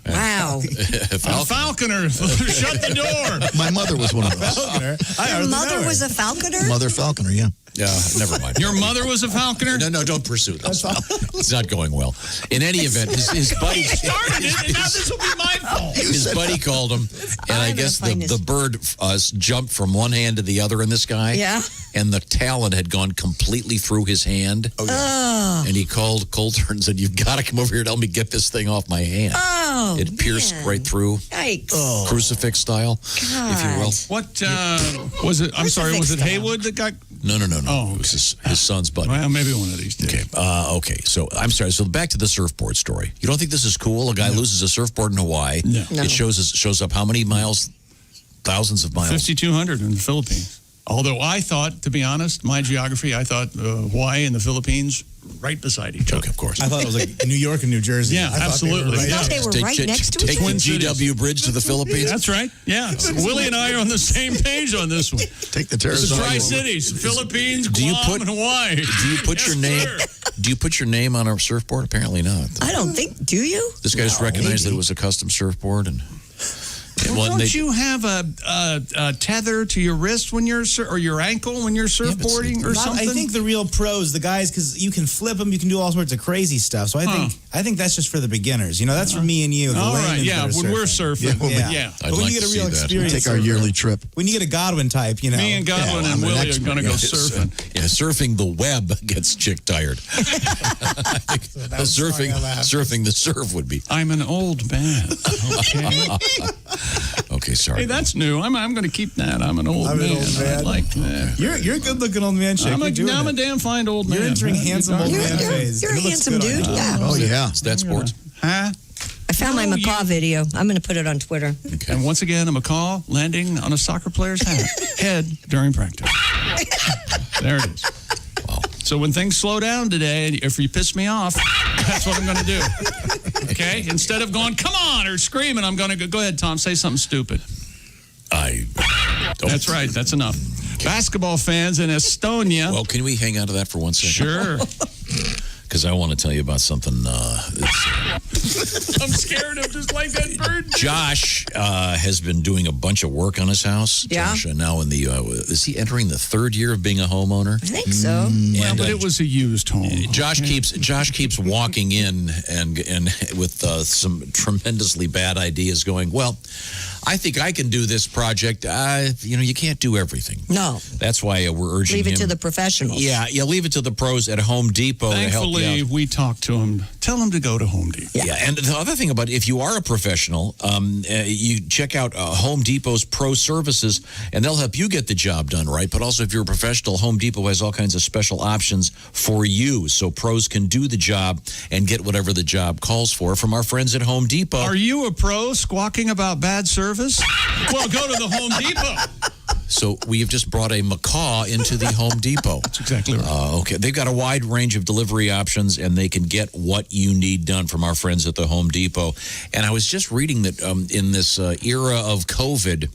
Wow. Falconer. Shut the door. My mother was one of those. Falconer. Your mother was a falconer? Mother Falconer, yeah. Yeah, never mind. Your mother was a falconer? No, don't pursue this. It's not going well. In any event, his buddy started it, and now this will be my fault. His buddy called him, and I guess the bird jumped from one hand to the other in this guy. Yeah. And the talon had gone completely through his hand. Oh, yeah. And he called Coulter and said, "You've got to come over here and help me get this thing off my hand." Oh, it pierced right through. Yikes. Crucifix style, if you will. What was it? I'm sorry, was it Haywood that got... No. Oh, it was his son's buddy. Well, maybe one of these days. Okay. Okay. So I'm sorry. So back to the surfboard story. You don't think this is cool? A guy loses a surfboard in Hawaii. No. It shows up how many miles? Thousands of miles. 5,200 in the Philippines. Although I thought, to be honest, my geography, I thought Hawaii and the Philippines right beside each other. Okay, of course. I thought it was like New York and New Jersey. Yeah, absolutely. I thought they were right next to each Take other. the GW bridge to the Philippines. That's right. Yeah. Willie and I are on the same page on this one. Take the This is Terrazano. Tri-Cities, Philippines, Guam, and Hawaii. Do you put your name? Do you put your name on a surfboard? Apparently not. I don't think. Do you? This guy just recognized that it was a custom surfboard and. Well, don't you have a tether to your wrist when you're or your ankle when you're surfboarding or something? I think the real pros, the guys, because you can flip them, you can do all sorts of crazy stuff. So I think that's just for the beginners. You know, that's for me and you. The all right, laymen yeah, that are when we're surfing, yeah. I'd But when like you get to a real see that. experience, Take our yearly trip. When you get a Godwin type, you know. Me and Godwin and Willie are going to go surfing. Yeah, surfing the web gets chick tired. Surfing the surf would be. I'm an old man. Okay. Okay, sorry. Hey, that's new. I'm going to keep that. I'm an old man. I like that. You're a good-looking old man, chick. I'm a damn fine old man. You're entering handsome old man phase. You're a handsome dude. Yeah. Oh, yeah. Is that sports? Huh? I found my macaw video. I'm going to put it on Twitter. Okay. And once again, a macaw landing on a soccer player's head during practice. There it is. Wow. So when things slow down today, if you piss me off, that's what I'm going to do. Okay? Instead of going, come on, or screaming, I'm going to go ahead, Tom, say something stupid. That's right. That's enough. Basketball fans in Estonia. Well, can we hang on to that for 1 second? Sure. Because I want to tell you about something. I'm scared of just like that bird. Josh has been doing a bunch of work on his house. Yeah. Josh, now is he entering the third year of being a homeowner? I think so. Well, but it was a used home. Josh keeps walking in and with some tremendously bad ideas, going, well, I think I can do this project. You can't do everything. No. That's why we're urging Leave it him. to the professionals. Yeah, leave it to the pros at Home Depot to help you out. We talked to him. Tell him to go to Home Depot. Yeah, and the other thing about if you are a professional, you check out Home Depot's Pro Services, and they'll help you get the job done right. But also, if you're a professional, Home Depot has all kinds of special options for you, so pros can do the job and get whatever the job calls for from our friends at Home Depot. Are you a pro squawking about bad service? Well, go to the Home Depot. So we have just brought a macaw into the Home Depot. That's exactly right. Okay. They've got a wide range of delivery options, and they can get what you need done from our friends at the Home Depot. And I was just reading that in this era of COVID,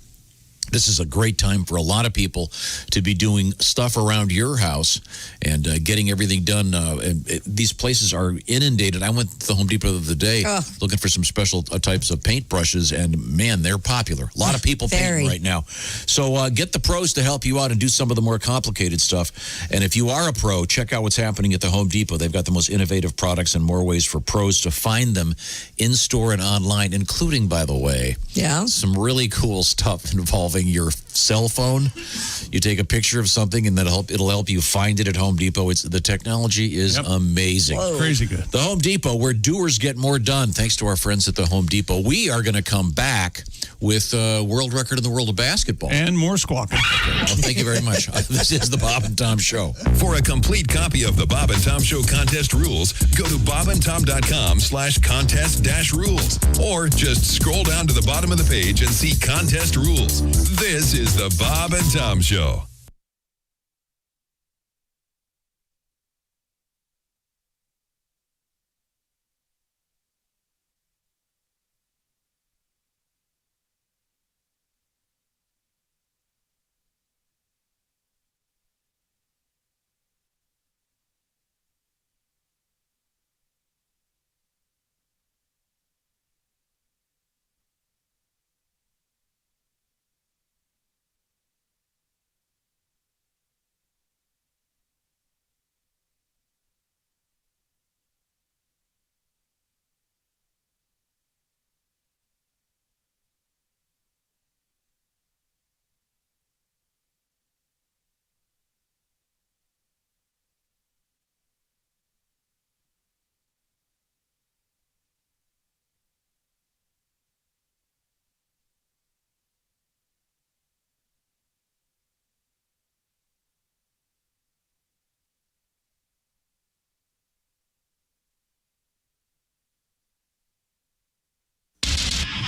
this is a great time for a lot of people to be doing stuff around your house and getting everything done. These places are inundated. I went to the Home Depot the other day looking for some special types of paint brushes, and, man, they're popular. A lot of people painting right now. So get the pros to help you out and do some of the more complicated stuff. And if you are a pro, check out what's happening at the Home Depot. They've got the most innovative products and more ways for pros to find them in-store and online, including, by the way, some really cool stuff involving your cell phone. You take a picture of something and it'll help you find it at Home Depot. The technology is amazing. Whoa. Crazy good. The Home Depot, where doers get more done, thanks to our friends at the Home Depot. We are going to come back with a world record in the world of basketball. And more squawking. Well, thank you very much. This is the Bob and Tom Show. For a complete copy of the Bob and Tom Show contest rules, go to bobandtom.com/contest-rules, or just scroll down to the bottom of the page and see contest rules. This is the Bob and Tom Show.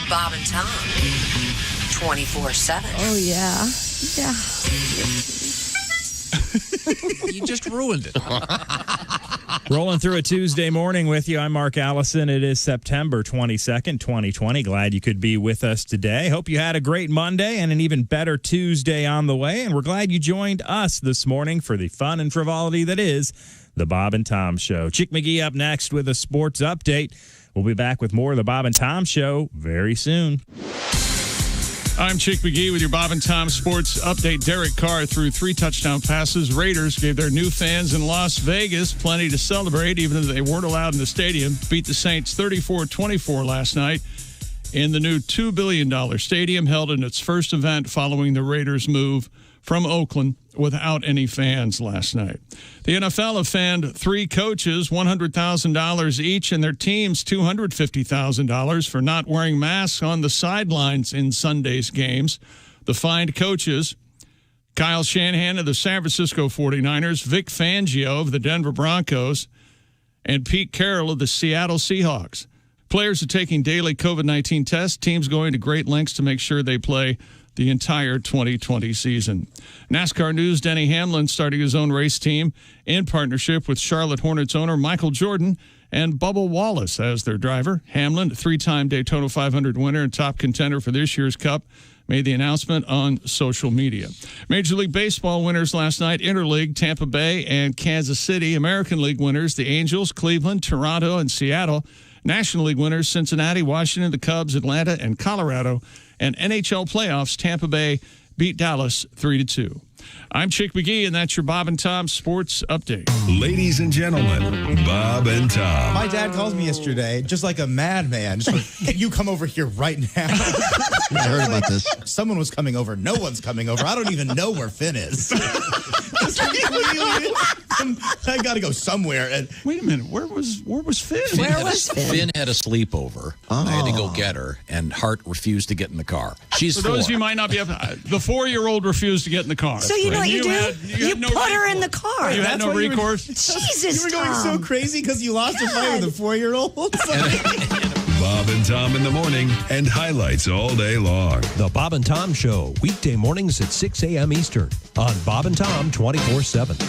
Bob and Tom, 24/7. Oh, yeah. Yeah. You just ruined it. Rolling through a Tuesday morning with you. I'm Mark Allison. It is September 22nd, 2020. Glad you could be with us today. Hope you had a great Monday and an even better Tuesday on the way. And we're glad you joined us this morning for the fun and frivolity that is the Bob and Tom Show. Chick McGee up next with a sports update. We'll be back with more of the Bob and Tom Show very soon. I'm Chick McGee with your Bob and Tom Sports Update. Derek Carr threw 3 touchdown passes. Raiders gave their new fans in Las Vegas plenty to celebrate, even if they weren't allowed in the stadium. Beat the Saints 34-24 last night in the new $2 billion stadium, held in its first event following the Raiders' move from Oakland without any fans last night. The NFL have fined 3 coaches $100,000 each and their teams $250,000 for not wearing masks on the sidelines in Sunday's games. The fined coaches, Kyle Shanahan of the San Francisco 49ers, Vic Fangio of the Denver Broncos, and Pete Carroll of the Seattle Seahawks. Players are taking daily COVID-19 tests. Teams going to great lengths to make sure they play the entire 2020 season. NASCAR news, Denny Hamlin starting his own race team in partnership with Charlotte Hornets owner Michael Jordan and Bubba Wallace as their driver. Hamlin, three-time Daytona 500 winner and top contender for this year's Cup, made the announcement on social media. Major League Baseball winners last night, Interleague, Tampa Bay and Kansas City. American League winners, the Angels, Cleveland, Toronto, and Seattle. National League winners, Cincinnati, Washington, the Cubs, Atlanta, and Colorado. And NHL playoffs, Tampa Bay beat Dallas 3-2. I'm Chick McGee, and that's your Bob and Tom Sports Update. Ladies and gentlemen, Bob and Tom. My dad called me yesterday, just like a madman. Just like, can you come over here right now? I heard about this. Someone was coming over. No one's coming over. I don't even know where Finn is. I got to go somewhere. And wait a minute. Where was Finn? Finn had a sleepover. I had to go get her, and Hart refused to get in the car. She's For 4. those of you who might not be up, the 4-year-old refused to get in the car. So you know what you do? You put her in the car. You had no recourse? Jesus, you were going Tom. so crazy because you lost a fight with a 4-year-old? Bob and Tom in the morning and highlights all day long. The Bob and Tom Show, weekday mornings at 6 a.m. Eastern on Bob and Tom 24/7.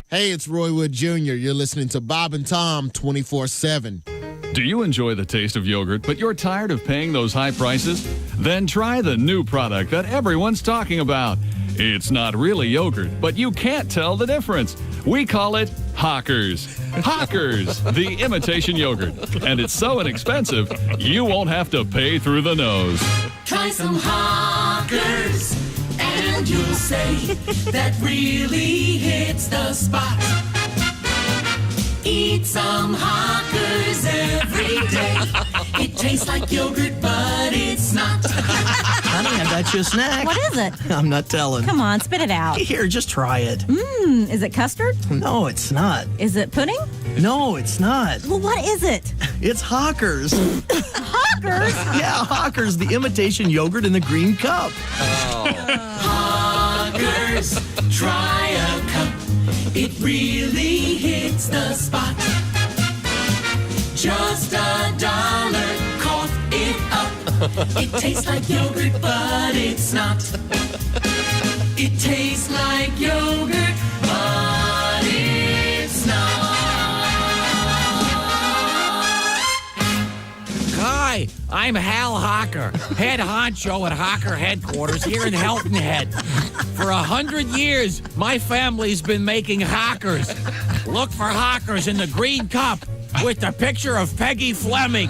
Hey, it's Roy Wood Jr. You're listening to Bob and Tom 24/7. Do you enjoy the taste of yogurt, but you're tired of paying those high prices? Then try the new product that everyone's talking about. It's not really yogurt, but you can't tell the difference. We call it Hawkers. Hawkers, the imitation yogurt. And it's so inexpensive, you won't have to pay through the nose. Try some Hawkers, and you'll say that really hits the spot. Eat some Hawkers every day. It tastes like yogurt, but it's not. Honey, I got you a snack. What is it? I'm not telling. Come on, spit it out. Here, just try it. Is it custard? No, it's not. Is it pudding? No, it's not. Well, what is it? It's Hawkers. Hawkers? Yeah, Hawkers, the imitation yogurt in the green cup. Hawkers, try a cup. It really hits the spot. Just $1, cough it up. It tastes like yogurt, but it's not. It tastes like yogurt, but it's not. Hi, I'm Hal Hawker, head honcho at Hawker headquarters here in Hilton Head. For 100 years, my family's been making Hawkers. Look for Hawkers in the green cup with the picture of Peggy Fleming.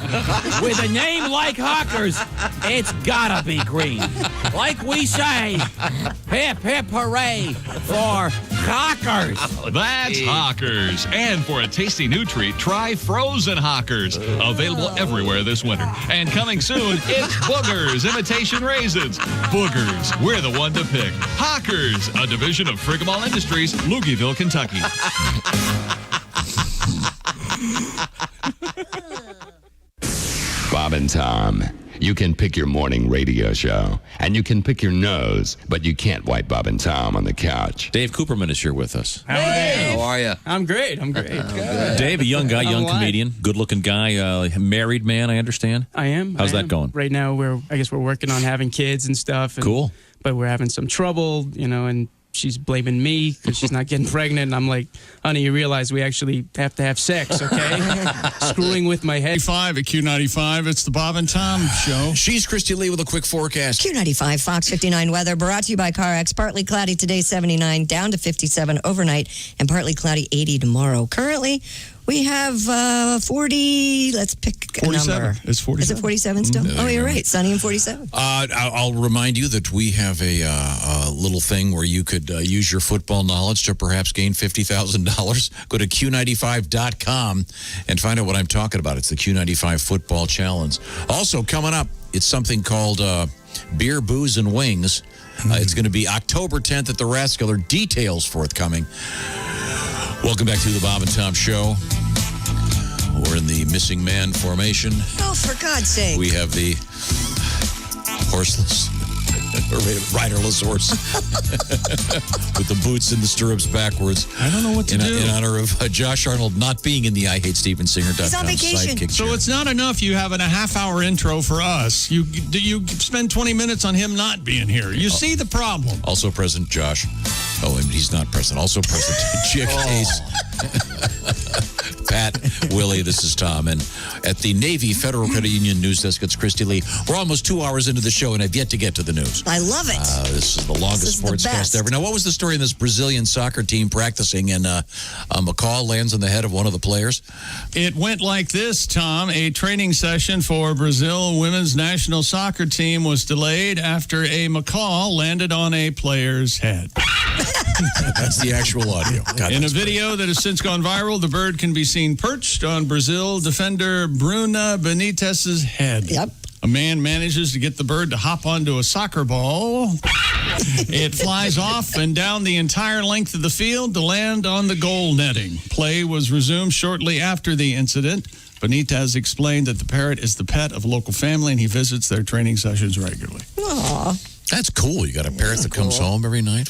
With a name like Hawkers, it's gotta be green. Like we say, hip, hip, hooray for Hawkers. That's Hawkers. And for a tasty new treat, try frozen Hawkers. Available everywhere this winter. And coming soon, it's Boogers Imitation Raisins. Boogers, we're the one to pick. Hawkers, a division of Frigamall Industries, Louisville, Kentucky. Bob and Tom. You can pick your morning radio show, and you can pick your nose, but you can't wipe Bob and Tom on the couch. Dave Cooperman is here with us. Hey! How are you? I'm great. Dave, a young guy, young alive. comedian, good-looking guy, married man, I understand. I am. How's that going? Right now, we're working on having kids and stuff. And, Cool. But we're having some trouble, and she's blaming me because she's not getting pregnant. And I'm like, honey, you realize we actually have to have sex, okay? Screwing with my head. 5 at Q95, it's the Bob and Tom Show. She's Christy Lee with a quick forecast. Q95, Fox 59 weather, brought to you by CarX. Partly cloudy today, 79, down to 57 overnight, and partly cloudy, 80 tomorrow. Currently, we have 40, let's pick a 47. number. It's 47. Is it 47 still? There Oh, you you're go. right, sunny and 47. I'll remind you that we have a little thing where you could use your football knowledge to perhaps gain $50,000. Go to Q95.com and find out what I'm talking about. It's the Q95 Football Challenge. Also, coming up, it's something called Beer, Booze, and Wings. It's going to be October 10th at the Rathskeller. Details forthcoming. Welcome back to the Bob and Tom Show. We're in the missing man formation. Oh, for God's sake. We have the horseless riderless horse with the boots and the stirrups backwards. I don't know what to do. In honor of Josh Arnold not being in the IHateStevenSinger.com He's on vacation. sidekick So chair. it's not enough you having a half-hour intro for us. You spend 20 minutes on him not being here. You see the problem. Also present, Josh. Oh, and he's not present. Also present, Chick Case. Pat, Willie, this is Tom. And at the Navy Federal Credit Union News Desk, it's Christy Lee. We're almost 2 hours into the show, and I've yet to get to the news. I love it. This is the longest sportscast ever. Now, what was the story in this Brazilian soccer team practicing, and a macaw lands on the head of one of the players? It went like this, Tom. A training session for Brazil women's national soccer team was delayed after a macaw landed on a player's head. That's the actual audio. God, in a video that has since gone viral, the bird can be seen perched on Brazil defender Bruna Benitez's head. Yep. A man manages to get the bird to hop onto a soccer ball. It flies off and down the entire length of the field to land on the goal netting. Play was resumed shortly after the incident. Benitez explained that the parrot is the pet of a local family and he visits their training sessions regularly. Aw. That's cool. You got a parrot that comes home every night.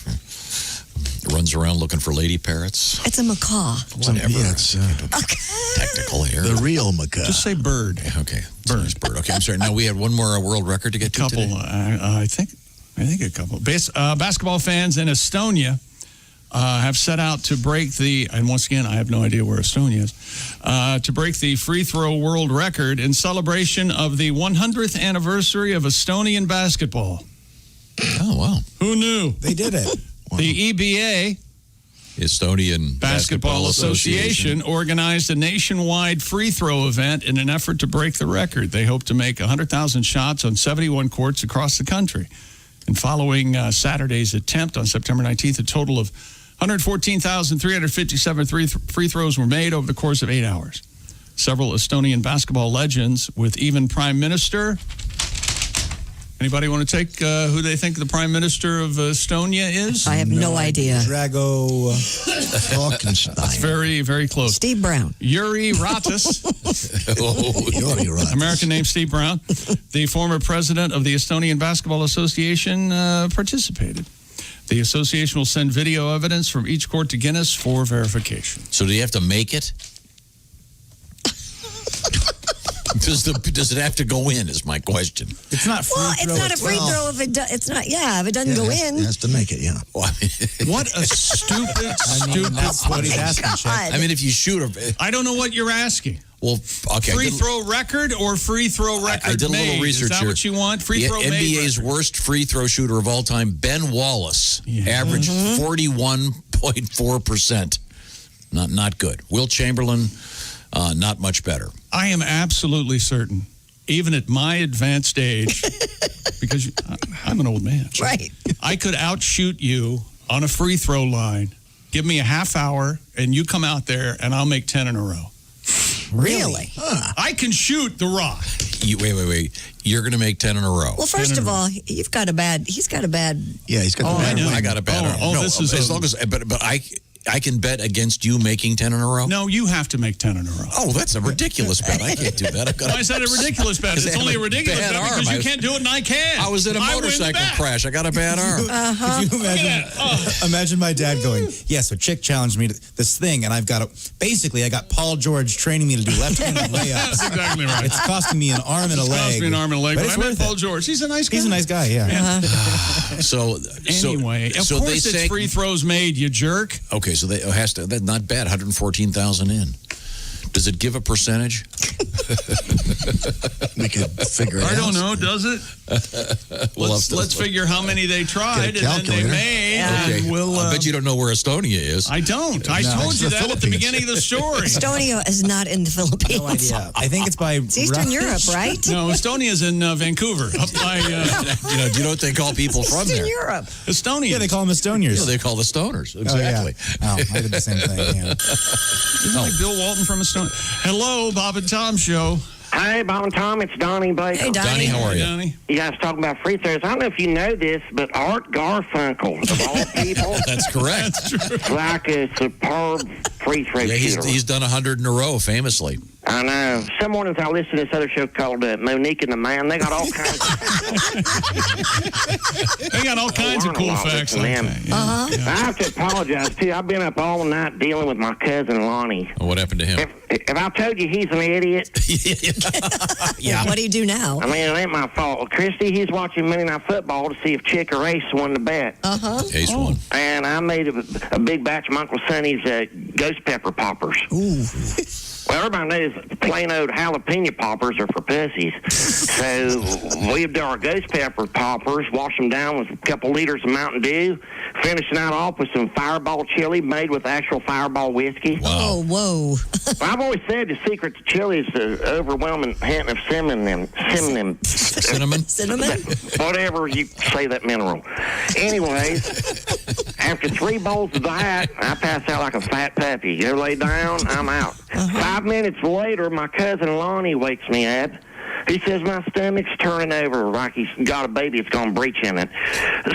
Runs around looking for lady parrots. It's a macaw. Whatever. Yeah, it's Technical here. the real macaw. Just say bird. Okay. Bird. Okay, I'm sorry. Now we had one more world record to get to Couple. today. I think a couple. Basketball fans in Estonia have set out to break the, and once again, I have no idea where Estonia is, to break the free throw world record in celebration of the 100th anniversary of Estonian basketball. Oh, wow. Who knew? They did it. The EBA, Estonian Basketball Association, organized a nationwide free throw event in an effort to break the record. They hope to make 100,000 shots on 71 courts across the country. And following Saturday's attempt on September 19th, a total of 114,357 free throws were made over the course of 8 hours. Several Estonian basketball legends, with even Prime Minister. Anybody want to take who they think the Prime Minister of Estonia is? I have no idea. Drago Falkenstein. It's very, very close. Steve Brown. Yuri Ratas. Yuri Ratas. American name Steve Brown. The former president of the Estonian Basketball Association participated. The association will send video evidence from each court to Guinness for verification. So do you have to make it? Does it have to go in? Is my question. It's not free Well, throw. it's not a free throw if it it's not. Yeah, if it doesn't go in. It has to make it, yeah. What a stupid. That's what he's asking, Chick. I mean, if you shoot a... I don't know what you're asking. Well, okay. Free throw record or free throw record I did a made? little research Is that here. what you want? Free throw made NBA's record. worst free throw shooter of all time, Ben Wallace, averaged 41.4%. Not good. Will Chamberlain, not much better. I am absolutely certain, even at my advanced age, because I'm an old man. Right. I could outshoot you on a free throw line. Give me a half hour, and you come out there, and I'll make 10 in a row. Really? I can shoot the rock. Wait. You're going to make 10 in a row. Well, first of all, he's got a bad. Yeah, he's got the bad I got a bad arm. No, this is as long as, but I can bet against you making 10 in a row? No, you have to make 10 in a row. Oh, that's a ridiculous bet. I can't do that. Why is that a ridiculous bet? It's only a ridiculous bet because you can't do it and I can. I was in a motorcycle crash. I got a bad arm. Could you imagine my dad going, yeah, so Chick challenged me to this thing, and I got Paul George training me to do left-handed layups. That's exactly right. It's costing me an arm and a leg. It cost me an arm and a leg, but it's I met worth Paul it. George. He's a nice guy. He's a nice guy, yeah. So anyway, of course it's free throws made, you jerk. Okay, so it has to. That's not bad. 114,000 in. Does it give a percentage? We could figure it out. I don't know. Does it? Let's figure how many they tried and then they made. Okay. And we'll, I bet you don't know where Estonia is. I don't. I told you that at the beginning of the story. Estonia is not in the Philippines. No idea. I think it's by It's Eastern Europe, right? No, Estonia's in Vancouver. Up by. Do you know what they call people from Eastern there? Europe. Estonians. Yeah, they call them Estonians. Yeah, they call the stoners. Exactly. Oh, I did the same thing. Yeah. Isn't like Bill Walton from Estonia? Hello, Bob and Tom Show. Hey, Bob and Tom, it's Donnie Baker. Hey, Donnie, how are you? Donnie. You guys talking about free throws. I don't know if you know this, but Art Garfunkel, of all people, That's correct. is like a superb free throw Yeah, shooter. he's done 100 in a row, famously. I know. Some mornings I listen to this other show called Monique and the Man. They got all kinds They got all kinds of cool facts like that. I have to apologize, too. I've been up all night dealing with my cousin Lonnie. Well, what happened to him? If I told you he's an idiot. Yeah. What do you do now? I mean, it ain't my fault. Christy, he's watching Monday Night Football to see if Chick or Ace won the bet. Ace won. And I made a big batch of my Uncle Sonny's ghost pepper poppers. Ooh. Well, everybody knows plain old jalapeno poppers are for pussies. So we do our ghost pepper poppers, wash them down with a couple liters of Mountain Dew, finish the night off with some Fireball chili made with actual Fireball whiskey. Wow. Oh, whoa. Well, I've always said the secret to chili is the overwhelming hint of cinnamon. Cinnamon? Whatever you say that mineral. Anyways, after 3 bowls of that, I pass out like a fat puppy. You lay down, I'm out. 5 minutes later, my cousin Lonnie wakes me up. He says my stomach's turning over like he's got a baby that's gone breech in it.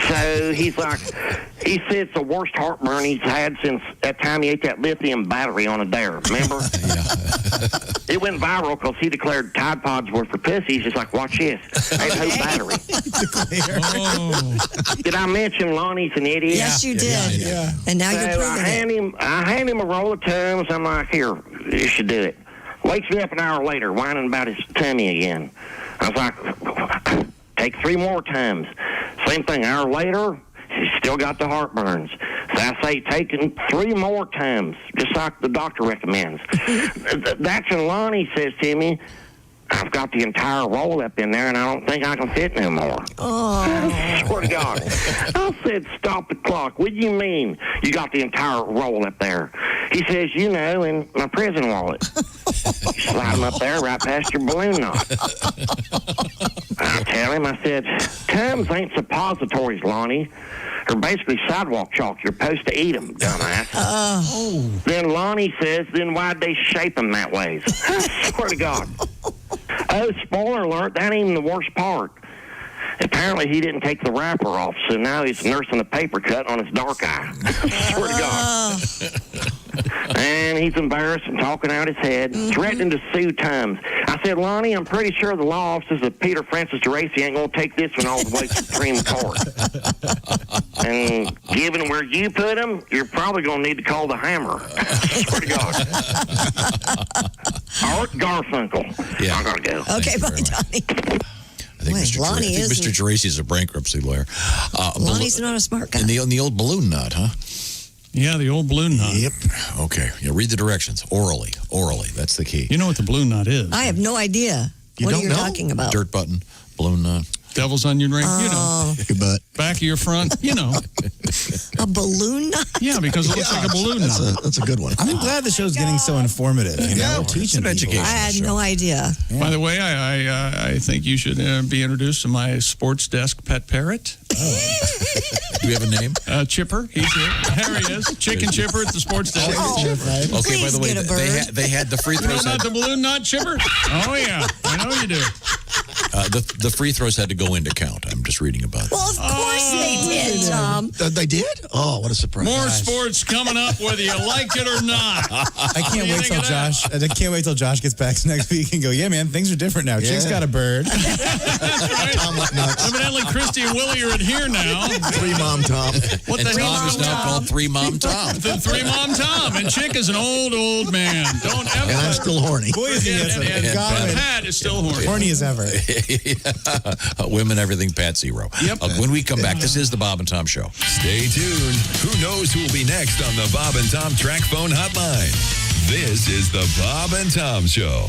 So he's like, he said it's the worst heartburn he's had since that time he ate that lithium battery on a dare. Remember? It went viral because he declared Tide Pods were for pussies. He's like, watch this. Ain't no battery. Did I mention Lonnie's an idiot? Yes, you did. Yeah. And now So you're proving I hand him a roll of Tums. I'm like, here, you should do it. Wakes me up an hour later, whining about his tummy again. I was like, take 3 more Tums. Same thing, an hour later, he's still got the heartburns. So I say, taking 3 more Tums, just like the doctor recommends. That's when Lonnie says to me, I've got the entire roll up in there, and I don't think I can fit no more. I swear to God. I said, stop the clock. What do you mean you got the entire roll up there? He says, you know, in my prison wallet. Slide them up there right past your balloon knot. I tell him, I said, Tums ain't suppositories, Lonnie. They're basically sidewalk chalk. You're supposed to eat them, dumbass. Then Lonnie says, then why'd they shape them that way? I swear to God. Oh, spoiler alert, that ain't even the worst part. Apparently, he didn't take the wrapper off, so now he's nursing a paper cut on his dark eye. I swear to God. And he's embarrassed and talking out his head, threatening to sue Tums. I said, Lonnie, I'm pretty sure the law offices of Peter Francis DeRacy ain't going to take this one all the way to the Supreme Court. And given where you put him, you're probably going to need to call the hammer. I swear to God. Art Garfunkel. Yeah. I got to go. Okay, bye, Donnie. I think Lonnie Mr. Geraci is a bankruptcy lawyer. Lonnie's not a smart guy. In the old balloon knot, huh? Yeah, the old balloon knot. Yep. Okay. Yeah, read the directions. Orally. That's the key. You know what the balloon knot is? I have no idea what are you talking about. Dirt button, balloon knot. Devil's onion ring, you Oh. know. Your butt. Back of your front, you know. A balloon knot? Yeah, because it looks like a balloon knot. That's a good one. I'm glad the show's getting so informative. You know, we're teaching an people. education. I had no idea. By the way, I think you should be introduced to my sports desk pet parrot. Do we have a name? Chipper. He's here. There he is. Chicken Chipper at the sports desk. Okay, by the way, they had the free You know throws. about the balloon knot, Chipper? Oh, yeah. I know you do. The free throws had to go into count. I'm just reading about it. Well, of course they did, Tom. They did? Oh, what a surprise. More sports coming up, whether you like it or not. I can't wait till Josh. I can't wait till Josh gets back next week and go. Yeah, man, things are different now. Chick's got a bird. Evidently, Christy and Willie are in here now. 3 Mom Tom. What And the hell Tom is now called 3 Mom Tom. The 3 Mom Tom. And Chick is an old man. Don't ever. And I'm still horny. Boy, is he handsome. And Godwin. Pat is still horny. Horny as ever. Women, everything, Pat Zero. Yep. When we come back, this is the Bob and Tom Show. Stay tuned. Who knows who will be next on the Bob and Tom Tracfone Hotline? This is the Bob and Tom Show.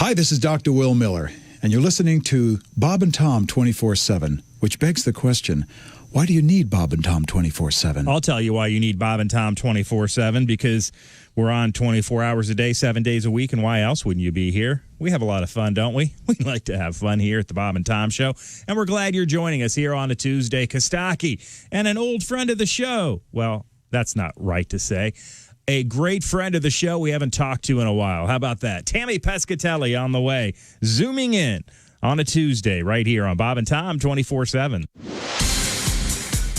Hi, this is Dr. Will Miller, and you're listening to Bob and Tom 24/7, which begs the question, why do you need Bob and Tom 24/7? I'll tell you why you need Bob and Tom 24/7, because we're on 24 hours a day, 7 days a week, and why else wouldn't you be here? We have a lot of fun, don't we? We like to have fun here at the Bob and Tom Show, and we're glad you're joining us here on a Tuesday. Costaki, and an old friend of the show. Well, that's not right to say. A great friend of the show we haven't talked to in a while. How about that? Tammy Pescatelli on the way, zooming in on a Tuesday right here on Bob and Tom 24/7.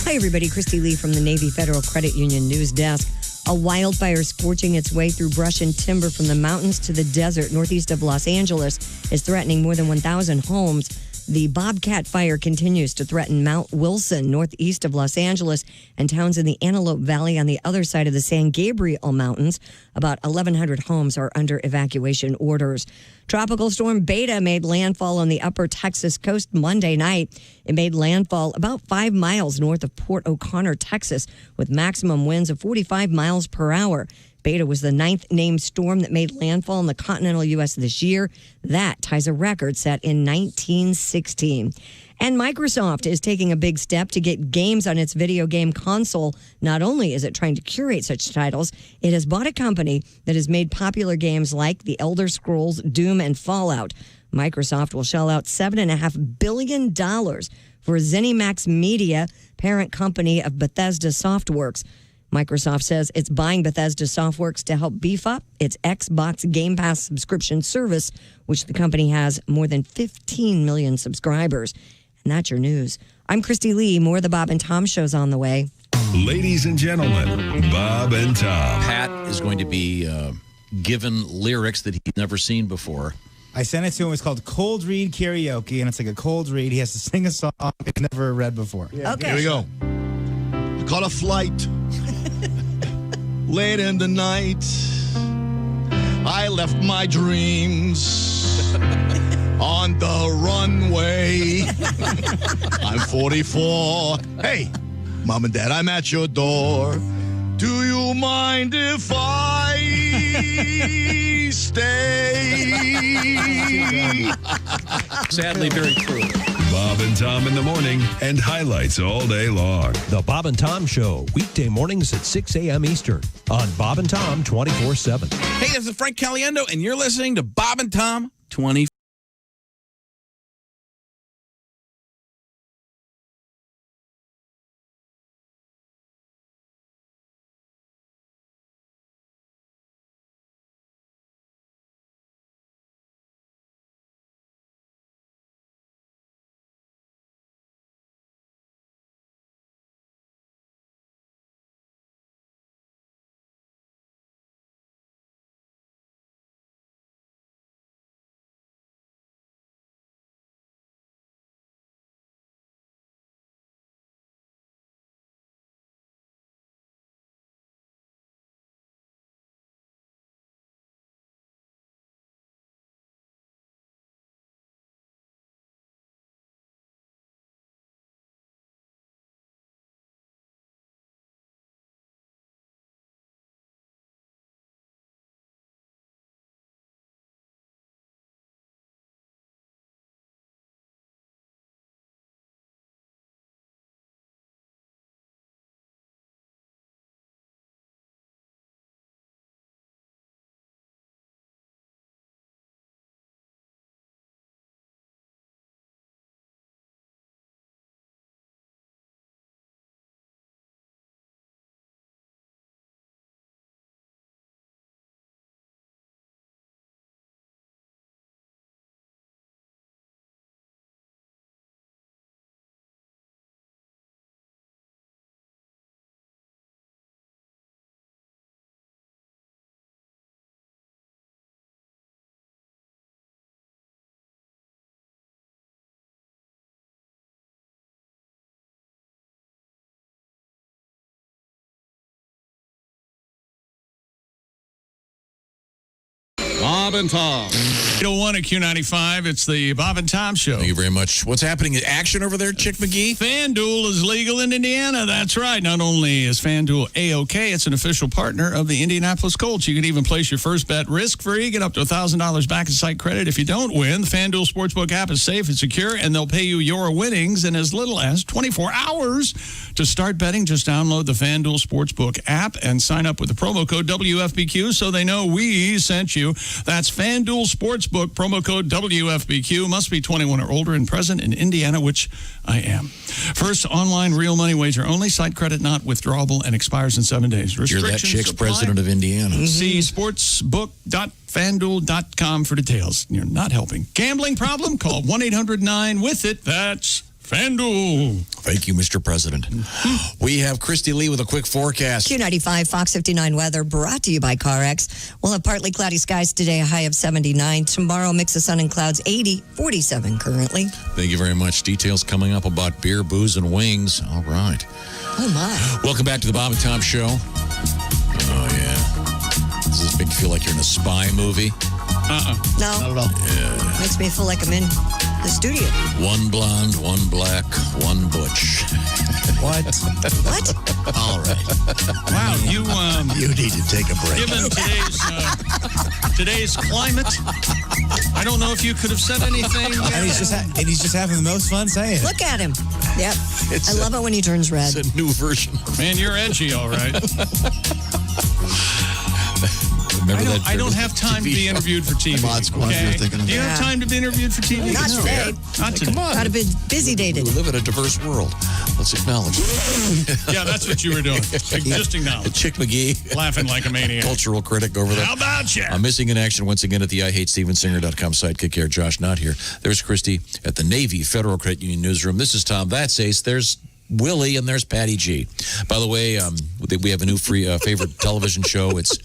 Hi, everybody. Christy Lee from the Navy Federal Credit Union News Desk. A wildfire scorching its way through brush and timber from the mountains to the desert northeast of Los Angeles is threatening more than 1,000 homes. The Bobcat fire continues to threaten Mount Wilson, northeast of Los Angeles, and towns in the Antelope Valley on the other side of the San Gabriel Mountains. About 1,100 homes are under evacuation orders. Tropical storm Beta made landfall on the upper Texas coast Monday night. It made landfall about 5 miles north of Port O'Connor, Texas, with maximum winds of 45 miles per hour. Beta was the 9th named storm that made landfall in the continental U.S. this year. That ties a record set in 1916. And Microsoft is taking a big step to get games on its video game console. Not only is it trying to curate such titles, it has bought a company that has made popular games like The Elder Scrolls, Doom, and Fallout. Microsoft will shell out $7.5 billion for ZeniMax Media, parent company of Bethesda Softworks. Microsoft says it's buying Bethesda Softworks to help beef up its Xbox Game Pass subscription service, which the company has more than 15 million subscribers. And that's your news. I'm Christy Lee. More of the Bob and Tom Show's on the way. Ladies and gentlemen, Bob and Tom. Pat is going to be given lyrics that he's never seen before. I sent it to him. It's called Cold Read Karaoke, and it's like a cold read. He has to sing a song he's never read before. Okay. Here we go. I caught a flight late in the night. I left my dreams on the runway. I'm 44. Hey, Mom and Dad, I'm at your door. Do you mind if I stay? Sadly, very true. Bob and Tom in the morning and highlights all day long. The Bob and Tom Show, weekday mornings at 6 a.m. Eastern on Bob and Tom 24/7. Hey, this is Frank Caliendo, and you're listening to Bob and Tom 24. Bob and Tom. 801 at Q95. It's the Bob and Tom Show. Thank you very much. What's happening in action over there, Chick McGee? Fanduel is legal in Indiana. That's right. Not only is Fanduel A-OK, it's an official partner of the Indianapolis Colts. You can even place your first bet risk-free. Get up to $1,000 back in site credit if you don't win. The Fanduel Sportsbook app is safe and secure, and they'll pay you your winnings in as little as 24 hours. To start betting, just download the Fanduel Sportsbook app and sign up with the promo code WFBQ so they know we sent you. That's Fanduel Sportsbook, promo code WFBQ. Must be 21 or older and present in Indiana, which I am. First online real money wager only. Site credit not withdrawable and expires in 7 days. You're that chick's president of Indiana. See sportsbook.fanduel.com for details. You're not helping. Gambling problem? Call 1-800-9-WITH-IT. That's Fanduel. Thank you, Mr. President. We have Christy Lee with a quick forecast. Q95 Fox 59 weather brought to you by CarX. We'll have partly cloudy skies today, a high of 79. Tomorrow, mix of sun and clouds, 80, 47 currently. Thank you very much. Details coming up about beer, booze, and wings. All right. Oh, my. Welcome back to the Bob and Tom Show. Oh, yeah. Does this make you feel like you're in a spy movie? No. Not at all. Yeah. Makes me feel like I'm in the studio. One blonde, one black, one butch. What? What? All right. Wow, you need to take a break. Given today's climate, I don't know if you could have said anything. And he's just having the most fun saying it. Look at him. Yep. I love it when he turns red. It's a new version. Man, you're edgy, all right. I don't have time to be interviewed for TV. Okay? Do you have time to be interviewed for TV? Not today. Not today. Come on. Got a bit busy day today. We live in a diverse world. Let's acknowledge it. Yeah, that's what you were doing. Just acknowledge. Chick McGee. Laughing like a maniac. Cultural critic over there. How about you? I'm missing in action once again at the IHateStevensinger.com sidekick here. Josh not here. There's Christy at the Navy Federal Credit Union newsroom. This is Tom. That's Ace. There's Willie, and there's Patty G. By the way, we have a new free favorite television show. It's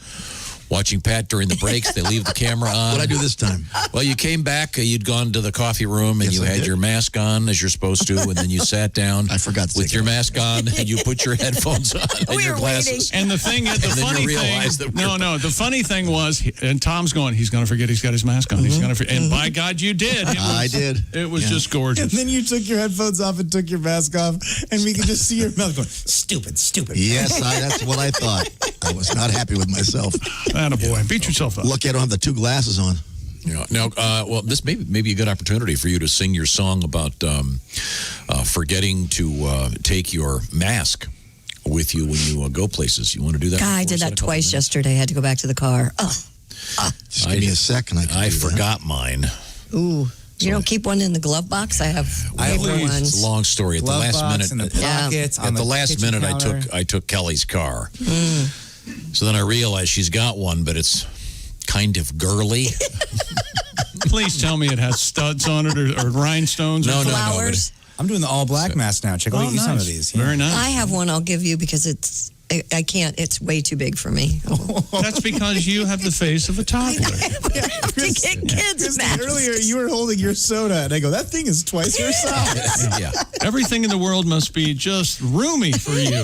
watching Pat during the breaks. They leave the camera on. What'd I do this time? Well, you came back, you'd gone to the coffee room, and Yes, you I had did. your mask on as you're supposed to, and then you sat down I forgot to with take your it off. mask on, and you put your headphones on and your glasses. And the thing is, the And then funny you realize thing, that the funny thing was, and Tom's going, he's going to forget he's got his mask on. He's going to forget. And by God, you did. I did. It was just gorgeous. And then you took your headphones off and took your mask off, and we could just see your mouth going, stupid. Yes, that's what I thought. I was not happy with myself. Attaboy. Beat yourself up. Lucky I don't have the two glasses on. Yeah. Now, well, this may be a good opportunity for you to sing your song about forgetting to take your mask with you when you go places. You want to do that? God, I did that twice yesterday. I had to go back to the car. Just give me a second. I forgot mine. Ooh. You don't keep one in the glove box? I have paper ones. It's a long story. At the Glove last box minute, and the pockets on at the the last kitchen minute, counter. I took Kelly's car. So then I realized she's got one, but it's kind of girly. Please tell me it has studs on it or rhinestones. No, or no, flowers. I'm doing the all black mask now. Chick, I'll get you some of these. Yeah. Very nice. I have one I'll give you because I can't. It's way too big for me. That's because you have the face of a toddler. I have to get kids Christy, masks. earlier you were holding your soda, and I go, that thing is twice your size. Yeah. Everything in the world must be just roomy for you.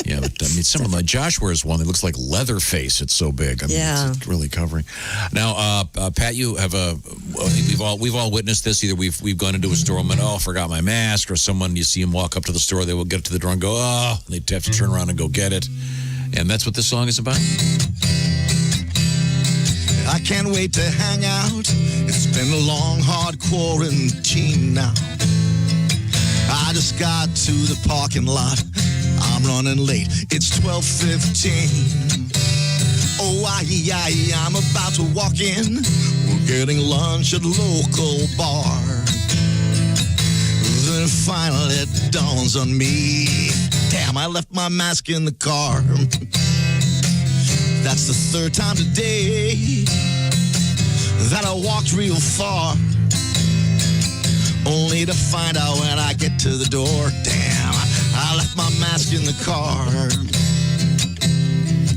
Yeah, but I mean, some of my Josh wears one that looks like Leatherface. It's so big. I mean, Yeah. it's really covering. Now, Pat, you have we've all witnessed this. Either we've gone into a store and went, oh, I forgot my mask, or someone you see them walk up to the store, they will get to the door and go, oh, and they have to turn around and go get it. And that's what this song is about. I can't wait to hang out. It's been a long, hard quarantine now. I just got to the parking lot. I'm running late. It's 12:15. Oh, I'm about to walk in. We're getting lunch at local bar. Then finally it dawns on me. Damn, I left my mask in the car. That's the third time today that I walked real far, only to find out when I get to the door, damn, I left my mask in the car.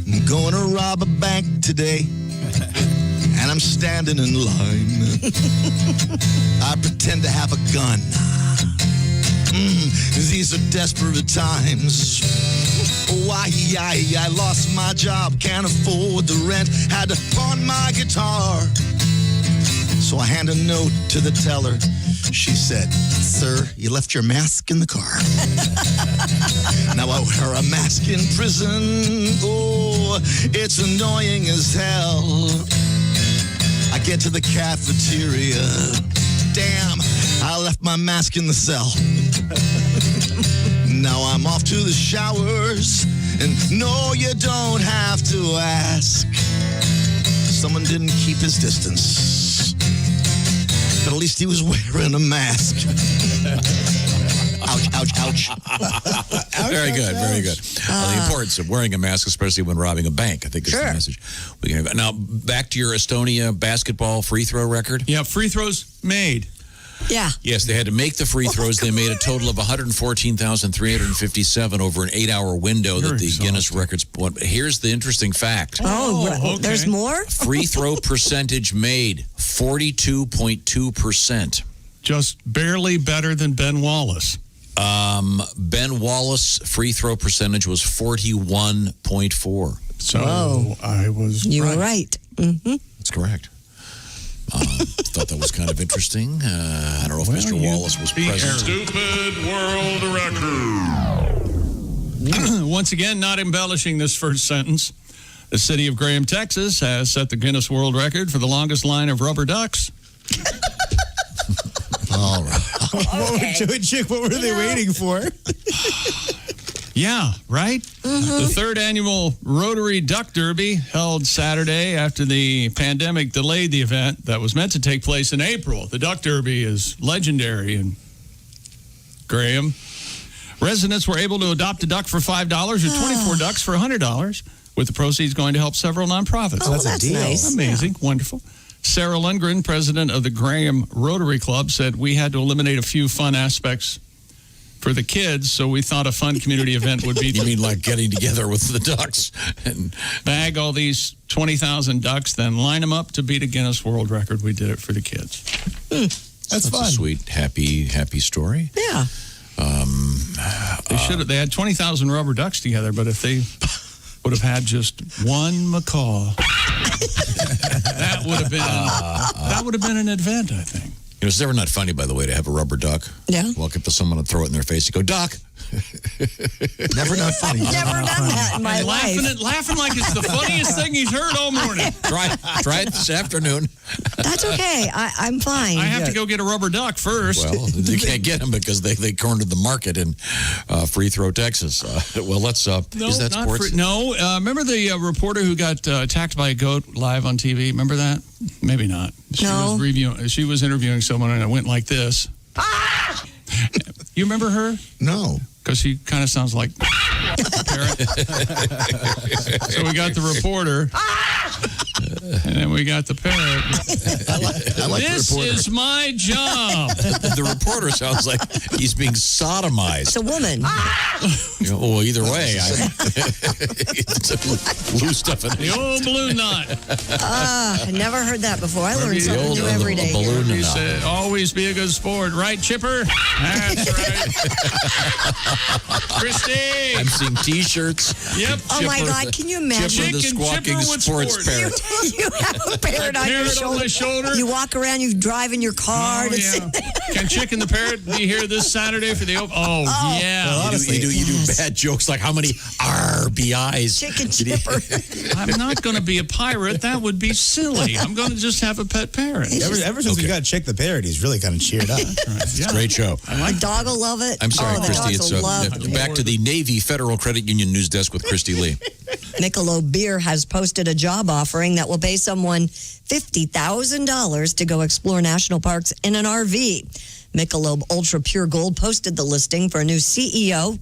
I'm going to rob a bank today, and I'm standing in line. I pretend to have a gun. These are desperate times. Oh, I lost my job, can't afford the rent, had to pawn my guitar. So I hand a note to the teller. She said, "Sir, you left your mask in the car." Now I wear a mask in prison. Oh, it's annoying as hell. I get to the cafeteria. Damn, I left my mask in the cell. Now I'm off to the showers. And no, you don't have to ask. Someone didn't keep his distance. But at least he was wearing a mask. Ouch, ouch, ouch. Very good, very good. The importance of wearing a mask, especially when robbing a bank, I think is the message we can have. Now, back to your Estonia basketball free throw record. Yeah, free throws made. Yeah. Yes, they had to make the free throws. They made a total of 114,357 over an 8-hour window that the Guinness records. Here's the interesting fact. There's more? Free throw percentage made, 42.2%. Just barely better than Ben Wallace. Ben Wallace free throw percentage was 41.4. So I was You were right. Mm-hmm. That's correct. Thought that was kind of interesting. I don't know if Mr. Wallace was present. Stupid world record. Once again, not embellishing this first sentence. The city of Graham, Texas has set the Guinness World Record for the longest line of rubber ducks. All right. Chick, what were they waiting for? Yeah, right? The third annual Rotary Duck Derby held Saturday after the pandemic delayed the event that was meant to take place in April. The Duck Derby is legendary in Graham. Residents were able to adopt a duck for $5 or 24 ducks for $100, with the proceeds going to help several nonprofits. Oh, that's a deal. Nice. Amazing. Yeah. Wonderful. Sarah Lundgren, president of the Graham Rotary Club, said, "We had to eliminate a few fun aspects for the kids, so we thought a fun community event would be..." You mean like getting together with the ducks and bag all these 20,000 ducks, then line them up to beat a Guinness World Record. We did it for the kids. That's fun. A sweet, happy story. Yeah. They had 20,000 rubber ducks together, but if they would have had just one macaw, that would have been an event, I think. You know, it's never not funny, by the way, to have a rubber duck. Yeah. Walk up to someone and throw it in their face and go, "Duck." Never not funny. I've never done that in my life. Laughing like it's the funniest thing he's heard all morning. Try it this afternoon. That's okay. I'm fine. I have to go get a rubber duck first. Well, you can't get them because they cornered the market in Free Throw, Texas. Let's. Is that sports? Remember the reporter who got attacked by a goat live on TV? Remember that? Maybe not. She was interviewing someone and it went like this. You remember her? No. Because she kind of sounds like a parrot. So we got the reporter. And then we got the parrot. I like this the reporter. Is my job. The reporter sounds like he's being sodomized. It's a woman. Well, either way, loose stuff in the old balloon knot. I never heard that before. I learn something new every day. You said, always be a good sport, right, Chipper? That's right. Christy. I'm seeing T-shirts. Yep. Oh my God! Can you imagine? Chipper the squawking sports parrot. You have a parrot on your shoulder. You walk around. You drive in your car. Oh, yeah. Can Chick and the Parrot be here this Saturday for the open? Oh, yeah. Well, honestly, you do bad jokes like how many RBIs. Chicken Chipper. I'm not going to be a pirate. That would be silly. I'm going to just have a pet parrot. Ever since we got Chick the Parrot, he's really kind of cheered up. It's a great show. My dog will love it. I'm sorry, Christy. It's back to the Navy Federal Credit Union news desk with Christy Lee. Michelob Beer has posted a job offering that will pay someone $50,000 to go explore national parks in an RV. Michelob Ultra Pure Gold posted the listing for a new CEO,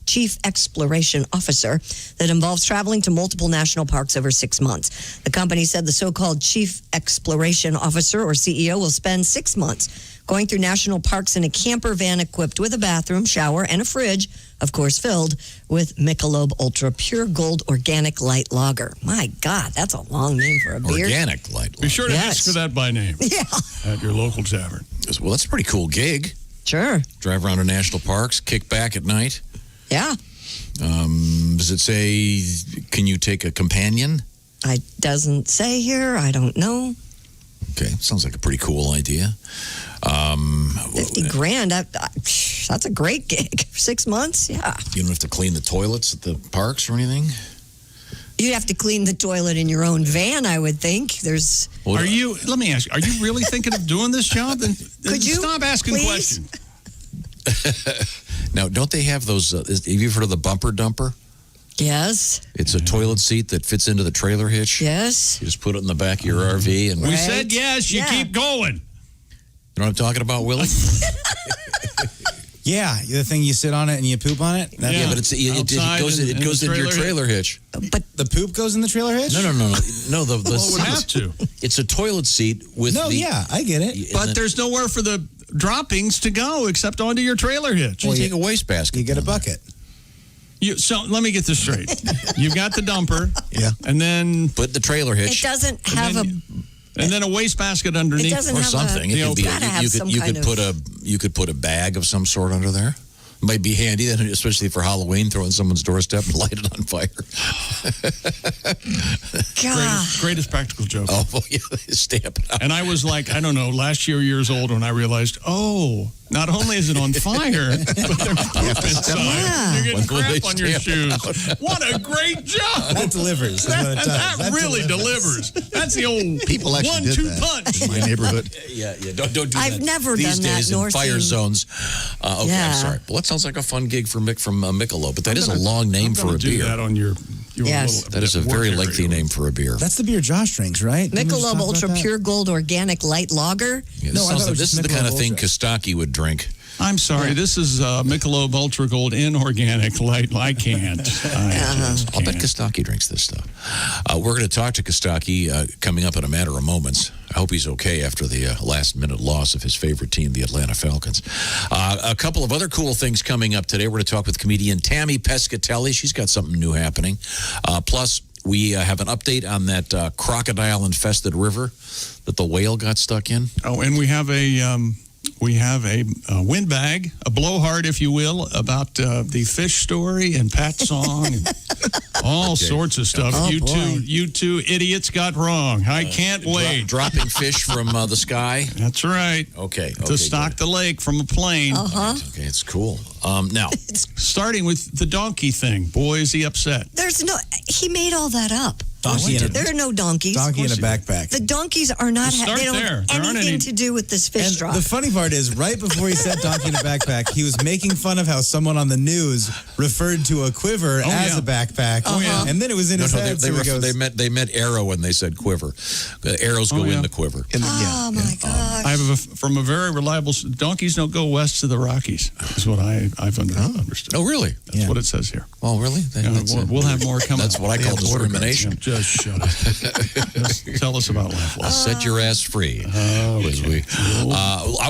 Chief Exploration Officer, that involves traveling to multiple national parks over 6 months. The company said the so-called Chief Exploration Officer, or CEO, will spend 6 months going through national parks in a camper van equipped with a bathroom, shower, and a fridge, of course filled with Michelob Ultra Pure Gold Organic Light Lager. My God, that's a long name for a beer. Organic Light Lager. Be sure to ask for that by name. Yeah. At your local tavern. Well, that's a pretty cool gig. Sure. Drive around to national parks, kick back at night. Yeah. Does it say, can you take a companion? It doesn't say here. I don't know. Okay, sounds like a pretty cool idea. $50,000. That's a great gig. 6 months, yeah. You don't have to clean the toilets at the parks or anything? You have to clean the toilet in your own van, I would think. Let me ask you, are you really thinking of doing this job? Then Could you stop asking questions. Now, don't they have those, have you heard of the bumper dumper? Yes. It's a toilet seat that fits into the trailer hitch. Yes. You just put it in the back of your RV. And We said yes, you keep going. You know what I'm talking about, Willie? Yeah, the thing you sit on it and you poop on it. Yeah, but it goes into your trailer hitch. But the poop goes in the trailer hitch? No. Well, it would have to. It's a toilet seat with I get it. But there's nowhere for the droppings to go except onto your trailer hitch. Well, you take a wastebasket. You get a bucket. So let me get this straight. You've got the dumper. Yeah. And then put the trailer hitch. It doesn't have and then a wastebasket underneath, It doesn't or have something. a- It could be. gotta have some You kind could put a bag of some sort under there. Might be handy, then, especially for Halloween, throw in someone's doorstep and light it on fire. greatest practical joke. Oh, well, yeah, stamp it out. And I was like, I don't know, last years old when I realized, not only is it on fire, but there's poop inside. Yeah. You're getting When they crap on your stamp it shoes. What a great job. That delivers. That really delivers. That's the old People actually did 1-2 that punch. in my neighborhood. Yeah. Don't do that. I've never These done that, days nor in fire seen- zones. Okay, Yeah. I'm sorry. Well, that sounds like a fun gig from Michelob, but that is a long name for a do beer. that on your Yes. little That is a work very area. lengthy name for a beer. That's the beer Josh drinks, right? Didn't we just Michelob talk about Ultra that? Pure Gold Organic Light Lager. Yeah, No, I thought it was this is just the kind of Michelob thing Ultra. Costaki would drink. I'm sorry. This is Michelob Ultra Gold Inorganic Light. I can't. I'll bet Costaki drinks this stuff. We're going to talk to Costaki coming up in a matter of moments. I hope he's okay after the last-minute loss of his favorite team, the Atlanta Falcons. A couple of other cool things coming up today. We're going to talk with comedian Tammy Pescatelli. She's got something new happening. Plus, we have an update on that crocodile-infested river that the whale got stuck in. Oh, and we have a windbag, a blowhard, if you will, about the fish story and Pat's song and all sorts of stuff. Oh, you two idiots got wrong. I can't wait. Dropping fish from the sky. That's right. Okay. To stock the lake from a plane. Okay, it's cool. Now, starting with the donkey thing. Boy, is he upset. He made all that up. Donkey in a- There are no donkeys. Donkey in a backpack. The donkeys are not. Start They don't there. have There aren't anything any- to do with this fish And drop. the funny part is, right before he said donkey in a backpack, he was making fun of how someone on the news referred to a quiver as a backpack. Oh, yeah. And then it was in his head. they meant arrow when they said quiver. Arrows go in the quiver. Oh my gosh! I have from a very reliable. Donkeys don't go west to the Rockies. Is what I've understood. Oh, really? That's what it says here. Oh, really? We'll have more coming. That's what I call discrimination. Just shut up. Just tell us about Lifelock. Set your ass free. I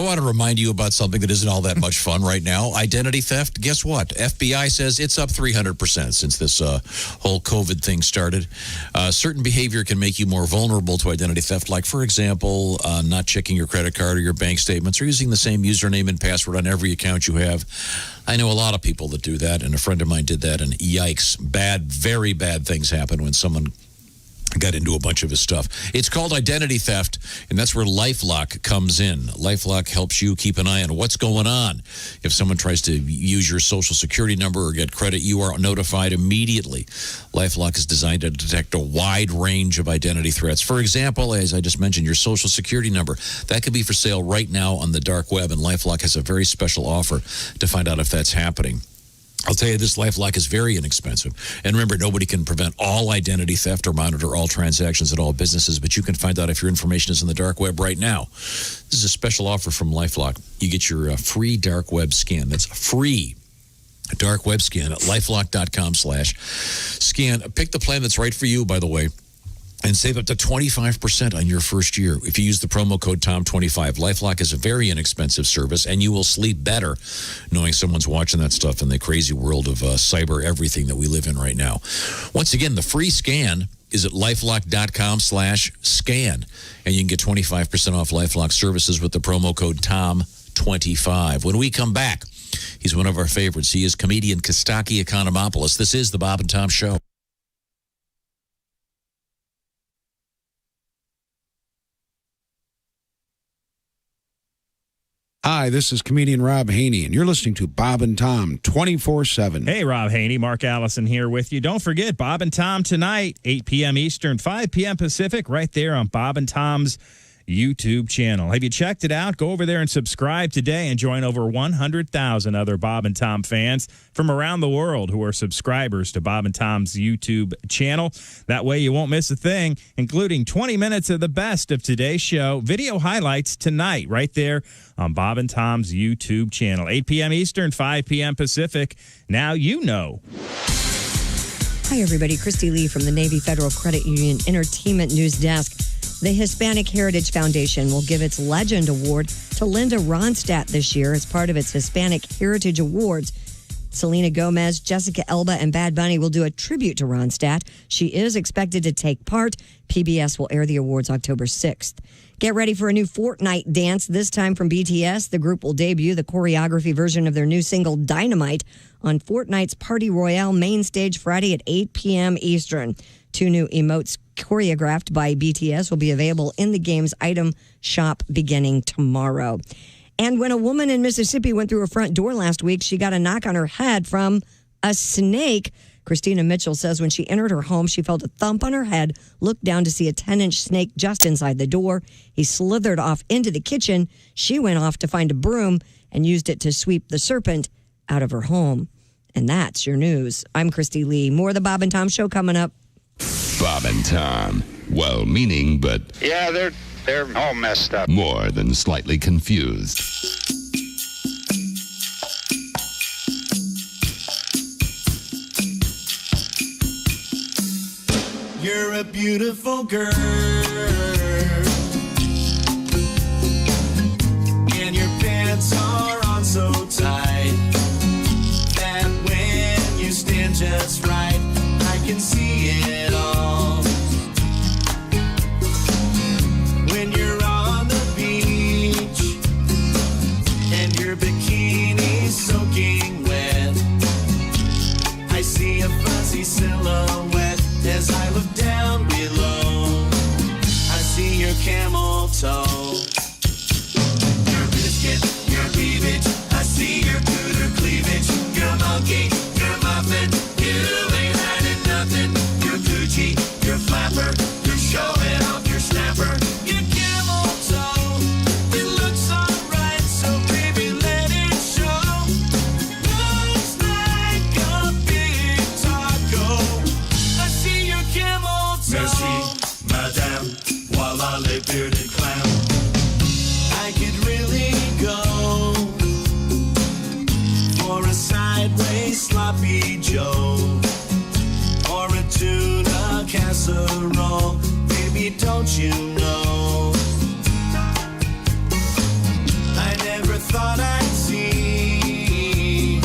want to remind you about something that isn't all that much fun right now. Identity theft. Guess what? FBI says it's up 300% since this whole COVID thing started. Certain behavior can make you more vulnerable to identity theft, like, for example, not checking your credit card or your bank statements or using the same username and password on every account you have. I know a lot of people that do that, and a friend of mine did that, and yikes, very bad things happen when someone got into a bunch of his stuff. It's called identity theft, and that's where Lifelock comes in. Lifelock helps you keep an eye on what's going on. If someone tries to use your social security number or get credit, you are notified immediately. Lifelock is designed to detect a wide range of identity threats. For example, as I just mentioned, your social security number, that could be for sale right now on the dark web, and Lifelock has a very special offer to find out if that's happening. I'll tell you, this Lifelock is very inexpensive. And remember, nobody can prevent all identity theft or monitor all transactions at all businesses, but you can find out if your information is in the dark web right now. This is a special offer from Lifelock. You get your free dark web scan. That's free. Dark web scan at lifelock.com/scan. Pick the plan that's right for you, by the way, and save up to 25% on your first year if you use the promo code TOM25. LifeLock is a very inexpensive service, and you will sleep better knowing someone's watching that stuff in the crazy world of cyber everything that we live in right now. Once again, the free scan is at lifelock.com/scan, and you can get 25% off LifeLock services with the promo code TOM25. When we come back, he's one of our favorites. He is comedian Costaki Economopoulos. This is the Bob and Tom Show. Hi, this is comedian Rob Haney, and you're listening to Bob and Tom 24/7. Hey, Rob Haney, Mark Allison here with you. Don't forget, Bob and Tom tonight, 8 p.m. Eastern, 5 p.m. Pacific, right there on Bob and Tom's YouTube channel. Have you checked it out? Go over there and subscribe today and join over 100,000 other Bob and Tom fans from around the world who are subscribers to Bob and Tom's YouTube channel. That way you won't miss a thing, including 20 minutes of the best of today's show, video highlights tonight right there on Bob and Tom's YouTube channel. 8 p.m. Eastern, 5 p.m. Pacific. Now you know. Hi, everybody. Christy Lee from the Navy Federal Credit Union Entertainment News Desk. The Hispanic Heritage Foundation will give its Legend Award to Linda Ronstadt this year as part of its Hispanic Heritage Awards. Selena Gomez, Jessica Alba, and Bad Bunny will do a tribute to Ronstadt. She is expected to take part. PBS will air the awards October 6th. Get ready for a new Fortnite dance, this time from BTS. The group will debut the choreography version of their new single, Dynamite, on Fortnite's Party Royale main stage Friday at 8 p.m. Eastern. 2 new emotes choreographed by BTS will be available in the game's item shop beginning tomorrow. And when a woman in Mississippi went through her front door last week, she got a knock on her head from a snake. Christina Mitchell says when she entered her home, she felt a thump on her head, looked down to see a 10-inch snake just inside the door. He slithered off into the kitchen. She went off to find a broom and used it to sweep the serpent out of her home. And that's your news. I'm Christy Lee. More of the Bob and Tom Show coming up. Bob and Tom. Well-meaning, but... Yeah, they're all messed up. More than slightly confused. You're a beautiful girl, and your pants are on so tight that when you stand just right, I can see it all. When you're on the beach and your bikini's soaking wet, I see a fuzzy silhouette as I look down below. I see your camel toe, your biscuit, your cleavage. I see your cooter cleavage, your monkey, your muffin. You ain't hiding nothing. Your Gucci, your flapper, you're showing off your snapper. Your camel toe, it looks alright, so baby let it show. Looks like a big taco. I see your camel toe. Merci, madame, voila les bearded clown. I could really go for a sideways sloppy Joe or a tuna casserole. Baby, don't you know? I never thought I'd see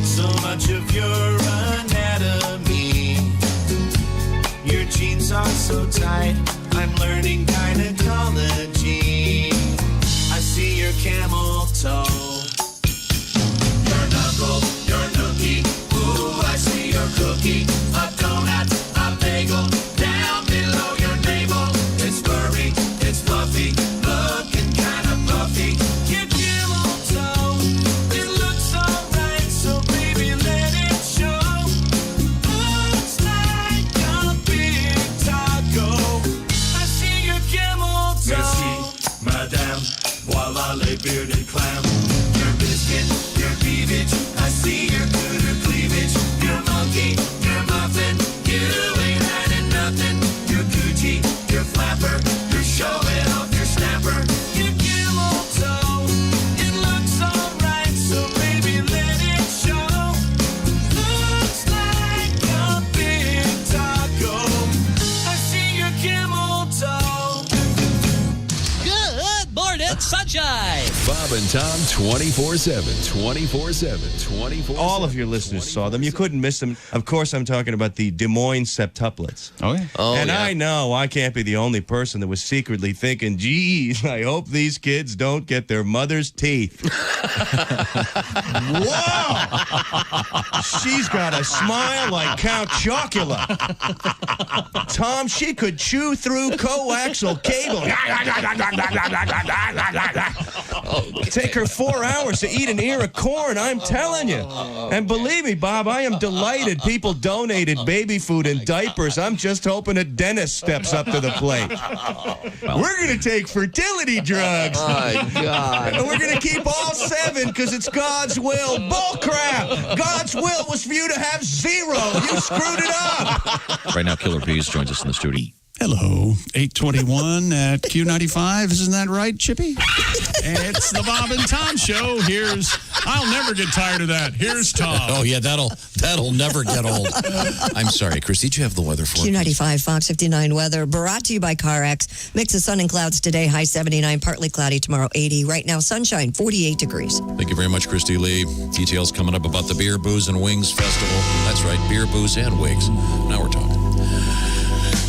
so much of your anatomy. Your jeans are so tight, I'm learning gynecology. I see your camel toe, your knuckle, your nookie. Ooh, I see your cookie, a donut, a bagel, down below your navel. It's furry, it's fluffy, looking kinda puffy. Your camel toe, it looks alright, so baby let it show. Looks like a big taco. I see your camel toe. Merci, madame, voila les bearded clown. Your biscuit, your cleavage. I see your cooter cleavage. Your monkey, your muffin. You ain't hiding nothing. Your Gucci, your flapper. You're showing off your snapper. Your camel toe, it looks alright, so baby let it show. Looks like a big taco. I see your camel toe. Good morning, sunshine. Bob and Tom 24/7. 24/7. 24/7. All of your listeners saw them. You couldn't miss them. Of course, I'm talking about the Des Moines septuplets. Oh, yeah. And I know I can't be the only person that was secretly thinking, geez, I hope these kids don't get their mother's teeth. Whoa! She's got a smile like Count Chocula. Tom, she could chew through coaxial cable. take her 4 hours to eat an ear of corn, I'm telling you. And believe me, Bob, I am delighted people donated baby food and diapers. I'm just hoping a dentist steps up to the plate. We're going to take fertility drugs. My God. And we're going to keep all 7 because it's God's will. Bull crap. God's will was for you to have 0. You screwed it up. Right now, Killer Bees joins us in the studio. Hello, 821 at Q95. Isn't that right, Chippy? It's the Bob and Tom Show. I'll never get tired of that. Here's Tom. Oh, yeah, that'll never get old. I'm sorry, Chris, did you have the weather for Q95, Fox 59 weather, brought to you by CarX. Mix of sun and clouds today, high 79, partly cloudy tomorrow, 80. Right now, sunshine, 48 degrees. Thank you very much, Christy Lee. Details coming up about the Beer, Booze, and Wings Festival. That's right, Beer, Booze, and Wings. Now we're talking.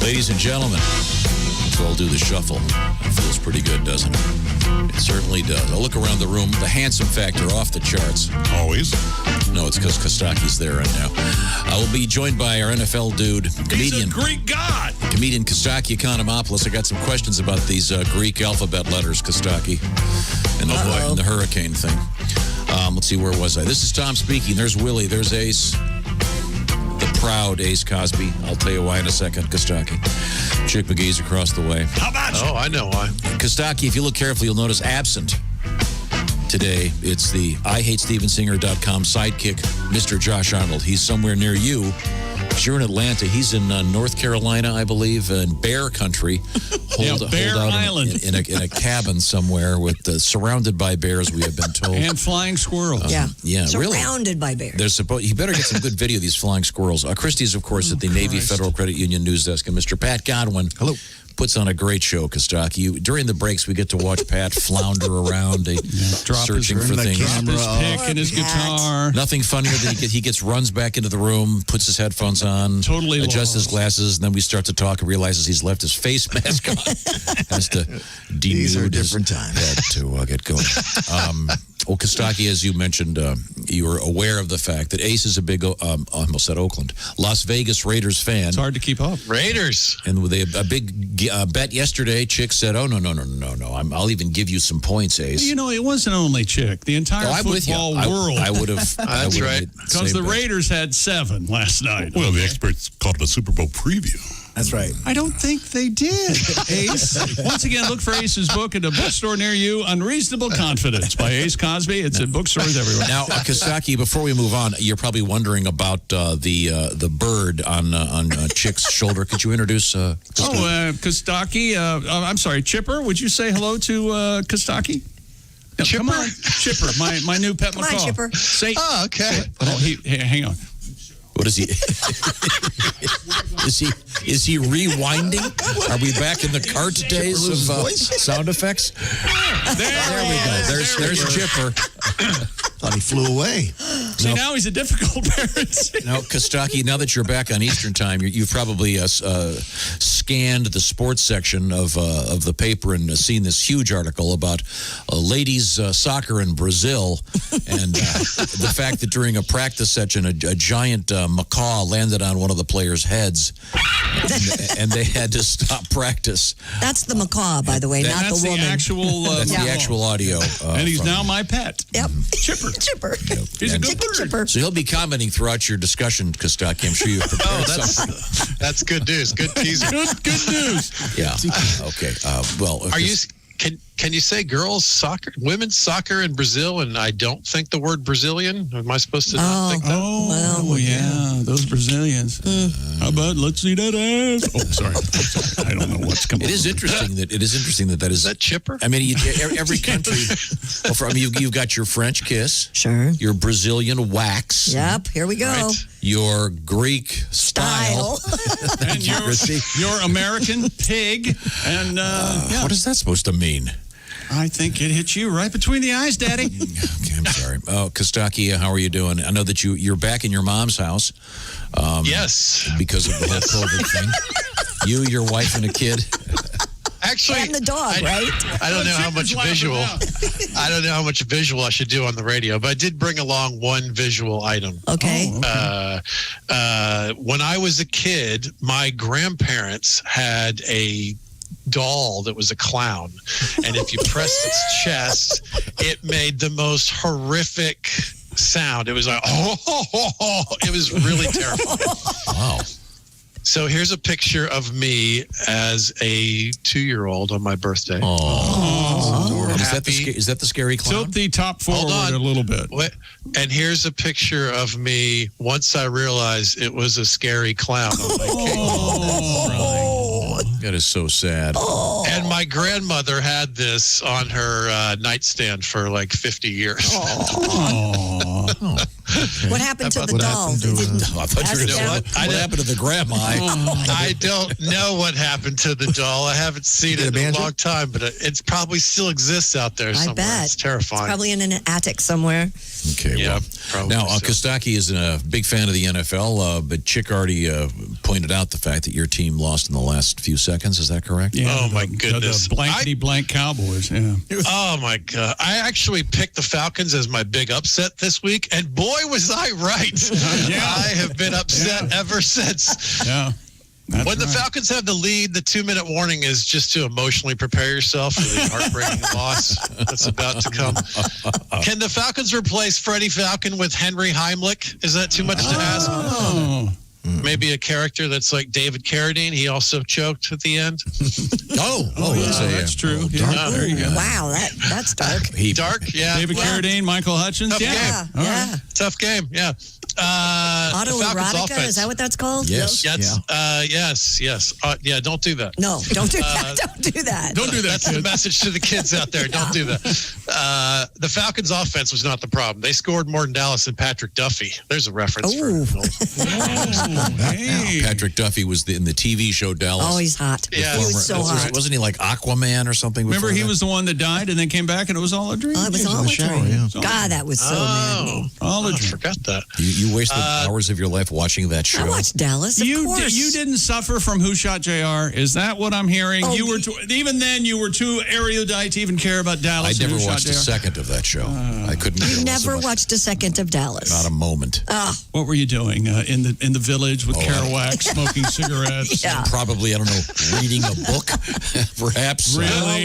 Ladies and gentlemen, let's all do the shuffle. It feels pretty good, doesn't it? It certainly does. I look around the room, the handsome factor off the charts. Always? No, it's because Costaki's there right now. I will be joined by our NFL dude, comedian. He's a Greek god. Comedian Costaki Economopoulos. I got some questions about these Greek alphabet letters, Costaki, and the hurricane thing. Let's see, where was I? This is Tom speaking. There's Willie. There's Ace. The proud Ace Cosby. I'll tell you why in a second, Costaki. Chick McGee's across the way. How about you? Oh, I know why. Costaki, if you look carefully, you'll notice absent today. It's the IHateStevensinger.com sidekick, Mr. Josh Arnold. He's somewhere near you. You're in Atlanta. He's in North Carolina, I believe, in Bear Country. Bear Island. In a cabin somewhere surrounded by bears, we have been told. And flying squirrels. Yeah, Surrounded by bears. You better get some good video of these flying squirrels. Christy's, of course, at the Navy Federal Credit Union news desk. And Mr. Pat Godwin. Hello. Puts on a great show, Costaki. During the breaks, we get to watch Pat flounder around, searching for things. Drop his pick and his guitar. Nothing funnier than he runs back into the room, puts his headphones on, totally adjusts his glasses, and then we start to talk and realizes he's left his face mask on. Has to These are denude different his times. head to get going. Well, Costaki, as you mentioned, you were aware of the fact that Ace is a big, I almost said Oakland, Las Vegas Raiders fan. It's hard to keep up. Raiders. And with a big bet yesterday, Chick said, oh, no. I'll even give you some points, Ace. You know, it wasn't only Chick. The entire football world. I would have. That's right. Because the Raiders had 7 last night. Well, the experts called it a Super Bowl preview. That's right. I don't think they did, Ace. Once again, look for Ace's book at a bookstore near you, Unreasonable Confidence by Ace Cosby. It's at bookstores everywhere. Now, Costaki, before we move on, you're probably wondering about the bird on Chick's shoulder. Could you introduce Costaki? I'm sorry, Chipper. Would you say hello to Costaki? No, Chipper? Come on, Chipper, my new pet macaw. Come on, Chipper. Say, okay. Hang on. What is he? Is he rewinding? Are we back in the cart days of sound effects? There we go. There's Chipper. Thought he flew away. See, now he's a difficult parent. Now, Costaki, now that you're back on Eastern Time, you've probably scanned the sports section of the paper and seen this huge article about ladies soccer in Brazil and the fact that during a practice session, a giant macaw landed on one of the players' heads, and they had to stop practice. That's the macaw, by the way, not the woman. That's the actual audio. And he's now my pet. Yep. Chipper. He's a good bird. Chipper. So he'll be commenting throughout your discussion, Costaki. I'm sure you've prepared something. That's good news. Good teaser. Good news. Yeah. Okay. Are you? Can you say women's soccer in Brazil? And I don't think the word Brazilian. Am I supposed to not think that? Oh, yeah, those Brazilians. How about let's see that ass? Oh, sorry. I don't know what's coming. It is interesting that is that Chipper. I mean, every country. You've got your French kiss, sure. Your Brazilian wax. Yep. Here we go. Right. Your Greek style. And your American pig. And what is that supposed to mean? I think it hit you right between the eyes, Daddy. Okay, I'm sorry. Oh, Costaki, how are you doing? I know that you're back in your mom's house. Yes. Because of the whole COVID thing. You, your wife, and a kid. Actually, and the dog, right? I don't know how much visual. I don't know how much visual I should do on the radio, but I did bring along one visual item. Okay. When I was a kid, my grandparents had a doll that was a clown. And if you pressed its chest, it made the most horrific sound. It was like, it was really terrible. Wow. So here's a picture of me as a 2-year-old on my birthday. Is that the scary clown? Tilt the top forward Hold on. a little bit. And here's a picture of me once I realized it was a scary clown on my cake. That is so sad. And my grandmother had this on her nightstand for like 50 years. What happened to the doll? I thought you were going to say, what happened to the grandma? I don't know what happened to the doll. I haven't seen it in a long time, but it probably still exists out there somewhere. I bet. It's terrifying. Probably in an attic somewhere. Okay, Yeah, well, now Costaki is a big fan of the NFL, but Chick already pointed out the fact that your team lost in the last few seconds. Is that correct? Yeah, Oh, my goodness. The blankety-blank Cowboys, yeah. Oh, my God. I actually picked the Falcons as my big upset this week, and boy, was I right. I have been upset ever since. Yeah. When the Falcons have the lead, the 2-minute warning is just to emotionally prepare yourself for the heartbreaking loss that's about to come. Can the Falcons replace Freddie Falcon with Henry Heimlich? Is that too much to ask? Maybe a character that's like David Carradine. He also choked at the end. That's true. Yeah, there you go. Wow, that's dark. Dark, yeah. David Carradine, Michael Hutchins. Tough game. Yeah. Tough game, yeah. Autoerotica, is that what that's called? Yes. Yes. Yeah, don't do that. No, don't do that. Don't do that. Don't do that, That's the message to the kids out there. Don't do that. The Falcons' offense was not the problem. They scored more than Dallas and Patrick Duffy. There's a reference for Patrick Duffy was in the TV show Dallas. Oh, he's hot. Yeah. He was so hot. Wasn't he like Aquaman or something? Remember, before he that? was the one that died and then came back and it was all a dream? Oh, it was all a dream. God, that was so maddening. All a I dream. forgot that. You wasted hours of your life watching that show. I watched Dallas, of course. You didn't suffer from Who Shot JR? Is that what I'm hearing? Oh, You were even then you were too erudite to even care about Dallas. I and never Who Shot watched a JR? second of that show. I couldn't. care You less never about- watched a second of Dallas. Not a moment. What were you doing in the village with Kerouac, smoking cigarettes? Yeah. Probably, I don't know, reading a book, perhaps. Really?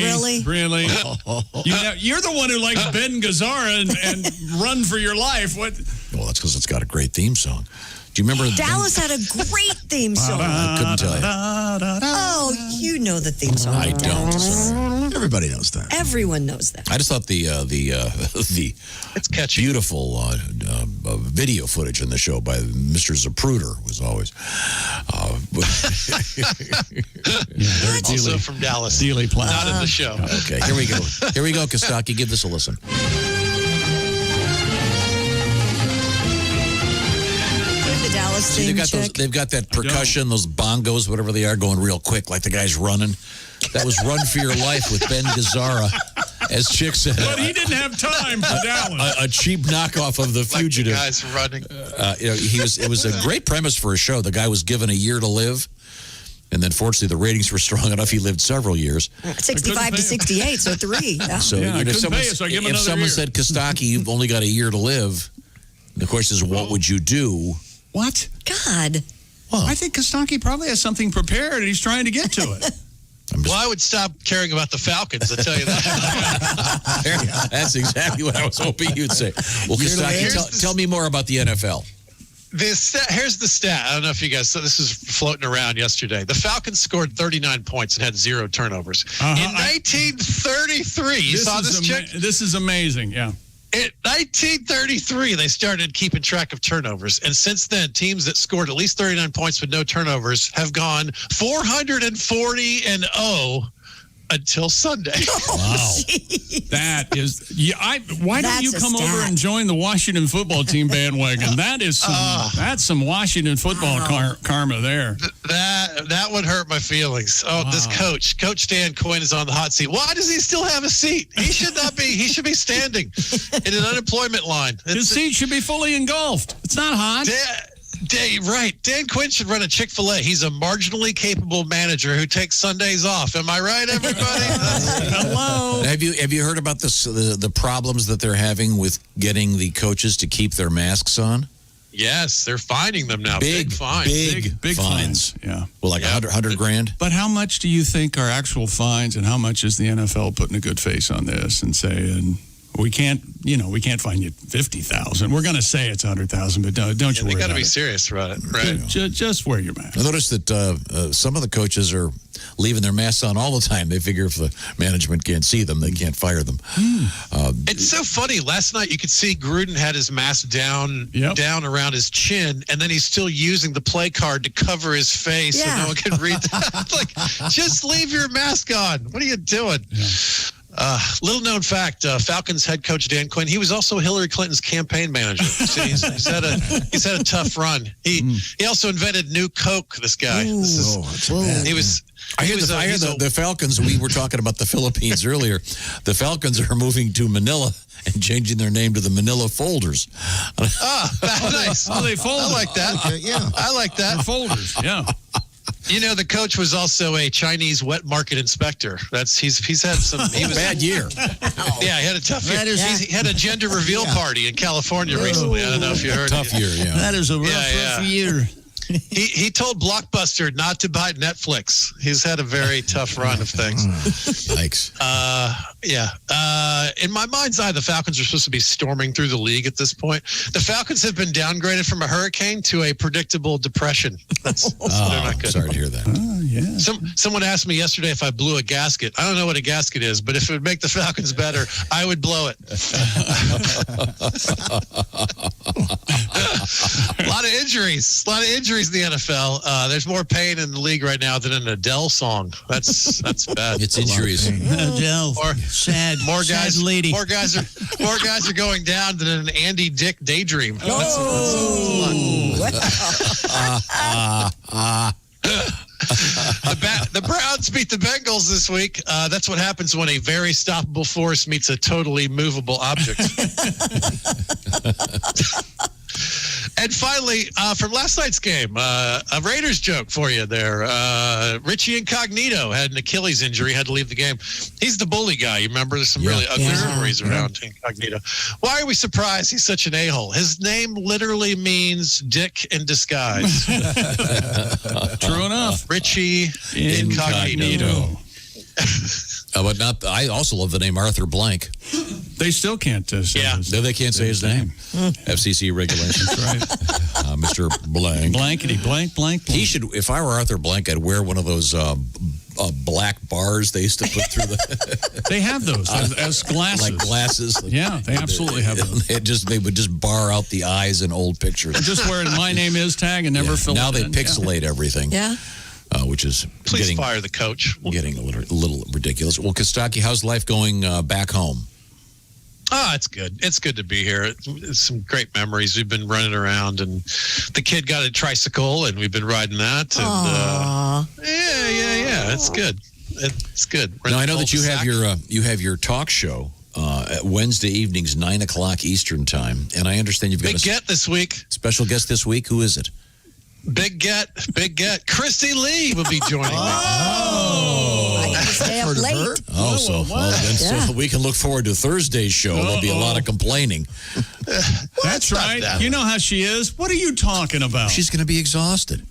You're the one who likes Ben Gazzara and Run for Your Life. What? Well, that's because it's got a great theme song. Do you remember? Dallas had a great theme song. I couldn't tell you. Oh, you know the theme song. I don't. Dallas. Everybody knows that. Everyone knows that. I just thought the It's catchy. beautiful video footage in the show by Mr. Zapruder was always Also from Dallas. Dealey Platt. Not in the show. Okay, here we go. Here we go, Costaki. Give this a listen. The Dallas See, theme, they've got that percussion, those bongos, whatever they are, going real quick, like the guy's running. That was Run for Your Life with Ben Gazzara, as Chick said. But he didn't have time for Dallas. A cheap knockoff of The Fugitive. Like the guy's running. It was a great premise for a show. The guy was given a year to live. And then, fortunately, the ratings were strong enough. He lived several years. 65 to 68, so 3. Yeah. So if someone said, Costaki, you've only got a year to live, the question is, what would you do? What? God. I think Costaki probably has something prepared and he's trying to get to it. Well, I would stop caring about the Falcons, I'll tell you that. That's exactly what I was hoping you'd say. Well, Costaki, tell me more about the NFL. Here's the stat. I don't know if you guys saw this is floating around yesterday. The Falcons scored 39 points and had 0 turnovers. In 1933, you saw this, Chick? This is amazing, yeah. In 1933, they started keeping track of turnovers. And since then, teams that scored at least 39 points with no turnovers have gone 440-0 until Sunday. Wow. That is, why don't you come over and join the Washington football team bandwagon? That is that's some Washington football karma there. That would hurt my feelings. This Coach Dan Quinn is on the hot seat. Why does he still have a seat? He should not be. He should be standing in an unemployment line. His seat should be fully engulfed. It's not hot. Right. Dan Quinn should run a Chick-fil-A. He's a marginally capable manager who takes Sundays off. Am I right, everybody? Hello. Have you heard about this? The problems that they're having with getting the coaches to keep their masks on? Yes, they're finding them now. Big fines. Big fines. Yeah. Well, like 100 grand. But how much do you think are actual fines, and how much is the NFL putting a good face on this and saying we can't fine you $50,000. We're going to say it's $100,000, but don't you worry. They got to about be it. serious about it, right? Just wear your mask. I noticed that some of the coaches are leaving their masks on all the time. They figure if the management can't see them, they can't fire them. It's so funny. Last night you could see Gruden had his mask down around his chin, and then he's still using the play card to cover his face so no one can read that. Like, just leave your mask on. What are you doing? Yeah. Little known fact, Falcons head coach Dan Quinn, he was also Hillary Clinton's campaign manager. So he's had a tough run. He also invented New Coke, this guy. I hear the Falcons, we were talking about the Philippines earlier. The Falcons are moving to Manila and changing their name to the Manila Folders. Nice. Oh, they fold. I like that. Okay, yeah. I like that. The folders, yeah. You know, the coach was also a Chinese wet market inspector. He's had some. He was bad year. Yeah, he had a tough year. He had a gender reveal party in California recently. I don't know if you heard. Tough year, yeah. That is a rough year. He told Blockbuster not to buy Netflix. He's had a very tough run of things. Yikes. In my mind's eye, the Falcons are supposed to be storming through the league at this point. The Falcons have been downgraded from a hurricane to a predictable depression. They're not good. Sorry to hear that. Someone asked me yesterday if I blew a gasket. I don't know what a gasket is, but if it would make the Falcons better, I would blow it. A lot of injuries in the NFL. There's more pain in the league right now than an Adele song. That's bad. It's injuries. Adele, sad lady. More guys are going down than an Andy Dick daydream. That's a lot. The Browns beat the Bengals this week. That's what happens when a very stoppable force meets a totally movable object. And finally, from last night's game, a Raiders joke for you there. Richie Incognito had an Achilles injury, had to leave the game. He's the bully guy. You remember? There's some really ugly stories around Incognito. Why are we surprised he's such an a-hole? His name literally means dick in disguise. True enough. Richie Incognito. But I also love the name Arthur Blank. They still can't say his name. They can't say his name. FCC regulations. That's right. Mr. Blank. Blankety blank, blank. He should, if I were Arthur Blank, I'd wear one of those black bars they used to put through the... They have those as glasses. Like glasses. Yeah, they absolutely have those. They would just bar out the eyes in old pictures. Just wear a My Name Is tag and never fill it in. Now they pixelate everything. Yeah. Which is Please fire the coach. Getting a little ridiculous. Well, Costaki, how's life going back home? It's good. It's good to be here. It's some great memories. We've been running around, and the kid got a tricycle, and we've been riding that. And yeah, it's good. It's good. Now I know that you have your talk show at Wednesday evenings, 9:00 Eastern time, and I understand you've got big get this week. Special guest this week. Who is it? Big get. Christy Lee will be joining me. I can stay up late. So we can look forward to Thursday's show. There'll be a lot of complaining. That's right. You know how she is. What are you talking about? She's going to be exhausted.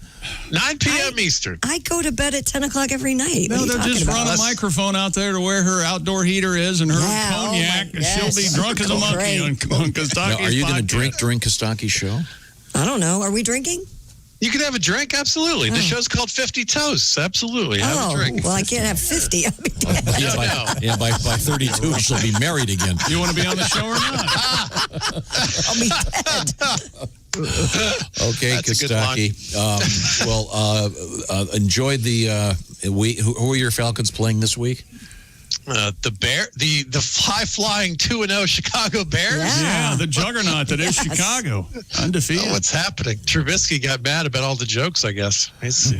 9 p.m. Eastern. I go to bed at 10 o'clock every night. No, they'll just run a microphone out there to where her outdoor heater is and her cognac. And she'll be drunk as a monkey on Costaki's Now, are you going to podcast. drink during Costaki's show? I don't know. Are we drinking? You can have a drink, absolutely. The show's called 50 Toasts, absolutely. Have a drink. Well, I can't have 50. I'll be dead. By 32, she'll be married again. You want to be on the show or not? I'll be dead. Okay, Costaki. Enjoy the week. Who are your Falcons playing this week? The high-flying 2-0 Chicago Bears. Yeah, the juggernaut that is Chicago, undefeated. What's happening? Trubisky got mad about all the jokes. I guess he's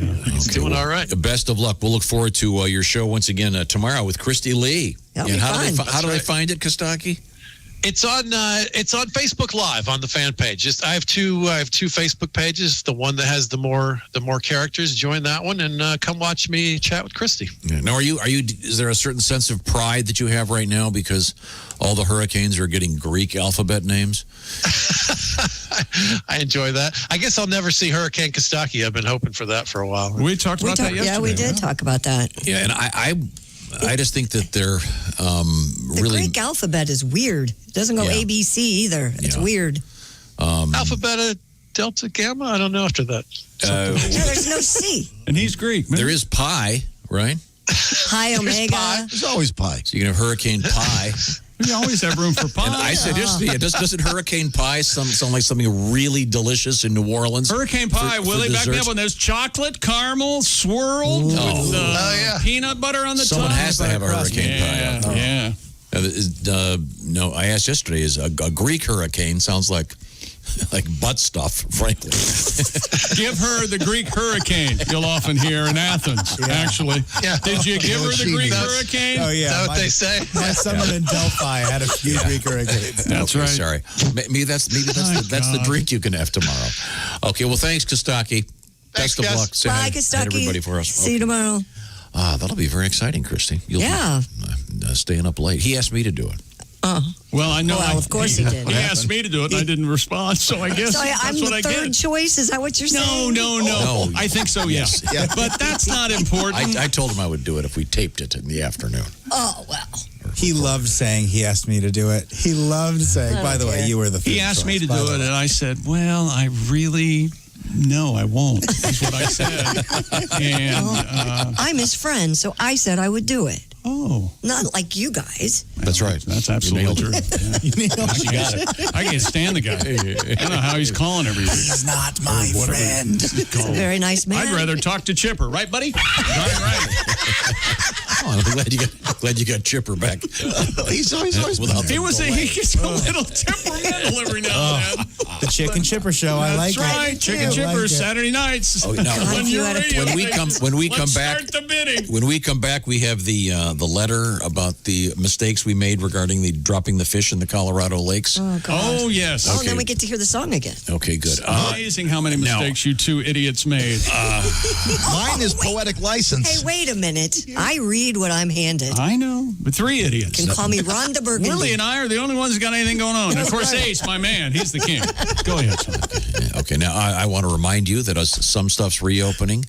doing all right. Best of luck. We'll look forward to your show once again tomorrow with Christy Lee. How do they find it, Costaki? It's on Facebook Live on the fan page. I have two Facebook pages. The one that has the more characters, join that one and come watch me chat with Christy. Yeah. Now, is there a certain sense of pride that you have right now because all the Hurricanes are getting Greek alphabet names? I enjoy that. I guess I'll never see Hurricane Costaki. I've been hoping for that for a while. We talked about that yesterday. Yeah, we did talk about that. Yeah, and I just think that they're The really Greek alphabet is weird. It doesn't go Yeah. ABC either. It's Yeah. weird. Alpha, Beta, Delta, Gamma? I don't know after that. No, there's no C. And he's Greek. There is pi, right? Pi Omega. There's always pie. So you can have Hurricane Pi. We always have room for pie. And I said yesterday, doesn't Hurricane Pie sound like something really delicious in New Orleans? Hurricane Pie, for Willie, back me dessert? up when there's chocolate, caramel, swirled with peanut butter on the Someone top. has to have a Hurricane Pie. Yeah. No, I asked yesterday, is a Greek hurricane sounds like butt stuff, frankly. Give her the Greek hurricane you'll often hear in Athens, actually. Yeah. Did you give her the Greek That's- hurricane? Oh, yeah. Is that what they say? My summer in Delphi had a few Greek hurricanes. That's Okay, right. Sorry. Maybe that's the drink you can have tomorrow. Okay, well, thanks, Costaki. Best of guys. luck. Say Bye, hi to Costaki. everybody for us. See you tomorrow. That'll be very exciting, Christy. You'll Yeah. be staying up late. He asked me to do it. Well, I know. Well, of course he did. He asked me to do it, and I didn't respond, so I guess So that's I'm what the I third get. choice? Is that what you're No, saying? no. I think so, yes. Yeah. But that's not important. I told him I would do it if we taped it in the afternoon. Oh, well. He loved saying he asked me to do it. He loved saying, by the way, you were the third He asked me choice, to by do the it, way. and I said, well, I really... No, I won't, is what I said. And, I'm his friend, so I said I would do it. oh. Not like you guys. That's right. That's absolutely true. You know, I can't stand the guy. I don't know how he's calling every week. he's not my friend. He's a very nice man. I'd rather talk to Chipper, right, buddy? Right. Oh, I'm glad you got Chipper back. He's always Without He the gets a little temperamental every now and then. The Chicken Chipper Show. I like That's right. it. Chicken I Chipper, like it. Saturday nights. Oh, no. On you your had a radio. when we come Let's back, start the bidding. when we come back, we have the letter about the mistakes we made regarding the dropping the fish in the Colorado lakes. Oh, God. Oh, yes. Oh, and then we get to hear the song again. Okay, good. Amazing how many mistakes you two idiots made. Mine is poetic license. Hey, wait a minute. I read what I'm handed. I know, but three idiots. You can call me Rhonda Burgundy. Willie and I are the only ones who got anything going on. And of course, Ace, my man, he's the king. Go ahead, son. Okay, now I want to remind you that as some stuff's reopening.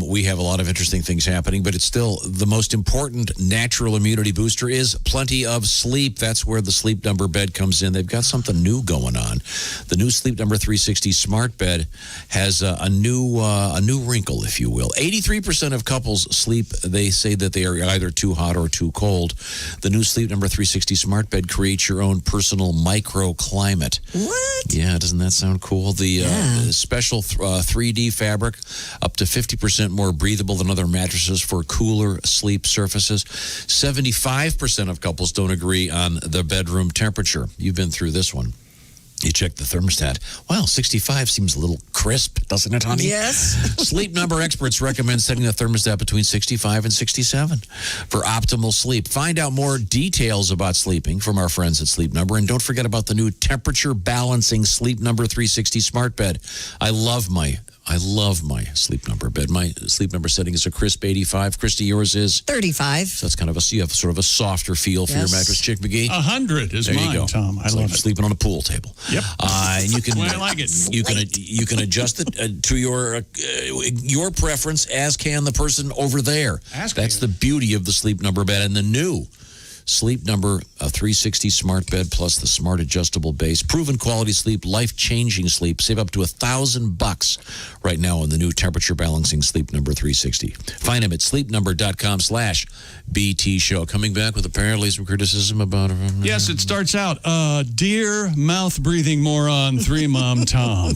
We have a lot of interesting things happening, but it's still the most important natural immunity booster is plenty of sleep. That's where the Sleep Number bed comes in. They've got something new going on. The new Sleep Number 360 Smart Bed has a new wrinkle, if you will. 83% of couples sleep. They say that they are either too hot or too cold. The new Sleep Number 360 Smart Bed creates your own personal microclimate. What? Yeah, doesn't that sound cool? The special 3D fabric, up to 50% more breathable than other mattresses for cooler sleep surfaces. 75% of couples don't agree on the bedroom temperature. You've been through this one. You check the thermostat. Well, 65 seems a little crisp, doesn't it, honey? Yes. Sleep Number experts recommend setting the thermostat between 65 and 67 for optimal sleep. Find out more details about sleeping from our friends at Sleep Number. And don't forget about the new temperature balancing Sleep Number 360 Smart Bed. I love my Sleep Number bed. My Sleep Number setting is a crisp 85. Christy, yours is? 35. So that's kind of you have sort of a softer feel for your Yes. mattress, Chick McGee. 100 is There you mine, go. Tom. I It's love like it. sleeping on a pool table. Yep. And you can Well, I like it. You can adjust it to your preference, as can the person over there. That's the beauty of the Sleep Number bed and the new Sleep Number 360 Smart Bed plus the Smart Adjustable Base. Proven quality sleep, life-changing sleep. Save up to $1,000 right now on the new temperature balancing Sleep Number 360. Find them at sleepnumber.com/BT show. Coming back with apparently some criticism about... Yes, it starts out, dear mouth-breathing moron, 3-Mom Tom.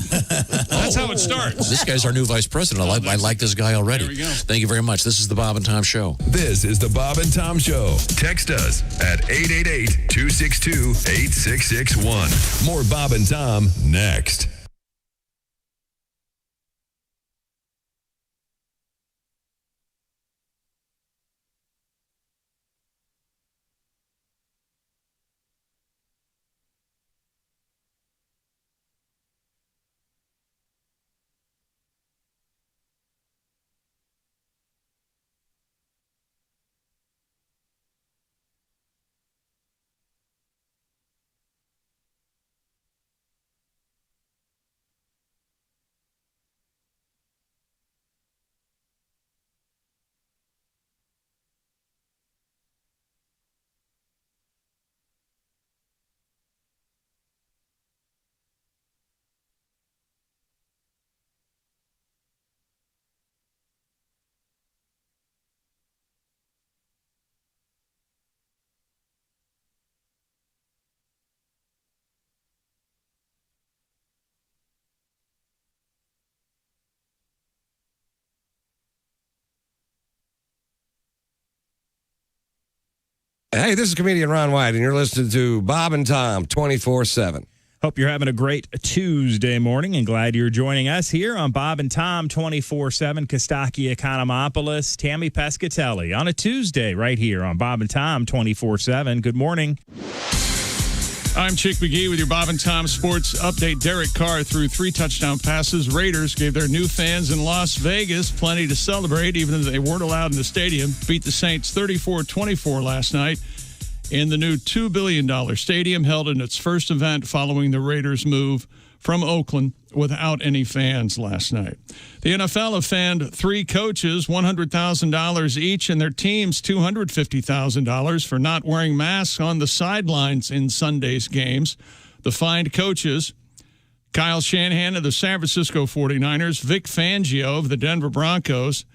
That's how it starts. This guy's our new vice president. I like this guy already. There we go. Thank you very much. This is the Bob and Tom Show. This is the Bob and Tom Show. Text us at 888-262-8661. More Bob and Tom next. Hey, this is comedian Ron White, and you're listening to Bob and Tom 24/7. Hope you're having a great Tuesday morning and glad you're joining us here on Bob and Tom 24/7. Costaki Economopoulos, Tammy Pescatelli on a Tuesday right here on Bob and Tom 24/7. Good morning. I'm Chick McGee with your Bob and Tom Sports Update. Derek Carr threw 3 touchdown passes. Raiders gave their new fans in Las Vegas plenty to celebrate, even though they weren't allowed in the stadium. Beat the Saints 34-24 last night in the new $2 billion stadium, held in its first event following the Raiders' move from Oakland without any fans last night. The NFL have fined 3 coaches $100,000 each and their teams $250,000 for not wearing masks on the sidelines in Sunday's games. The fined coaches, Kyle Shanahan of the San Francisco 49ers, Vic Fangio of the Denver Broncos,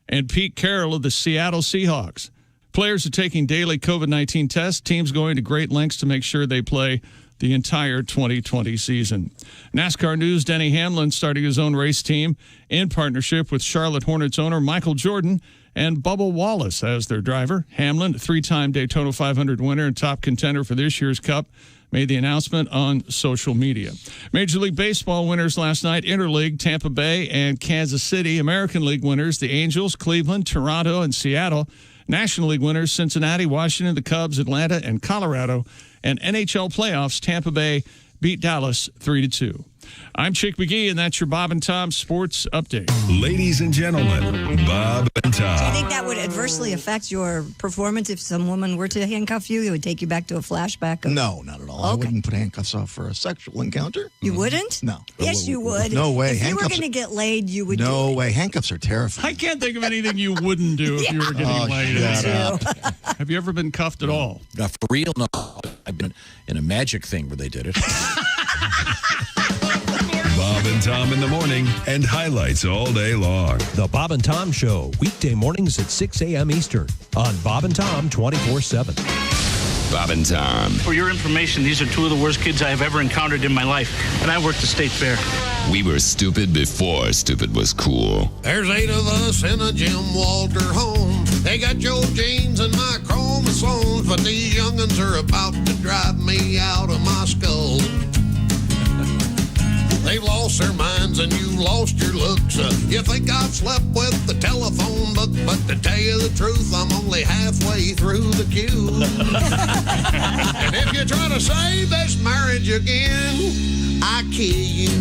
and Pete Carroll of the Seattle Seahawks. Players are taking daily COVID-19 tests, teams going to great lengths to make sure they play the entire 2020 season. NASCAR news, Denny Hamlin starting his own race team in partnership with Charlotte Hornets owner Michael Jordan and Bubba Wallace as their driver. Hamlin, 3-time Daytona 500 winner and top contender for this year's Cup, made the announcement on social media. Major League Baseball winners last night, Interleague, Tampa Bay and Kansas City. American League winners, the Angels, Cleveland, Toronto, and Seattle. National League winners, Cincinnati, Washington, the Cubs, Atlanta, and Colorado. And NHL playoffs, Tampa Bay beat Dallas 3-2. I'm Chick McGee, and that's your Bob and Tom Sports Update. Ladies and gentlemen, Bob and Tom. Do you think that would adversely affect your performance if some woman were to handcuff you? It would take you back to a flashback? No, not at all. I wouldn't put handcuffs off for a sexual encounter. You wouldn't? No. Yes, you would. No way. If you were going to get laid, you would No do it. way. Handcuffs are terrifying. I can't think of anything you wouldn't do if you were getting laid. Have you ever been cuffed at all? For real? No. I've been in a magic thing where they did it. Bob and Tom in the morning and highlights all day long. The Bob and Tom Show, weekday mornings at 6 a.m. Eastern on Bob and Tom 24/7. Bob and Tom. For your information, these are 2 of the worst kids I have ever encountered in my life, and I worked the state fair. We were stupid before stupid was cool. There's 8 of us in a Jim Walter home. They got Joe genes and my chromosomes, but these young'uns are about to drive me out of my skull. They've lost their minds and you lost your looks. You think I've slept with the telephone book, but to tell you the truth, I'm only halfway through the queue. And if you try to save this marriage again, I kill you.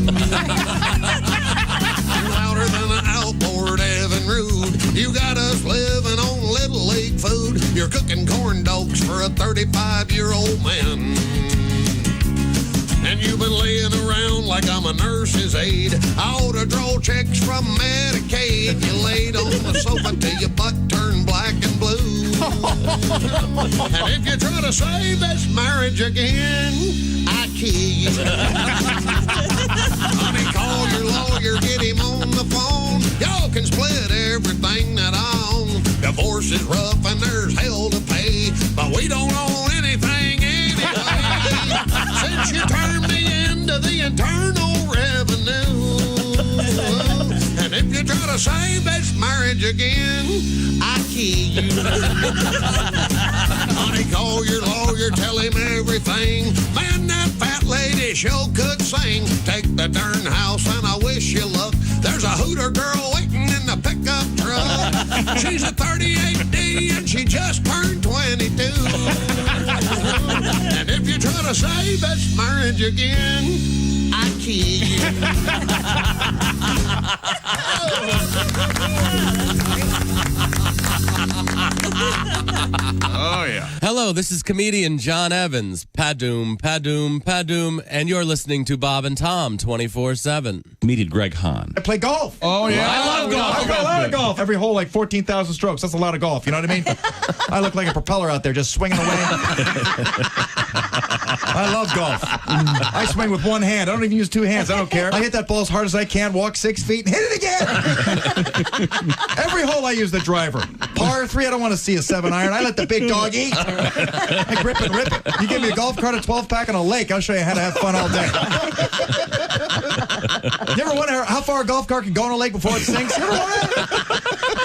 You're louder than an outboard Evan Rude. You got us living on Little League food. You're cooking corn dogs for a 35-year-old man. And you've been laying around like I'm a nurse's aide. I ought to draw checks from Medicaid. You laid on the sofa till your butt turned black and blue. And if you try to save this marriage again, I kill you. Honey, call your lawyer, get him on the phone. Y'all can split everything that I own. Divorce is rough and there's hell to pay, but we don't own anything anyway. Since you turned me into the Internal Revenue. And if you try to save this marriage again, I kill you. Honey, call your lawyer, tell him everything. Man, that fat lady sure could sing. Take the darn house and I wish you luck. There's a hooter girl waiting in the pickup truck. She's a 38D and she just turned 22. And if you try to save this marriage again, I kill you. Oh, yeah. Hello, this is comedian John Evans. Padoom, padoom, padoom, and you're listening to Bob and Tom 24/7. Comedian Greg Hahn. I play golf. Oh, yeah. I love golf. I play a lot of golf. Every hole, like 14,000 strokes. That's a lot of golf. You know what I mean? I look like a propeller out there just swinging away. I love golf. I swing with one hand. I don't even use 2 hands. I don't care. I hit that ball as hard as I can, walk 6 feet, and hit it again. Every hole I use the driver. Par 3, I don't want to see a 7-iron. I let the big dog eat. I grip and rip it. You give me a golf cart, a 12-pack, and a lake, I'll show you how to have fun all day. You ever wonder how far a golf cart can go on a lake before it sinks? You ever wonder?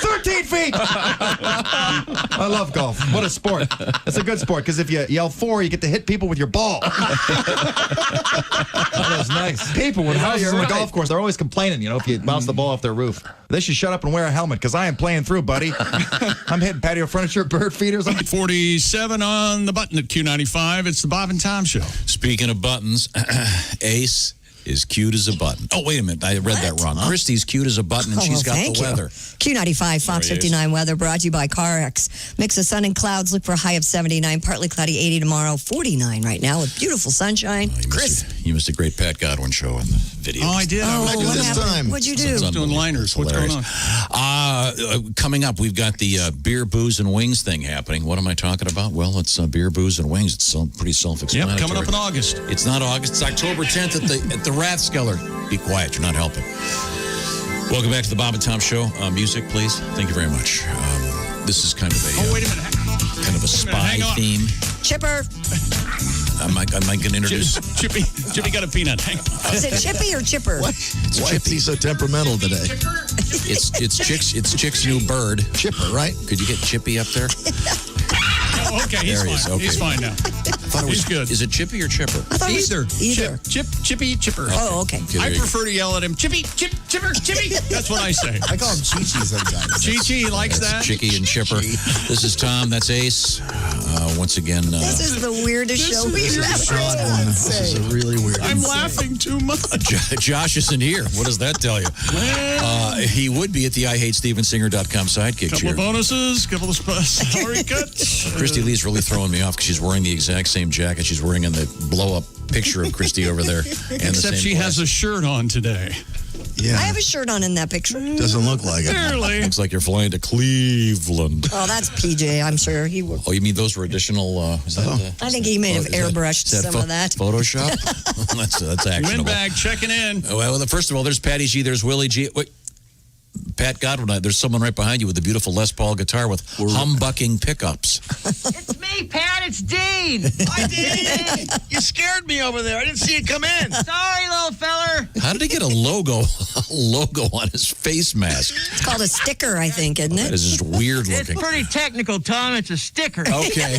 13 feet! I love golf. What a sport. It's a good sport because if you yell 4, you get to hit people with your ball. That was nice. People with houses on the golf course, they're always complaining, if you bounce the ball off their roof. They should shut up and wear a helmet because I am playing through, buddy. I'm hitting patio furniture, bird feeders. 47 on the button at Q95. It's the Bob and Tom Show. Speaking of buttons, Ace is cute as a button. Oh, wait a minute. I read that wrong. Christy's cute as a button, and she's got the weather. Q95, Fox 59 weather brought to you by CarX. Mix of sun and clouds. Look for a high of 79. Partly cloudy, 80 tomorrow. 49 right now with beautiful sunshine. You missed a great Pat Godwin show in the video. Oh, I did. What happened? What'd you do? I was doing liners. What's going on? Coming up, we've got the beer, booze, and wings thing happening. What am I talking about? Well, it's beer, booze, and wings. It's pretty self-explanatory. Yep, coming up in August. It's not August. It's October 10th at the Rathskeller. Be quiet. You're not helping. Welcome back to the Bob and Tom Show. Music, please. Thank you very much. This is kind of a wait a minute. Kind of a spy theme. Chipper. Am I going to introduce Chippy got a peanut. Hang on. Is it Chippy or Chipper? Why is he so temperamental today? It's Chick's new bird. Chipper, right? Could you get Chippy up there? Oh, okay, he's fine. Okay. He's fine now. He's good. Is it Chippy or Chipper? I thought Either. Chippy, Chipper. Oh, okay. I prefer to yell at him, Chippy, Chipper, Chippy. That's what I say. I call him Chi-Chi sometimes. Chi-Chi likes that. Chicky and Chipper. This is Tom. That's Ace. Once again. This is the weirdest show we've ever done. This is a really weird. I'm laughing too much. Josh isn't here. What does that tell you? He would be at the IHateStevenSinger.com sidekick Couple cheer. of bonuses, couple of salary cuts. Christy Lee's really throwing me off because she's wearing the exact same jacket she's wearing in the blow-up picture of Christy over there. And Except she has a shirt on today. Yeah. I have a shirt on in that picture. Doesn't look like it. Barely. Looks like you're flying to Cleveland. Oh, that's PJ. I'm sure he would. Oh, you mean those were additional? Is that, I think he may have airbrushed some of that. Photoshop? that's actionable. Windbag checking in. Well, first of all, there's Patty G. There's Willie G. Wait. Pat Godwin, there's someone right behind you with a beautiful Les Paul guitar with humbucking pickups. It's me, Pat. It's Dean. Hi, Dean. You scared me over there. I didn't see you come in. Sorry, little feller. How did he get a logo on his face mask? It's called a sticker, I think, isn't it? That is just weird looking. It's pretty technical, Tom. It's a sticker. Okay.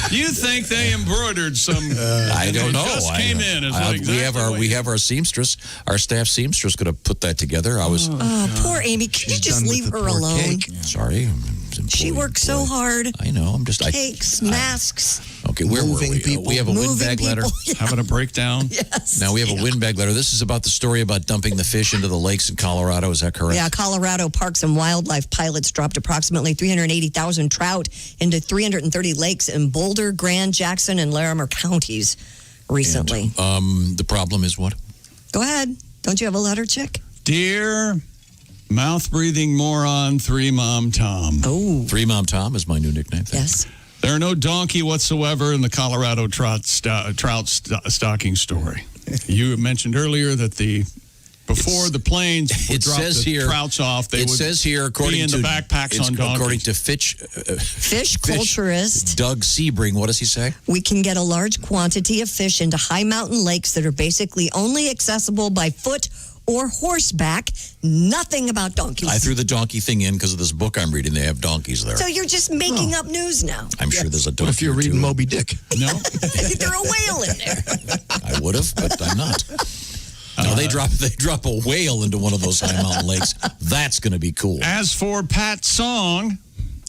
You think they embroidered some? I don't know. Just came in. It's like we have our seamstress, our staff seamstress, could have put that together. I was. Oh, poor Amy. Can you just leave her alone? Sorry. She works so hard. I know. I'm just cakes, masks. Okay, where were we? We have a windbag letter. Yeah. Having a breakdown. Yes. Now we have a windbag letter. This is about the story about dumping the fish into the lakes in Colorado. Is that correct? Yeah, Colorado Parks and Wildlife pilots dropped approximately 380,000 trout into 330 lakes in Boulder, Grand, Jackson, and Larimer counties recently. And, the problem is what? Go ahead. Don't you have a letter, Chick? Dear mouth-breathing moron, 3-Mom Tom. Oh. 3-Mom Tom is my new nickname. Yes. There are no donkey whatsoever in the Colorado trout stocking story. You mentioned earlier that before the planes would drop the trouts off, they would according be in to, the backpacks on donkeys. According to fish culturist Doug Sebring, what does he say? We can get a large quantity of fish into high mountain lakes that are basically only accessible by foot or horseback. Nothing about donkeys. I threw the donkey thing in because of this book I'm reading. They have donkeys there. So you're just making up news now. I'm sure there's a donkey. What if you're reading Moby Dick? No. There's a whale in there. I would have, but I'm not. No, they drop a whale into one of those high mountain lakes. That's going to be cool. As for Pat's song,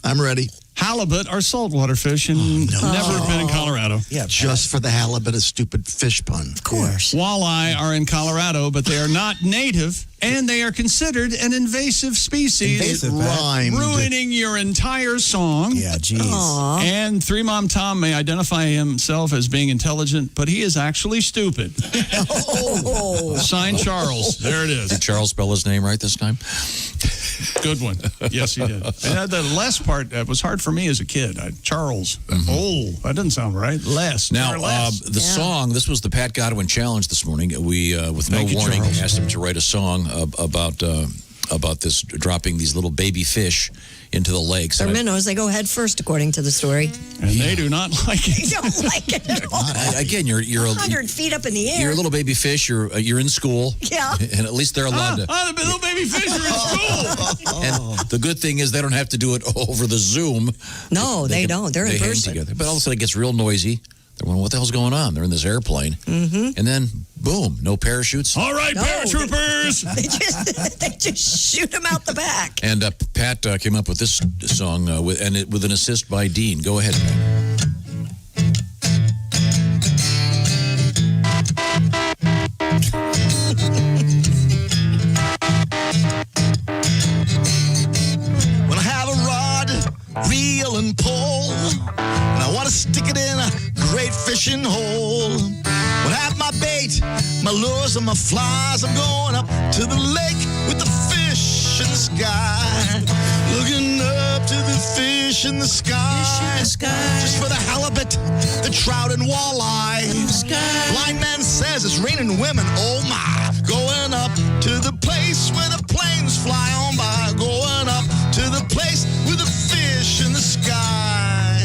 I'm ready. Halibut are saltwater fish and never been in Colorado. Yeah, just for the halibut, a stupid fish pun. Of course. Walleye are in Colorado, but they are not native, and they are considered an invasive species. Rhymed. Ruining your entire song. Yeah, geez. And 3-Mom Tom may identify himself as being intelligent, but he is actually stupid. Signed Charles. There it is. Did Charles spell his name right this time? Good one. Yes, he did. And the Les part was hard for me as a kid. Charles. Oh, that doesn't sound right. Les. Now, the song, this was the Pat Godwin Challenge this morning. We, with no warning, asked him to write a song about about this dropping these little baby fish into the lakes. They're And minnows. They go head first, according to the story. And they do not like They it. don't like it at all. Again, you're 100 feet up in the air. You're a little baby fish. You're in school. Yeah. And at least they're allowed to. The little baby fish are in school. And the good thing is they don't have to do it over the Zoom. No, they don't. They're in hang person. together. But all of a sudden it gets real noisy. They're wondering, what the hell's going on? They're in this airplane. Mm-hmm. And then, boom, no parachutes. All right, No, paratroopers. They just shoot them out the back. And Pat came up with this song with an assist by Dean. Go ahead, Pat. When I have a rod, reel and pole, and I want to stick it in a great fishing hole. When I have my bait, my lures and my flies, I'm going up to the lake with the fish in the sky. Looking up to the fish in the sky. Just for the halibut, the trout and walleye. Blind man says it's raining women, oh my. Going up to the place where the planes fly on by. Going up to the place with the fish in the sky.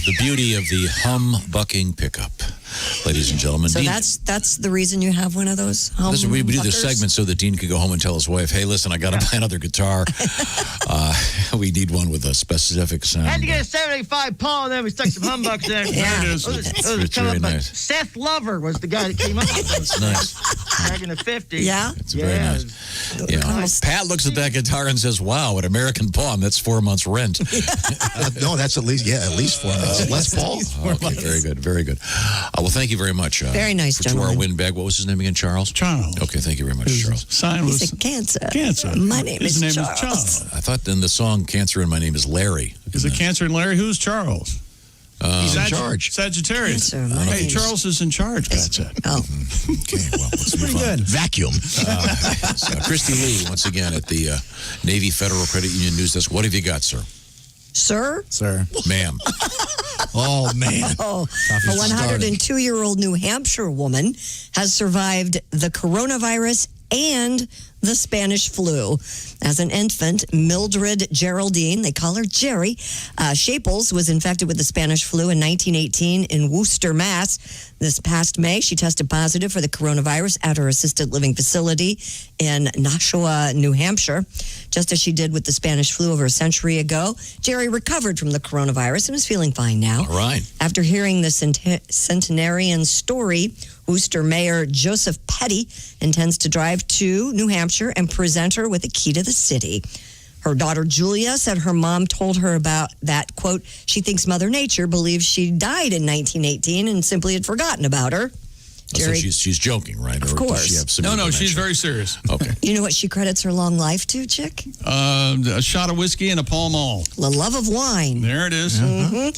The beauty of the hum-bucking pickup, ladies and gentlemen. So Dean, that's the reason you have one of those home listen, we do this buckers? segment so that Dean could go home and tell his wife, hey, listen, I got to buy another guitar. We need one with a specific sound. Had to get a 75 paw, and then we stuck some humbucks there. There it is. It's very nice. Seth Lover was the guy that came up with it. It's nice. Back in the 50s. Yeah? It's very nice. Yeah. Pat looks at that guitar and says, wow, an American Palm, that's 4 months' rent. No, that's at least 4 months. Less Paul. Okay, very good, very good. Well, thank you very much. Very nice, to our gentlemen. windbag. What was his name again? Charles? Charles. Okay, thank you very much, Charles. Sign He was said cancer. Cancer. My name His is name Charles. is Charles. I thought in the song Cancer and My Name is Larry. Is it Cancer and Larry? Who's Charles? He's in charge. Sagittarius. Cancer, my Hey, name's- Charles is in charge, Pat said. Oh, Okay, well, let's move Pretty on. good. Vacuum. Christy Lee, once again, at the Navy Federal Credit Union News Desk. What have you got, sir? sir? Sir. Ma'am. Oh, man. Oh, a 102-year-old New Hampshire woman has survived the coronavirus and the Spanish flu. As an infant, Mildred Geraldine, they call her Jerry, Shaples was infected with the Spanish flu in 1918 in Worcester, Mass. This past May, she tested positive for the coronavirus at her assisted living facility in Nashua, New Hampshire. Just as she did with the Spanish flu over a century ago, Jerry recovered from the coronavirus and is feeling fine now. All right. After hearing the centenarian story, Worcester Mayor Joseph Petty intends to drive to New Hampshire and present her with a key to the city. Her daughter Julia said her mom told her about that, quote, she thinks Mother Nature believes she died in 1918 and simply had forgotten about her. So Jerry, she's joking, right? Of Or course. Does she have severe No, she's dementia? very serious. Okay. you know what she credits her long life to, Chick? A shot of whiskey and a Pall Mall. The love of wine. There it is. hmm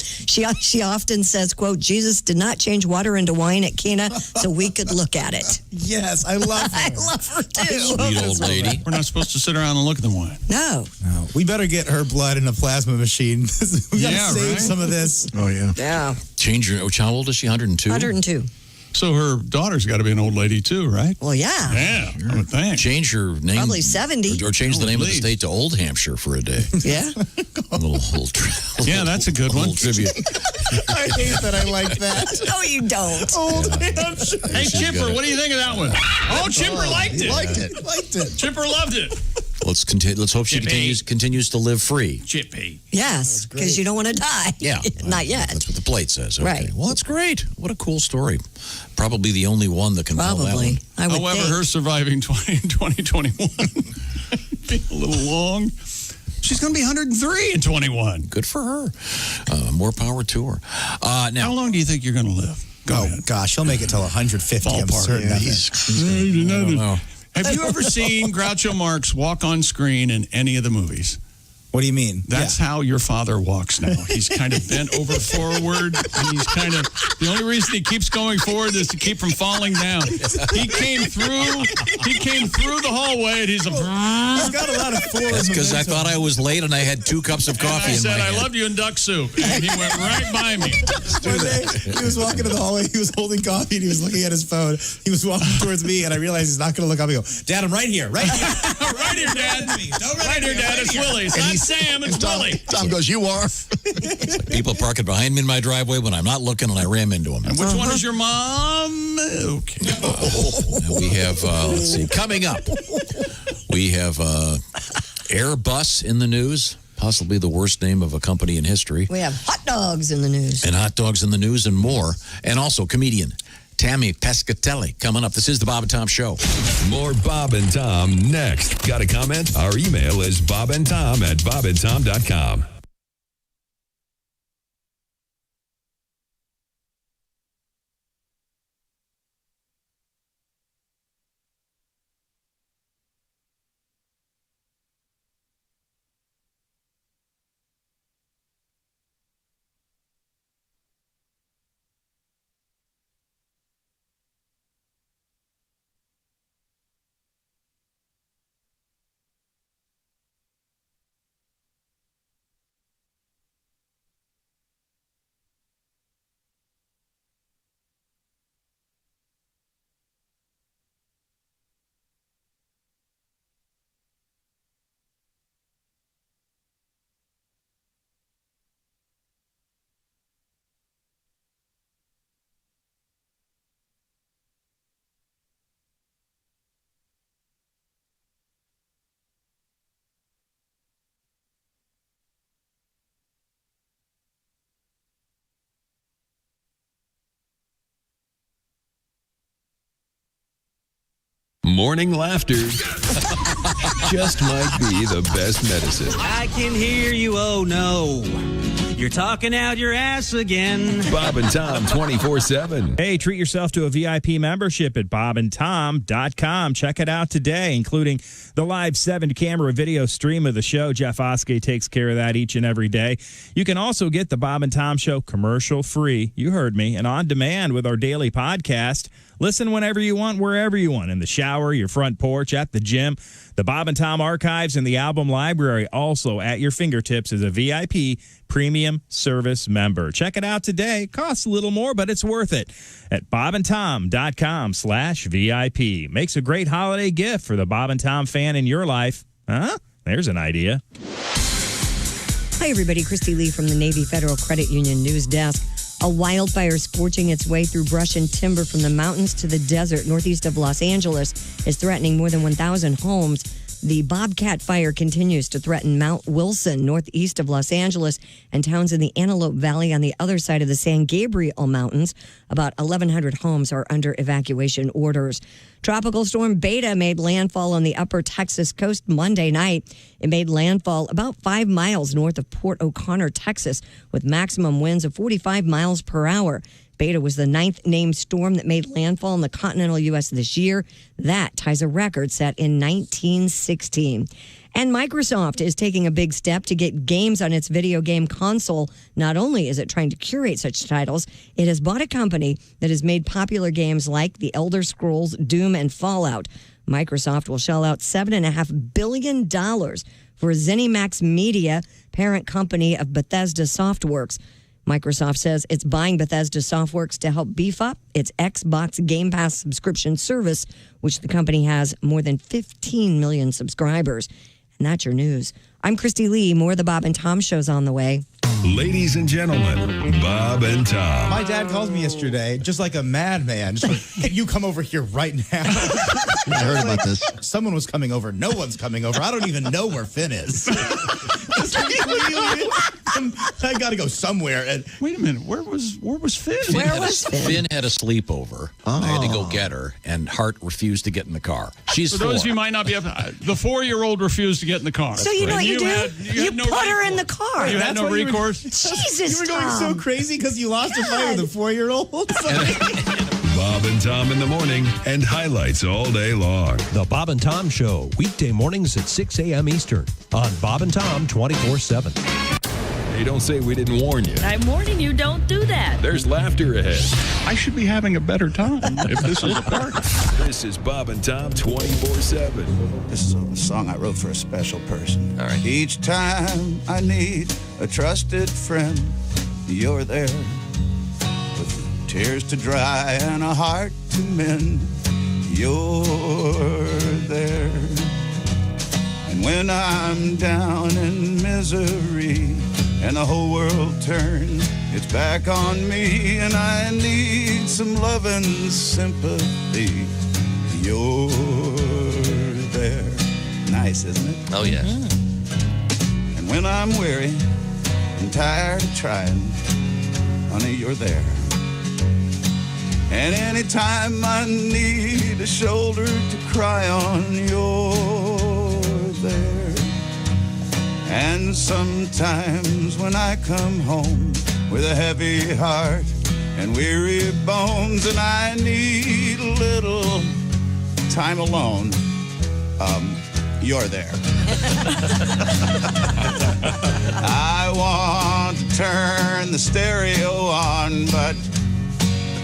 She often says, quote, Jesus did not change water into wine at Cana so we could look at it. Yes, I love her. I love her too. Sweet old lady. We're not supposed to sit around and look at the wine. No. No, we better get her blood in a plasma machine. We gotta Yeah, save right? some of this. Oh, yeah. Yeah. Change her. How old is she? 102? 102. So her daughter's got to be an old lady too, right? Well, yeah. Yeah, I would think. Change her name. Probably 70. Or change the name of the Please. state to Old Hampshire for a day. Yeah. A little Yeah, that's a good one. little tribute. I hate that I like that. No, you don't. Old Hampshire. Hey, Chipper, what do you think of that one? Oh, Chipper liked it. Liked it. Liked it. Chipper loved it. Let's continue. Let's hope she Chippy. continues to live free. Chippy. Yes, because you don't want to die. Yeah. Not yet. That's what the plate says. Okay. Right. Well, that's great. What a cool story. Probably the only one that can tell that Probably. one. I would However, think. her surviving 2021 being a little long. She's going to be 103 in 21. Good for her. More power to her. How Now, long do you think you're going to live? Oh, gosh, he'll make it till 150. I'm Ballpark. certain Yeah, of it. he's I don't know. Have you ever seen Groucho Marx walk on screen in any of the movies? What do you mean? That's how your father walks now. He's kind of bent over forward. And he's kind of, the only reason he keeps going forward is to keep from falling down. He came through the hallway and he's got a lot of forward. That's because I thought I was late and I had 2 cups of coffee and I in my said, hand. I love you in duck soup. And he went right by me. One day, he was walking in the hallway, he was holding coffee, and he was looking at his phone. He was walking towards me, and I realized he's not going to look up. I go, Dad, I'm right here. Right here, Dad. Right here, Dad. It's Willie. It's not Sam, it's Willie. Tom goes, you are. It's like people parking behind me in my driveway when I'm not looking and I ram into them. And which one is your mom? Okay. We have, let's see, coming up, we have Airbus in the news, possibly the worst name of a company in history. We have hot dogs in the news. And hot dogs in the news and more. And also comedian Tammy Pescatelli coming up. This is the Bob and Tom Show. More Bob and Tom next. Got a comment? Our email is bobandtom@bobandtom.com. Morning laughter just might be the best medicine. I can hear you, oh no. You're talking out your ass again. Bob and Tom 24/7. Hey, treat yourself to a VIP membership at bobandtom.com. Check it out today, including the live 7-camera video stream of the show. Jeff Oskey takes care of that each and every day. You can also get the Bob and Tom Show commercial-free, you heard me, and on demand with our daily podcast. Listen whenever you want, wherever you want, in the shower, your front porch, at the gym. The Bob and Tom archives and the album library also at your fingertips as a VIP premium service member. Check it out today. It costs a little more, but it's worth it at bobandtom.com/VIP. Makes a great holiday gift for the Bob and Tom fan in your life. Huh? There's an idea. Hi, everybody. Christy Lee from the Navy Federal Credit Union News Desk. A wildfire scorching its way through brush and timber from the mountains to the desert northeast of Los Angeles is threatening more than 1,000 homes. The Bobcat fire continues to threaten Mount Wilson, northeast of Los Angeles, and towns in the Antelope Valley on the other side of the San Gabriel Mountains. About 1,100 homes are under evacuation orders. Tropical storm Beta made landfall on the upper Texas coast Monday night. It made landfall about 5 miles north of Port O'Connor, Texas, with maximum winds of 45 miles per hour. Beta was the 9th named storm that made landfall in the continental U.S. this year. That ties a record set in 1916. And Microsoft is taking a big step to get games on its video game console. Not only is it trying to curate such titles, it has bought a company that has made popular games like The Elder Scrolls, Doom, and Fallout. Microsoft will shell out $7.5 billion for ZeniMax Media, parent company of Bethesda Softworks. Microsoft says it's buying Bethesda Softworks to help beef up its Xbox Game Pass subscription service, which the company has more than 15 million subscribers. And that's your news. I'm Christy Lee. More of the Bob and Tom Show's on the way. Ladies and gentlemen, Bob and Tom. My dad called me yesterday, just like a madman. Just like, can you come over here right now? I heard about this. Someone was coming over. No one's coming over. I don't even know where Finn is. I got to go somewhere. And wait a minute. Where was Finn? Finn had a sleepover. I had to go get her, and Hart refused to get in the car. She's For 4. those of you who might not be up, the 4-year-old refused to get in the car. So you know what you do? You no put her in the car. You had no recourse? Jesus, you were going Tom. so crazy because you lost a fight with a 4-year-old? Bob and Tom in the morning and highlights all day long. The Bob and Tom Show, weekday mornings at 6 a.m. Eastern on Bob and Tom 24/7. Hey, don't say we didn't warn you. I'm warning you, don't do that. There's laughter ahead. I should be having a better time if this is a party. This is Bob and Tom 24/7. This is a song I wrote for a special person. All right. Each time I need a trusted friend, you're there. With tears to dry and a heart to mend, you're there. And when I'm down in misery and the whole world turns its back on me and I need some love and sympathy, you're there. Nice, isn't it? Oh, yes. And when I'm weary and tired of trying, honey, you're there. And anytime I need a shoulder to cry on, you're there. And sometimes when I come home with a heavy heart and weary bones and I need a little time alone, you're there. I want to turn the stereo on, but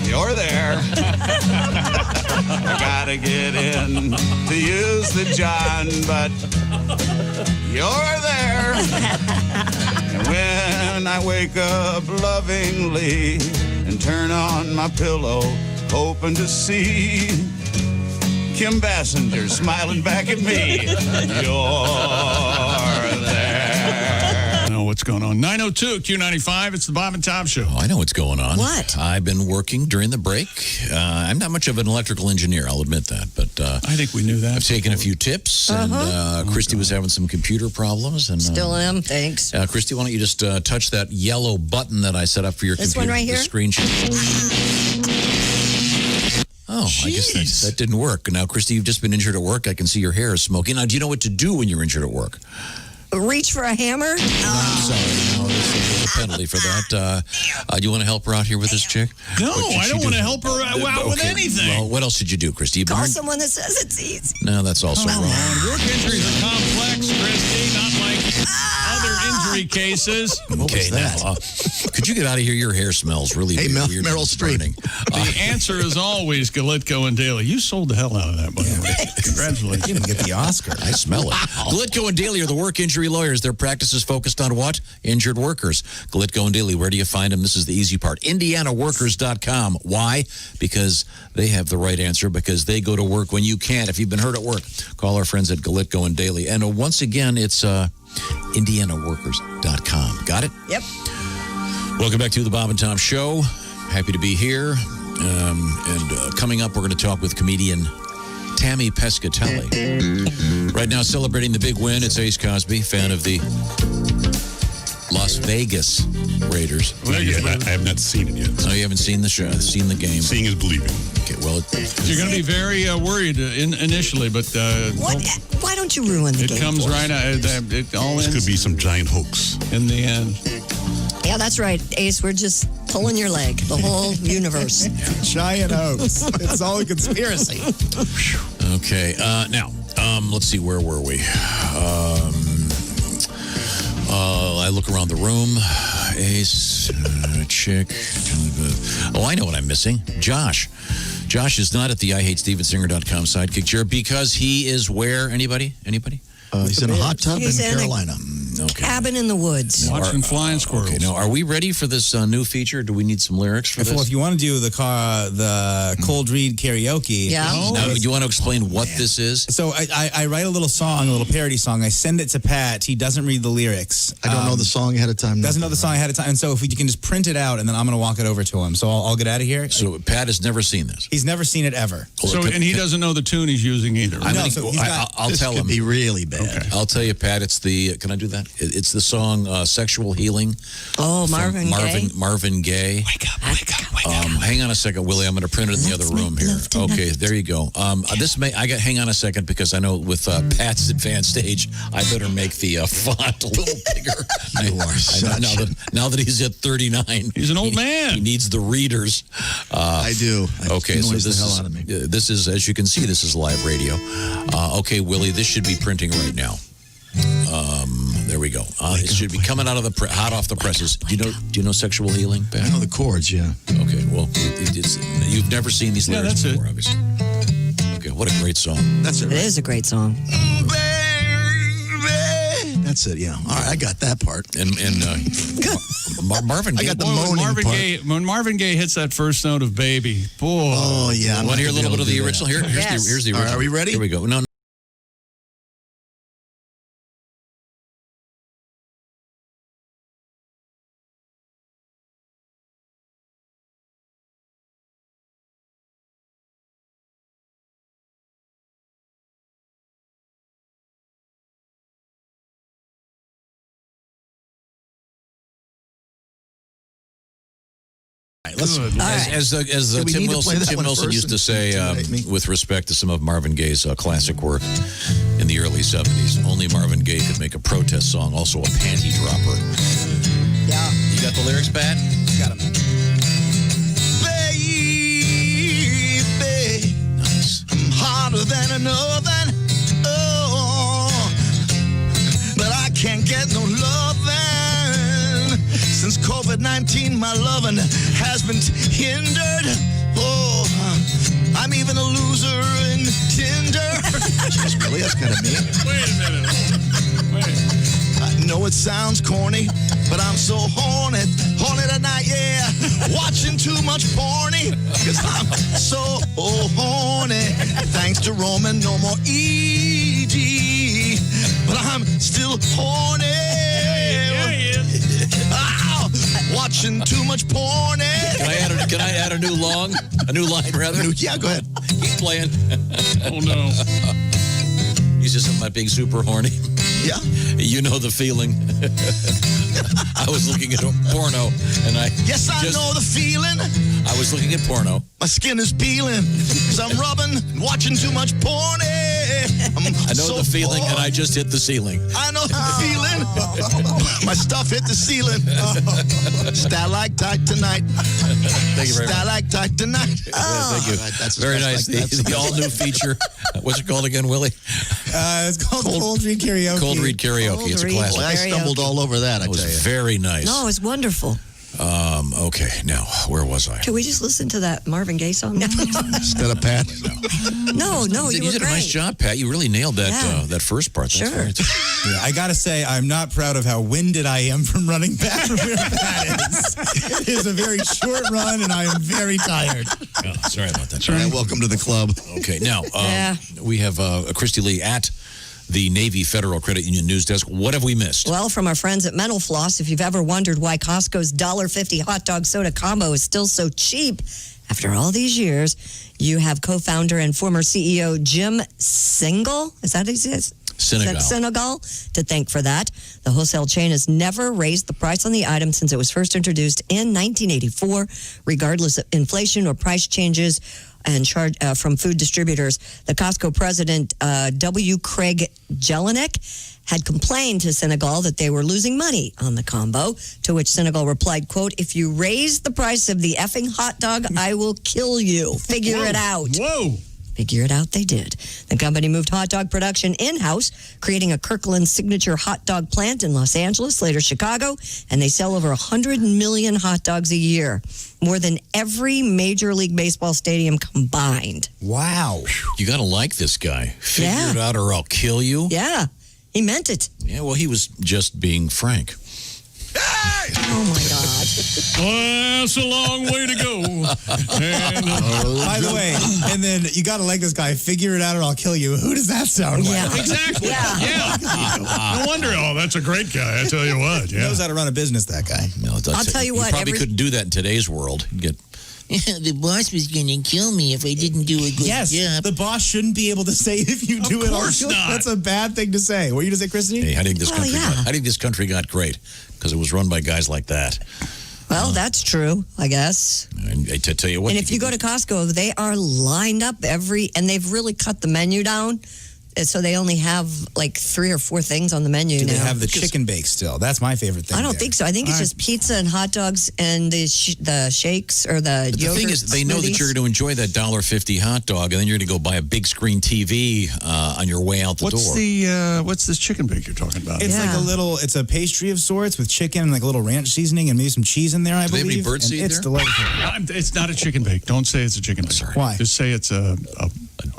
you're there. I gotta get in to use the John, but you're there. And when I wake up lovingly and turn on my pillow, hoping to see Kim Bassinger smiling back at me, you're there. I know what's going on. 902 Q95, it's the Bob and Tom Show. Oh, I know what's going on. What? I've been working during the break. I'm not much of an electrical engineer, I'll admit that. But I think we knew that. I've taken a few tips, and Christy was having some computer problems. And Still am, thanks. Christy, why don't you just touch that yellow button that I set up for your This computer? one right here? The screen share. Oh, I guess that didn't work. Now, Christy, you've just been injured at work. I can see your hair is smoking. Now, do you know what to do when you're injured at work? Reach for a hammer? I'm sorry. No, there's a penalty for that. Do you want to help her out here with this chick? No, What did I she don't do? want to help her out with anything. Well, what else did you do, Christy? You've been Call someone that says it's easy. No, that's also wrong. Work injuries are complex, Christy, not like other injury cases. Okay, now, could you get out of here? Your hair smells really weird. Meryl Streep. The answer is always Galitko and Daly. You sold the hell out of that, by the way. Congratulations. You didn't get the Oscar. I smell it. Galitko and Daly are the work injury lawyers. Their practice is focused on what? Injured workers. Galitko and Daly, where do you find them? This is the easy part. IndianaWorkers.com. Why? Because they have the right answer, because they go to work when you can't. If you've been hurt at work, call our friends at Galitko and Daly. And once again, it's IndianaWorkers.com. Got it? Yep. Welcome back to the Bob and Tom Show. Happy to be here. Coming up, we're going to talk with comedian Tammy Pescatelli. Right now, celebrating the big win, it's Ace Cosby, fan of the Las Vegas Raiders. I have not seen it yet. Oh, you haven't seen the show, seen the game. Seeing is believing. Okay, well, you're going to be very worried initially, but Why don't you ruin the game? It comes for right us? out. It all This ends could be some giant hoax. in the end. Yeah, that's right, Ace. We're just pulling your leg, the whole universe. Giant hoax. It's all a conspiracy. okay. Now, let's see, where were we? I look around the room. Ace, chick. Oh, I know what I'm missing. Josh. Josh is not at the IHateStevenSinger.com sidekick chair because he is where? Anybody? He's in a hot tub He's in in a Carolina. cabin in the woods. Watching flying squirrels. Okay, now, are we ready for this new feature? Do we need some lyrics for Well, this? if you want to do the cold read karaoke, Yeah. Now, do you want to explain what this is? So I write a little song, a little parody song. I send it to Pat. He doesn't read the lyrics. I don't know the song ahead of time. Doesn't know the song ahead of time. And so if you can just print it out, and then I'm going to walk it over to him. So I'll get out of here. So Pat has never seen this. He's never seen it ever. And he doesn't know the tune he's using either. I'll tell him. Be really bad. Okay. I'll tell you, Pat. It's the. Can I do that? that. It's the song "Sexual Healing." Oh, from Marvin Gaye. Marvin Gaye. Wake up, wake up, wake up. Hang on a second, Willie. I'm going to print it in the other room here. Okay, there you go. Hang on a second because I know with Pat's advanced age, I better make the font a little bigger. You are such. Now that he's at 39, he's an old man. He needs the readers. I do. Okay, so this is, as you can see, this is live radio. Okay, Willie, this should be printing right now. There we go. It should be coming out of the hot off the presses. Do you know Sexual Healing, Pat? I know the chords, yeah. Okay, well, you've never seen these lyrics before, obviously. Okay, what a great song. That's it. It is a great song. That's it, yeah. All right, I got that part. And Marvin Gaye. I got the moaning part. When Marvin Gaye hits that first note of "Baby," boy. Oh yeah. Want to hear a little bit of the original? Here's the original. All right, are we ready? Here we go. No. As Tim Wilson used to say, with respect to some of Marvin Gaye's classic work in the early 70s, only Marvin Gaye could make a protest song, also a panty dropper. Yeah. You got the lyrics, Pat? Got them. Baby, nice. I'm hotter than an oven. Oh, but I can't get no loving. Since COVID-19, my loving has been hindered. Oh, I'm even a loser in Tinder. Jeez, really? That's kind of mean. Wait a minute. Wait. I know it sounds corny, but I'm so horny at night, yeah. Watching too much porny, because I'm so horny. Thanks to Roman, no more ED, but I'm still horny. Yeah, he is. Watching too much porn. Can I add a new line rather? Yeah, go ahead. Keep playing. Oh no. He's just about being super horny. Yeah. You know the feeling. I was looking at porno and I know the feeling. I was looking at porno. My skin is peeling because I'm rubbing and watching too much porn. I know the feeling and I just hit the ceiling. I know the feeling. My stuff hit the ceiling. Stalactite tonight. Thank you very much. Stalactite tonight. Thank you. Right, that's very nice. The all-new feature. What's it called again, Willie? It's called Cold Read Karaoke. Cold Read Karaoke. It's a classic. I stumbled all over that, I tell you. It was very nice. No, it was wonderful. Okay, now, where was I? Can we just listen to that Marvin Gaye song now? Instead of Pat? No, you did a nice job, Pat. You really nailed that that first part. That's sure. right. Yeah, I got to say, I'm not proud of how winded I am from running back from where Pat is. It is a very short run, and I am very tired. Oh, sorry about that. All right, welcome to the club. Okay, now, we have Christy Lee at the Navy Federal Credit Union News Desk. What have we missed? Well, from our friends at Mental Floss, if you've ever wondered why Costco's $1.50 hot dog soda combo is still so cheap after all these years, you have co-founder and former CEO Jim Singal. Is that his name? Senegal to thank for that. The wholesale chain has never raised the price on the item since it was first introduced in 1984, regardless of inflation or price changes and charge from food distributors. The Costco president, W. Craig Jelinek, had complained to Senegal that they were losing money on the combo, to which Senegal replied, quote, "If you raise the price of the effing hot dog, I will kill you. Figure it out." Whoa. Figure it out, they did. The company moved hot dog production in-house, creating a Kirkland signature hot dog plant in Los Angeles, later Chicago, and they sell over 100 million hot dogs a year, more than every Major League Baseball stadium combined. Wow. You got to like this guy. Figure it out or I'll kill you. Yeah, he meant it. Yeah, well, he was just being frank. Oh, my God. Well, that's a long way to go. By the way, and then you got to like this guy. Figure it out or I'll kill you. Who does that sound like? Exactly. Yeah. No wonder. Oh, that's a great guy. I tell you what. He knows how to run a business, that guy. No, I'll tell you what. You probably couldn't do that in today's world. You'd get The boss was going to kill me if I didn't do a good job. The boss shouldn't be able to say if you do it. Of course not. That's a bad thing to say. What are you going to say, Christy? Hey, I think this country got great because it was run by guys like that. Well, that's true, I guess. And to tell you what, And if you go to Costco, they are lined up and they've really cut the menu down. So they only have like 3 or 4 things on the menu Do now. they have the chicken bake still? That's my favorite thing. I don't think so. I think it's just pizza and hot dogs and the shakes or the But yogurt the thing is, they know that smoothies. you're going to enjoy that $1.50 hot dog, and then you're going to go buy a big screen TV on your way out the door. What's this chicken bake you're talking about? It's like it's a pastry of sorts with chicken and like a little ranch seasoning and maybe some cheese in there, I Do they believe. have any birdseed And it's there? delightful. It's not a chicken bake. Don't say it's a chicken bake. Sorry. Why? Just say it's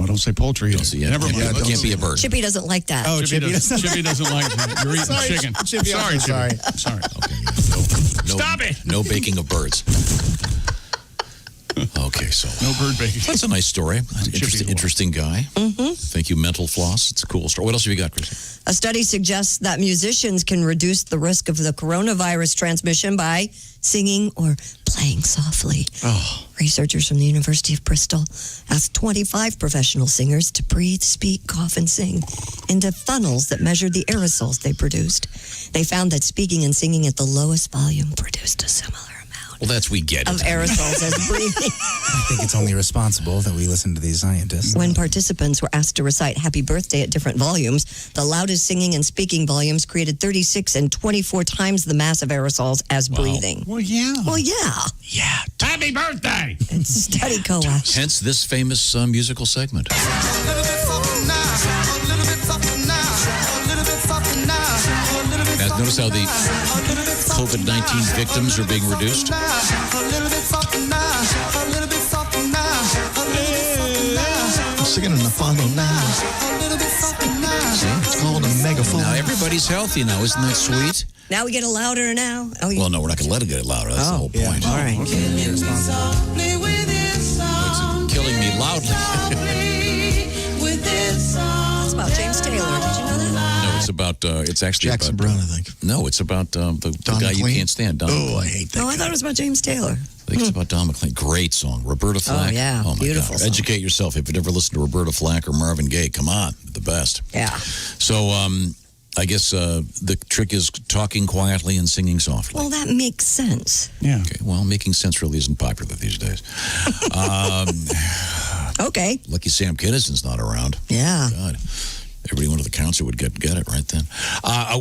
don't say poultry. Don't say it. Never mind. It can't be a bird. Chippy doesn't like that. Oh, Chippy doesn't like it. You're eating Sorry, chicken. Chippy, Sorry, I'm Chippy. sorry. Sorry. Stop it! No baking of birds. Okay, so no bird baking. That's a nice story. Interesting guy. Mm-hmm. Thank you, Mental Floss. It's a cool story. What else have you got, Chris? A study suggests that musicians can reduce the risk of the coronavirus transmission by singing or playing softly. Researchers from the University of Bristol asked 25 professional singers to breathe, speak, cough, and sing into funnels that measured the aerosols they produced. They found that speaking and singing at the lowest volume produced a similar Well, we get it. of aerosols as breathing. I think it's only responsible that we listen to these scientists. When participants were asked to recite Happy Birthday at different volumes, the loudest singing and speaking volumes created 36 and 24 times the mass of aerosols as breathing. Well, yeah. Well, yeah. Yeah. Happy birthday! It's study co-op. Hence this famous musical segment. Now, notice how the COVID-19 victims are being reduced? I'm singing in the funnel now. See, it's called a megaphone. Now everybody's healthy now. Isn't that sweet? Now we get a louder now. Oh, Well, no, we're not going to let it get louder. That's the whole point. all right. It's killing me loudly. It's about James Taylor. Did you know that? No, it's about, it's actually Jackson about, Brown, I think. No, it's about the guy you McLean? can't stand, Don Oh, McLean. I hate that Oh, I thought it was about James Taylor. I think it's about Don McLean. Great song. Roberta Flack. Oh, yeah. my Beautiful God. song. Educate yourself. If you've never listened to Roberta Flack or Marvin Gaye, come on. The best. Yeah. So, I guess the trick is talking quietly and singing softly. Well, that makes sense. Yeah. Okay, well, making sense really isn't popular these days. Okay. Lucky Sam Kinnison's not around. Yeah. God. Everybody went to the concert would get it right then.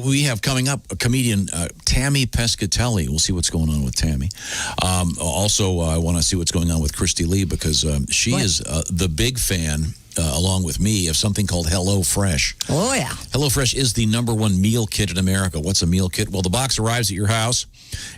We have coming up a comedian, Tammy Pescatelli. We'll see what's going on with Tammy. Also, I want to see what's going on with Christy Lee because she is the big fan, along with me, of something called HelloFresh. Oh, yeah. HelloFresh is the #1 meal kit in America. What's a meal kit? Well, the box arrives at your house,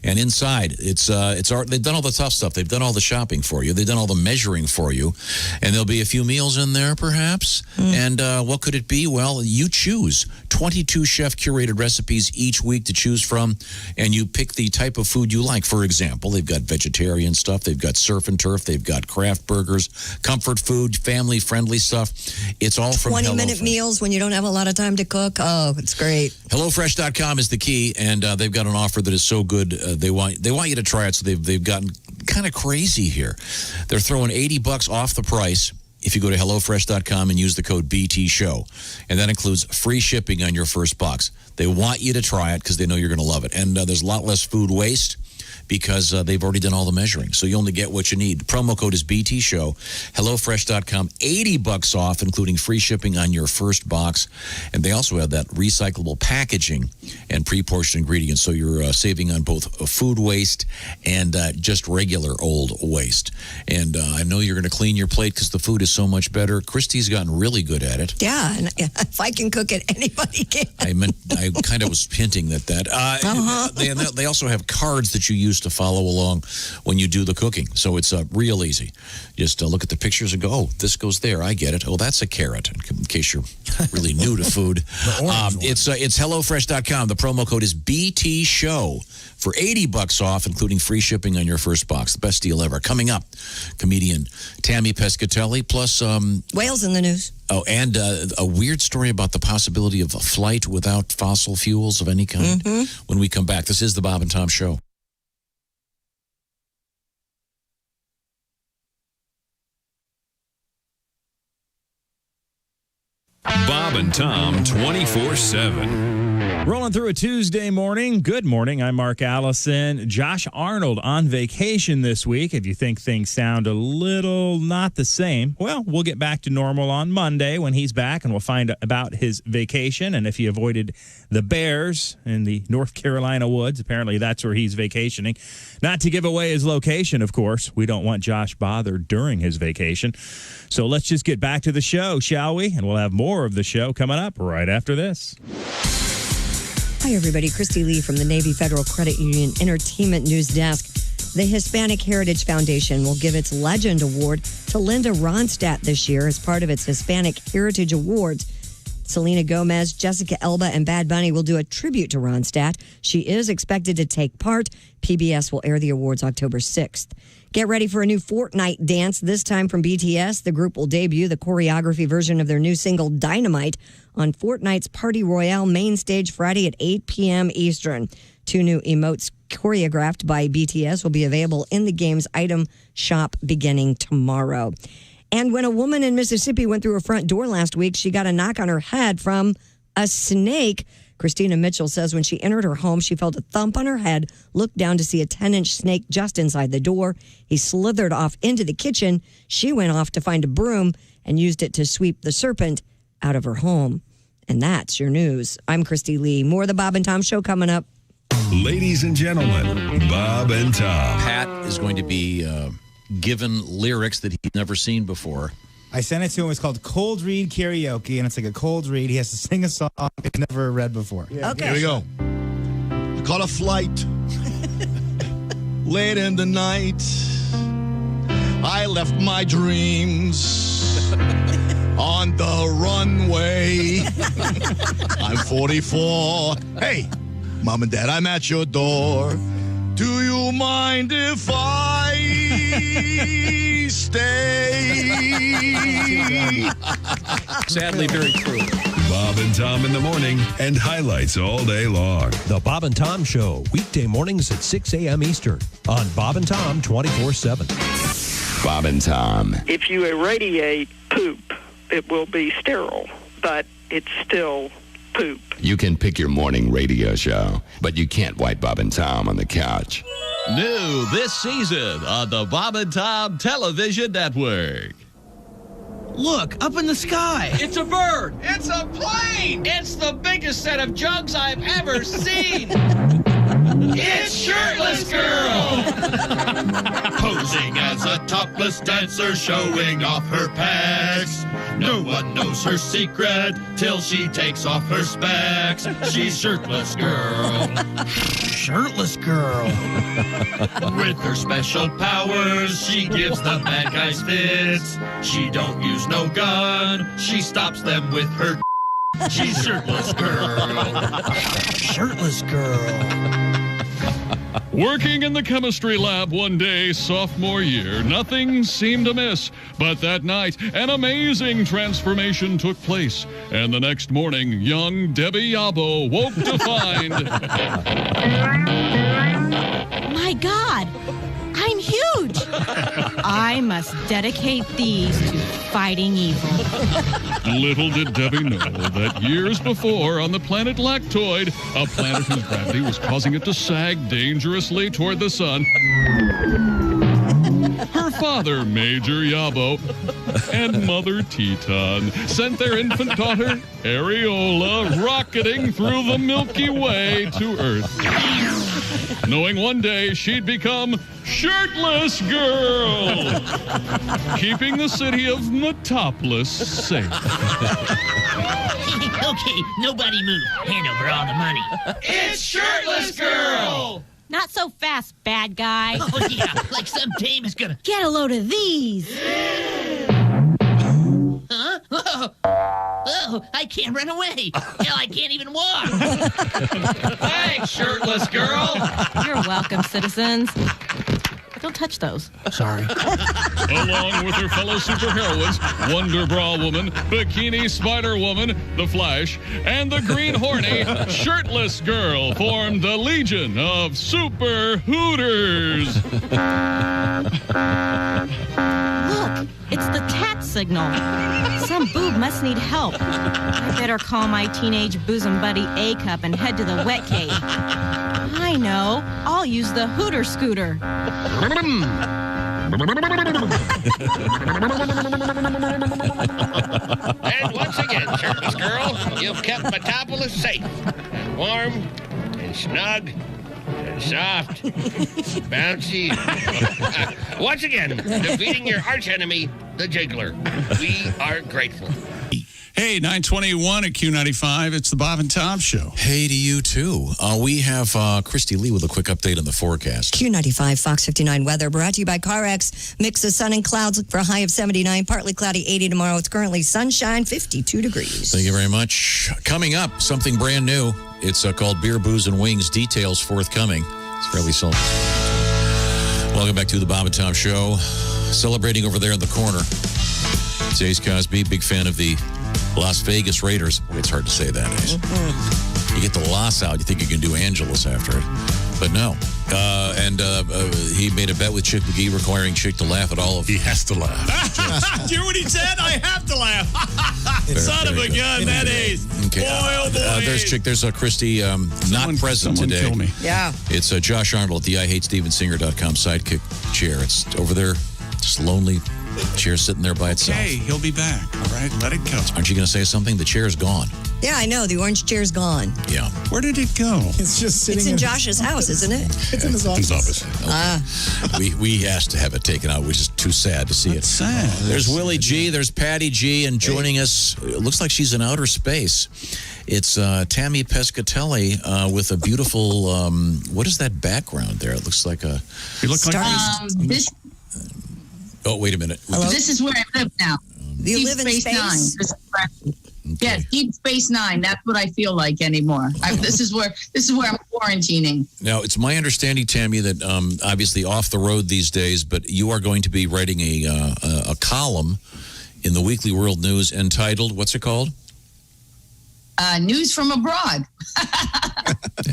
and inside they've done all the tough stuff. They've done all the shopping for you. They've done all the measuring for you, and there'll be a few meals in there, perhaps. And what could it be? Well, you choose 22 chef-curated recipes each week to choose from, and you pick the type of food you like. For example, they've got vegetarian stuff. They've got surf and turf. They've got craft burgers, comfort food, family-friendly stuff. It's all from 20-minute meals when you don't have a lot of time to cook. Oh, it's great. HelloFresh.com is the key, and they've got an offer that is so good. They want you to try it, so they've gotten kind of crazy here. They're throwing $80 off the price if you go to HelloFresh.com and use the code BT Show, and that includes free shipping on your first box. They want you to try it because they know you're going to love it, and there's a lot less food waste because they've already done all the measuring. So you only get what you need. The promo code is BT Show. HelloFresh.com, $80 off, including free shipping on your first box. And they also have that recyclable packaging and pre-portioned ingredients. So you're saving on both food waste and just regular old waste. And I know you're going to clean your plate because the food is so much better. Christy's gotten really good at it. Yeah, and if I can cook it, anybody can. I kind of was hinting at that. They also have cards that you use to follow along when you do the cooking. So it's real easy. Just look at the pictures and go, oh, this goes there. I get it. Oh, that's a carrot, in case you're really new to food. It's HelloFresh.com. The promo code is BT Show for $80 off, including free shipping on your first box. The best deal ever. Coming up, comedian Tammy Pescatelli, plus... whales in the news. Oh, and a weird story about the possibility of a flight without fossil fuels of any kind. When we come back, this is the Bob and Tom Show. Bob and Tom 24/7. Rolling through a Tuesday morning. Good morning. I'm Mark Allison. Josh Arnold on vacation this week. If you think things sound a little not the same, well, we'll get back to normal on Monday when he's back, and we'll find out about his vacation and if he avoided the bears in the North Carolina woods. Apparently, that's where he's vacationing. Not to give away his location, of course. We don't want Josh bothered during his vacation. So let's just get back to the show, shall we? And we'll have more of the show coming up right after this. Hi, everybody. Christy Lee from the Navy Federal Credit Union Entertainment News Desk. The Hispanic Heritage Foundation will give its Legend Award to Linda Ronstadt this year as part of its Hispanic Heritage Awards. Selena Gomez, Jessica Elba, and Bad Bunny will do a tribute to Ronstadt. She is expected to take part. PBS will air the awards October 6th. Get ready for a new Fortnite dance, this time from BTS. The group will debut the choreography version of their new single, Dynamite, on Fortnite's Party Royale main stage Friday at 8 p.m. Eastern. 2 new emotes choreographed by BTS will be available in the game's item shop beginning tomorrow. And when a woman in Mississippi went through her front door last week, she got a knock on her head from a snake. Christina Mitchell says when she entered her home, she felt a thump on her head, looked down to see a 10-inch snake just inside the door. He slithered off into the kitchen. She went off to find a broom and used it to sweep the serpent out of her home. And that's your news. I'm Christy Lee. More of the Bob and Tom Show coming up. Ladies and gentlemen, Bob and Tom. Pat is going to be given lyrics that he's never seen before. I sent it to him. It's called Cold Read Karaoke, and it's like a cold read. He has to sing a song he's never read before. Okay. Here we go. I caught a flight late in the night. I left my dreams on the runway. I'm 44. Hey, Mom and Dad, I'm at your door. Do you mind if I stay? Sadly, very true. Bob and Tom in the morning and highlights all day long. The Bob and Tom Show, weekday mornings at 6 a.m. Eastern on Bob and Tom 24/7. Bob and Tom. If you irradiate poop, it will be sterile, but it's still poop. You can pick your morning radio show, but you can't wipe Bob and Tom on the couch. New this season on the Bob and Tom Television Network. Look, up in the sky. It's a bird. It's a plane. It's the biggest set of jugs I've ever seen. It's Shirtless Girl. Posing as a topless dancer, showing off her pecs. No one knows her secret till she takes off her specs. She's Shirtless Girl. Shirtless Girl. With her special powers, she gives the bad guys fits. She don't use no gun, she stops them with her. She's Shirtless Girl. Shirtless Girl. Working in the chemistry lab one day, sophomore year, nothing seemed amiss. But that night, an amazing transformation took place. And the next morning, young Debbie Yabo woke to find... My God, I'm huge. I must dedicate these to fighting evil. Little did Debbie know that years before on the planet Lactoid, a planet whose gravity was causing it to sag dangerously toward the sun, her father, Major Yabo, and Mother Teton sent their infant daughter, Areola, rocketing through the Milky Way to Earth, knowing one day she'd become Shirtless Girl, keeping the city of Metropolis safe. Okay, nobody move. Hand over all the money. It's Shirtless Girl. Not so fast, bad guy. Oh, yeah, like some dame is gonna... Get a load of these. Huh? Oh, I can't run away. Hell, I can't even walk. Thanks, Shirtless Girl. You're welcome, citizens. Don't touch those. Sorry. Along with her fellow superheroines, Wonder Bra Woman, Bikini Spider Woman, The Flash, and the Green Horny, Shirtless Girl formed the Legion of Super Hooters. Look, it's the Tat signal. Some boob must need help. I better call my teenage bosom buddy A-Cup and head to the wet cave. I know. I'll use the Hooter Scooter. And once again, Shirtless Girl, you've kept Metropolis safe and warm and snug and soft, bouncy. Once again, defeating your archenemy, the Jiggler. We are grateful. Hey, 921 at Q95. It's the Bob and Tom Show. Hey to you, too. We have Christy Lee with a quick update on the forecast. Q95 Fox 59 weather brought to you by CarX. Mix of sun and clouds. Look for a high of 79. Partly cloudy 80 tomorrow. It's currently sunshine, 52 degrees. Thank you very much. Coming up, something brand new. It's called Beer, Booze, and Wings. Details forthcoming. It's fairly simple. Welcome back to the Bob and Tom Show. Celebrating over there in the corner. It's Ace Cosby, big fan of the Las Vegas Raiders. Boy, it's hard to say that, Ace. You get the Las out, you think you can do Angeles after it. But no. He made a bet with Chick McGee requiring Chick to laugh at all of... He has to laugh. Do you hear what he said? I have to laugh. Son of a gun, that Ace. Okay. Boy, oh boy. There's Chick. There's Christy not present today. Kill me. Yeah. It's Josh Arnold at the IHateStevenSinger.com sidekick chair. It's over there, just lonely chair sitting there by itself. Hey, he'll be back. All right, let it go. Aren't you going to say something? The chair's gone. Yeah, I know. The orange chair's gone. Yeah. Where did it go? It's just sitting It's in Josh's house, isn't it? It's in his office. We asked to have it taken out, which is too sad to see it. Sad. There's Willie G. There's Patty G. And joining us, it looks like she's in outer space. It's Tammy Pescatelli with a beautiful, what is that background there? It looks like a... You look like this. Oh, wait a minute. Hello? This is where I live now. Do you Deep live in Space space? Nine. Yeah, Deep Space Nine. That's what I feel like anymore. This is where I'm quarantining. Now, it's my understanding, Tammy, that obviously off the road these days, but you are going to be writing a column in the Weekly World News entitled, what's it called? News from abroad.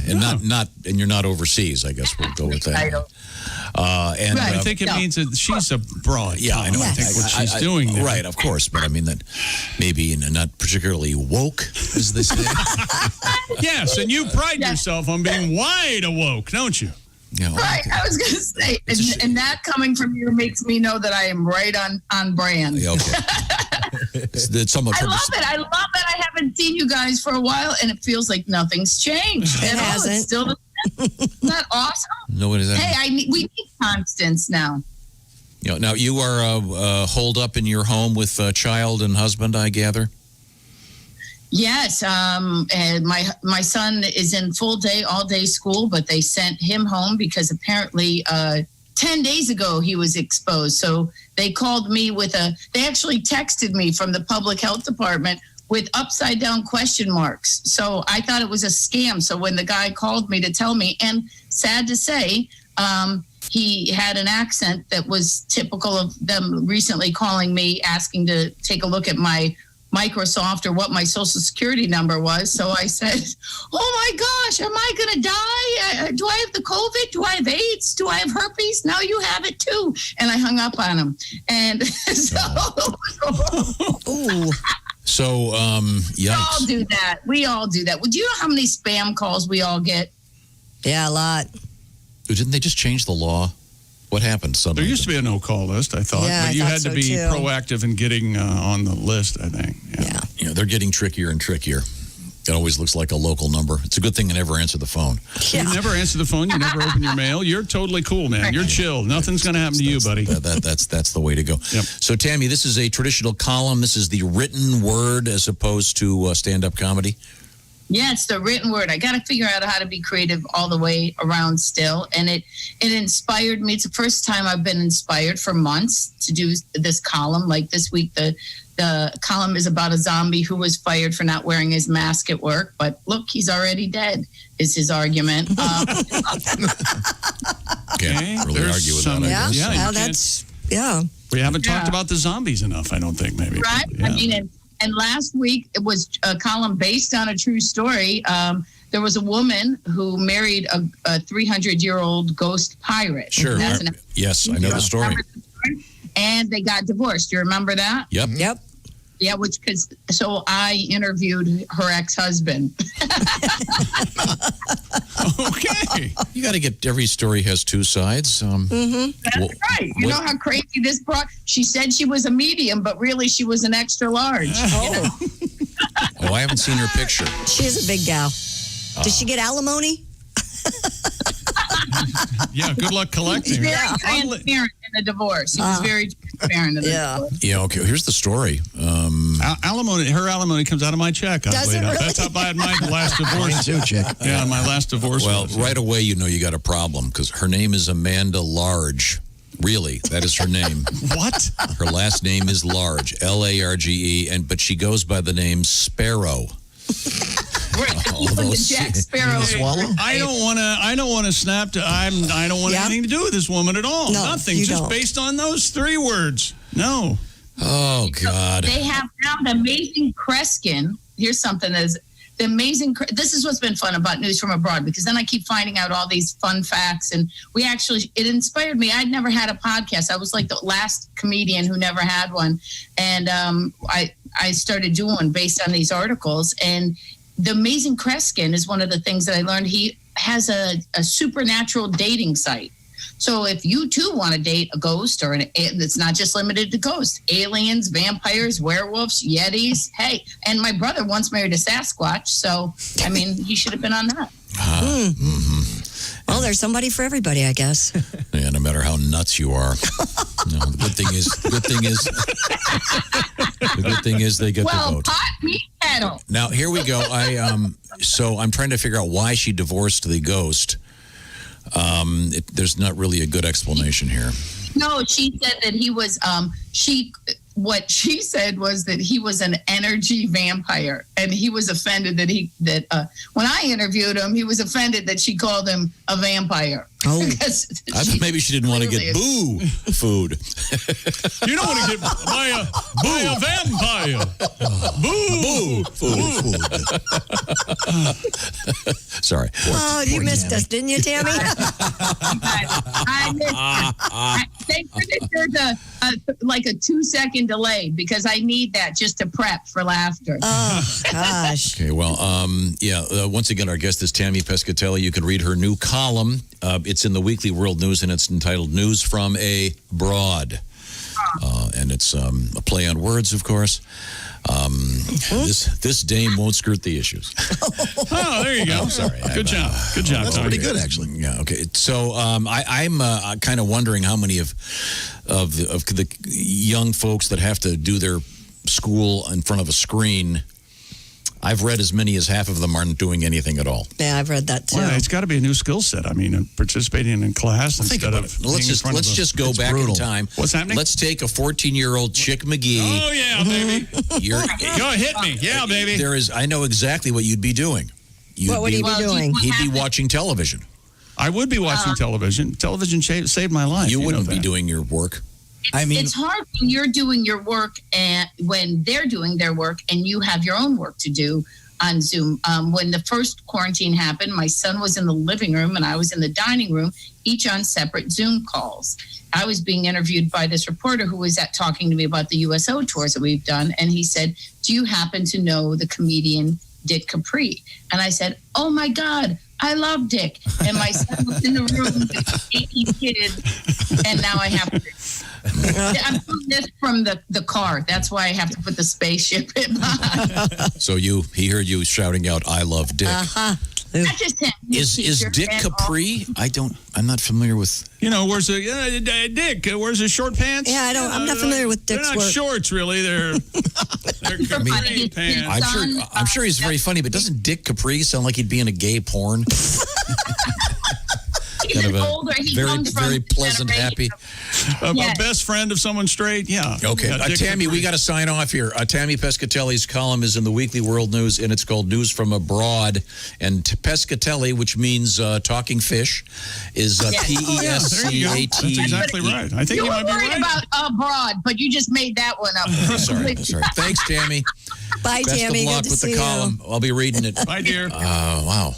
And and you're not overseas, I guess we'll go with that. And I think it means that she's abroad. Yeah, I know. I think what she's doing there. Right, of course. But I mean that maybe not particularly woke, as they say. Yes, and you pride yourself on being wide awoke, don't you? Yeah, Right, I was going to say, and that coming from you makes me know that I am right on brand. Yeah, okay. I love it. I love that I haven't seen you guys for a while, and it feels like nothing's changed. It hasn't. It's still the Isn't that awesome? No, what is that? Hey, we need constants now. You know, now you are holed up in your home with child and husband, I gather. Yes, and my son is in all day school, but they sent him home because apparently 10 days ago he was exposed. So they called me they actually texted me from the public health department with upside down question marks. So I thought it was a scam. So when the guy called me to tell me, and sad to say, he had an accent that was typical of them recently calling me, asking to take a look at my Microsoft or what my social security number was. So I said, oh my gosh, am I going to die? Do I have the COVID? Do I have AIDS? Do I have herpes? Now you have it too. And I hung up on him. And so... Ooh. So, yikes. We all do that. Do you know how many spam calls we all get? Yeah, a lot. Didn't they just change the law? What happened suddenly? There used to be a no-call list, I thought. Yeah, but you had to be too. proactive in getting on the list, I think. Yeah. You know, they're getting trickier and trickier. It always looks like a local number. It's a good thing I never answer the phone. Yeah. You never answer the phone. You never open your mail. You're totally cool, man. You're chill. Nothing's going to happen to you, buddy. That's the way to go. Yep. So, Tammy, this is a traditional column. This is the written word as opposed to stand-up comedy. Yeah, it's the written word. I got to figure out how to be creative all the way around still. And it inspired me. It's the first time I've been inspired for months to do this column. Like this week, the column is about a zombie who was fired for not wearing his mask at work. But look, he's already dead, is his argument. Can't really argue with that. Yeah. We haven't talked about the zombies enough, I don't think, maybe. Right? Yeah. I mean, and last week, it was a column based on a true story. There was a woman who married a 300-year-old ghost pirate. Sure. Yes, I know the story. and they got divorced. Do you remember that? Yep. Yep. Yeah, so I interviewed her ex-husband. Okay. You got to get, every story has two sides. That's right. You know how crazy this brought? She said she was a medium, but really she was an extra large. Oh, I haven't seen her picture. She is a big gal. Did she get alimony? Yeah, good luck collecting. He was very transparent in the divorce. He was very transparent in the divorce. Yeah, okay. Here's the story. Alimony, her alimony comes out of my check. Does it really? That's how I had my last divorce. Mine too, chick. Yeah, my last divorce. Well, right away, you know you got a problem because her name is Amanda Large. Really, that is her name. What? Her last name is Large, Large, but she goes by the name Sparrow. Jack Sparrow. I don't want to snap to. I don't want anything to do with this woman at all. No, nothing. you Just don't. based on those 3 words. No. Oh God. They have now the amazing Kreskin. Here's something that's the amazing. This is what's been fun about News from Abroad, because then I keep finding out all these fun facts, and it inspired me. I'd never had a podcast. I was like the last comedian who never had one, and I started doing one based on these articles. And the amazing Kreskin is one of the things that I learned. He has a supernatural dating site. So if you too want to date a ghost, or it's not just limited to ghosts, aliens, vampires, werewolves, yetis. Hey, and my brother once married a Sasquatch. So, I mean, he should have been on that. Well, there's somebody for everybody, I guess. Yeah, no matter how nuts you are. No, the good thing is they get the vote. Pot meat kettle. Now here we go. So I'm trying to figure out why she divorced the ghost. There's not really a good explanation here. No, she said that he was. What she said was that he was an energy vampire, and he was offended that when I interviewed him, he was offended that she called him a vampire. Oh, I thought maybe she didn't want to get boo food. You don't want to get by a vampire. Boo food. Sorry. Oh, you missed us, didn't you, Tammy? I missed it. Thank goodness there's like a 2-second delay, because I need that just to prep for laughter. Oh, gosh. Okay, well, once again, our guest is Tammy Pescatelli. You can read her new column. It's in the Weekly World News, and it's entitled News from Abroad. And it's a play on words, of course. This dame won't skirt the issues. Oh, there you go. I'm sorry. Good job. Good job. That's pretty good, actually. Yeah. Okay. So I'm kind of wondering how many of the young folks that have to do their school in front of a screen. I've read as many as half of them aren't doing anything at all. Yeah, I've read that too. Well, it's got to be a new skill set. I mean, participating in class instead of let's just go back in time. What's happening? Let's take a 14-year-old chick McGee. Oh yeah, baby. Go hit me. Yeah, baby. I know exactly what you'd be doing. What would he be doing? He'd be watching television. I would be watching television. Television saved my life. You wouldn't be doing your work. It's hard when you're doing your work and when they're doing their work and you have your own work to do on Zoom. When the first quarantine happened, my son was in the living room and I was in the dining room, each on separate Zoom calls. I was being interviewed by this reporter who was talking to me about the USO tours that we've done. And he said, "Do you happen to know the comedian Dick Capri?" And I said, "Oh my God, I love Dick." And my son was in the room with 18 kids, and now I have to. I'm doing this from the car. That's why I have to put the spaceship in. So he heard you shouting out, "I love Dick." Not just him. Is Dick Capri? I'm not familiar with. Where's Dick? Where's his short pants? Yeah, I'm not familiar with Dick's They're not work. shorts, really. They're Capri pants. I'm sure he's very funny, but doesn't Dick Capri sound like he'd be in a gay porn? Kind of a very pleasant, happy. A best friend of someone straight, yeah. Okay, Tammy, we got to sign off here. Tammy Pescatelli's column is in the Weekly World News, and it's called News from Abroad. And Pescatelli, which means talking fish, is Pescate. That's exactly right. I think you you were might be worried right. about abroad, but you just made that one up. Sorry. Thanks, Tammy. Bye, Tammy. Best of luck Good to with see the column. I'll be reading it. Bye, dear. Wow.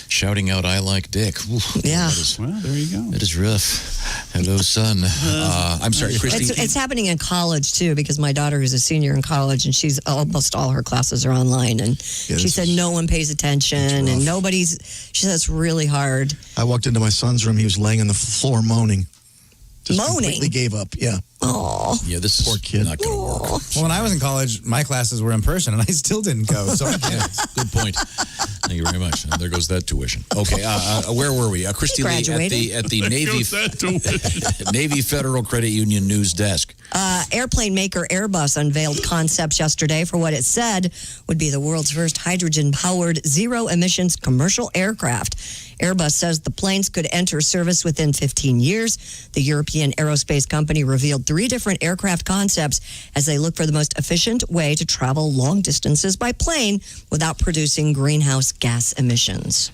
Shouting out, "I like Dick." Oof, yeah. Well, there you go. That is rough. Hello, son. I'm sorry, Christy. It's happening in college, too, because my daughter is a senior in college, and she's almost all her classes are online. And she said no one pays attention, and she said it's really hard. I walked into my son's room. He was laying on the floor moaning. Just moaning? Completely gave up, yeah. Oh. Yeah, this poor kid. Not going to work. Well, when I was in college, my classes were in person, and I still didn't go. So Good point. Thank you very much. And there goes that tuition. Okay, where were we? Christy Lee at the Navy Federal Credit Union news desk. Airplane maker Airbus unveiled concepts yesterday for what it said would be the world's first hydrogen-powered, zero-emissions commercial aircraft. Airbus says the planes could enter service within 15 years. The European aerospace company revealed 3 different aircraft concepts as they look for the most efficient way to travel long distances by plane without producing greenhouse gas emissions.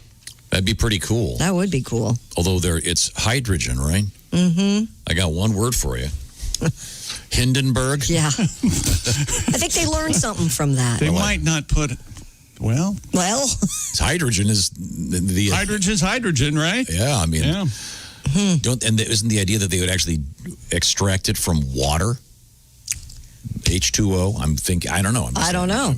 That'd be pretty cool. That would be cool. Although it's hydrogen, right? Mm-hmm. I got one word for you. Hindenburg? Yeah. I think they learned something from that. They might not put... Well, hydrogen is the hydrogen's hydrogen, right? Yeah, I mean, isn't the idea that they would actually extract it from water? H2O. I don't know. I don't know.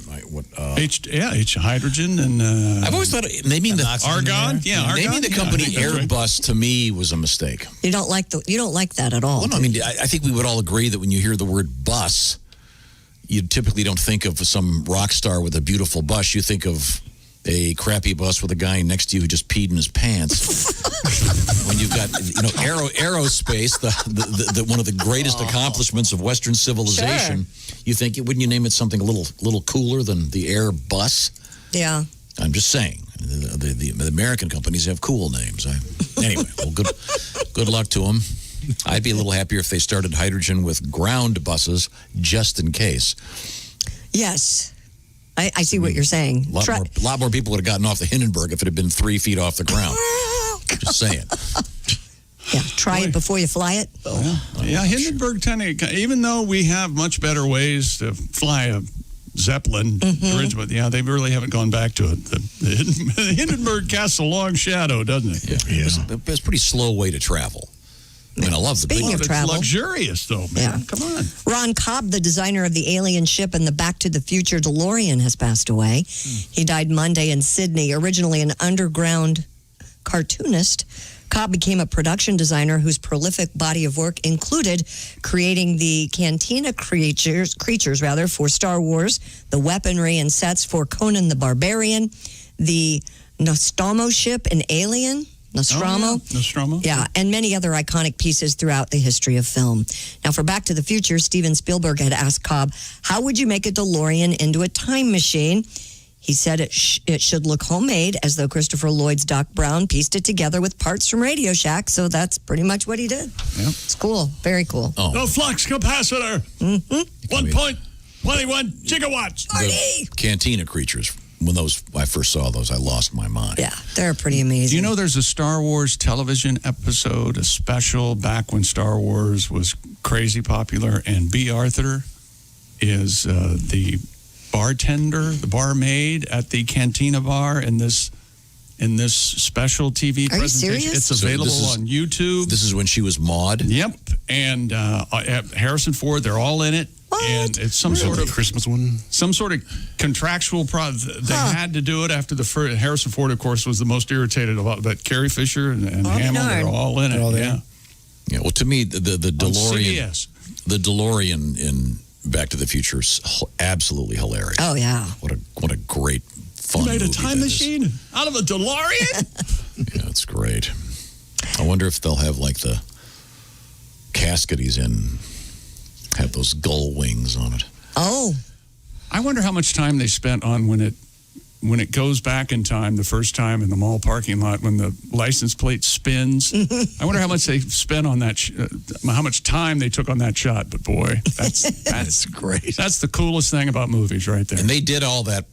Hydrogen and. I've always thought they mean the argon. Yeah, argon. Naming the company Airbus to me was a mistake. You don't like that at all. Well, no, I mean, I think we would all agree that when you hear the word bus, you typically don't think of some rock star with a beautiful bus. You think of a crappy bus with a guy next to you who just peed in his pants. When you've got, aerospace, the one of the greatest accomplishments of Western civilization, you think, wouldn't you name it something a little cooler than the Airbus? Yeah. I'm just saying, the American companies have cool names. Anyway, well, good luck to them. I'd be a little happier if they started hydrogen with ground buses, just in case. Yes. I see what you're saying. A lot more people would have gotten off the Hindenburg if it had been 3 feet off the ground. Just saying. Yeah, try it before you fly it. Yeah, Hindenburg, even though we have much better ways to fly a Zeppelin, but they really haven't gone back to it. The Hindenburg casts a long shadow, doesn't it? Yeah. It's a pretty slow way to travel. I mean, I love the Speaking of travel. It's luxurious, though, man. Yeah. Come on. Ron Cobb, the designer of the alien ship and the Back to the Future DeLorean, has passed away. He died Monday in Sydney. Originally an underground cartoonist, Cobb became a production designer whose prolific body of work included creating the cantina creatures for Star Wars, the weaponry and sets for Conan the Barbarian, the Nostromo ship in Alien. Nostromo. Yeah, and many other iconic pieces throughout the history of film. Now, for Back to the Future, Steven Spielberg had asked Cobb, how would you make a DeLorean into a time machine? He said it should look homemade, as though Christopher Lloyd's Doc Brown pieced it together with parts from Radio Shack, so that's pretty much what he did. Yep. It's cool. Very cool. Oh. No flux capacitor. 1.21 gigawatts. The cantina creatures. When I first saw those, I lost my mind. Yeah, they're pretty amazing. Do you know there's a Star Wars television episode, a special back when Star Wars was crazy popular, and B. Arthur is the bartender, the barmaid at the Cantina Bar in this special TV Are presentation. You serious? It's available on YouTube. This is when she was Maude? Yep. And Harrison Ford, they're all in it. What? And it's some sort of Christmas one. Some sort of contractual They had to do it after the first. Harrison Ford, of course, was the most irritated about. But Carrie Fisher and Hamill, they're all in it. Yeah. Well, to me, the DeLorean, the DeLorean in Back to the Future is absolutely hilarious. Oh yeah. What a great fun. You made a movie time that is. machine out of a DeLorean. Yeah, it's great. I wonder if they'll have like the casket he's in. Have those gull wings on it. Oh. I wonder how much time they spent on when it goes back in time the first time in the mall parking lot when the license plate spins. I wonder how much they spent on that, how much time they took on that shot. But boy, that's great. That's the coolest thing about movies right there. And they did all that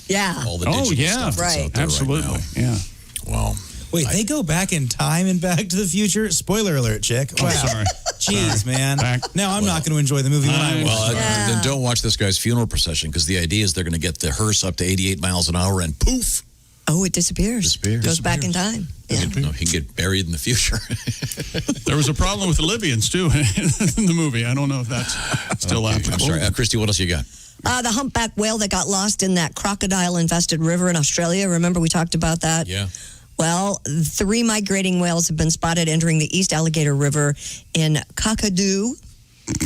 Yeah. all the digital stuff that's out there absolutely. Right now. Yeah. Wow. Wait, they go back in time in Back to the Future? Spoiler alert, chick. Wow. Sorry. Jeez, man. Now I'm not going to enjoy the movie when I watch it. Then don't watch this guy's funeral procession because the idea is they're going to get the hearse up to 88 miles an hour and poof, Oh, it disappears. Goes back in time. Yeah. No, he can get buried in the future. There was a problem with the Libyans, too, in the movie. I don't know if that's still applicable. I'm sorry. Christy, what else you got? The humpback whale that got lost in that crocodile-infested river in Australia. Remember we talked about that? Yeah. Well, 3 migrating whales have been spotted entering the East Alligator River in Kakadu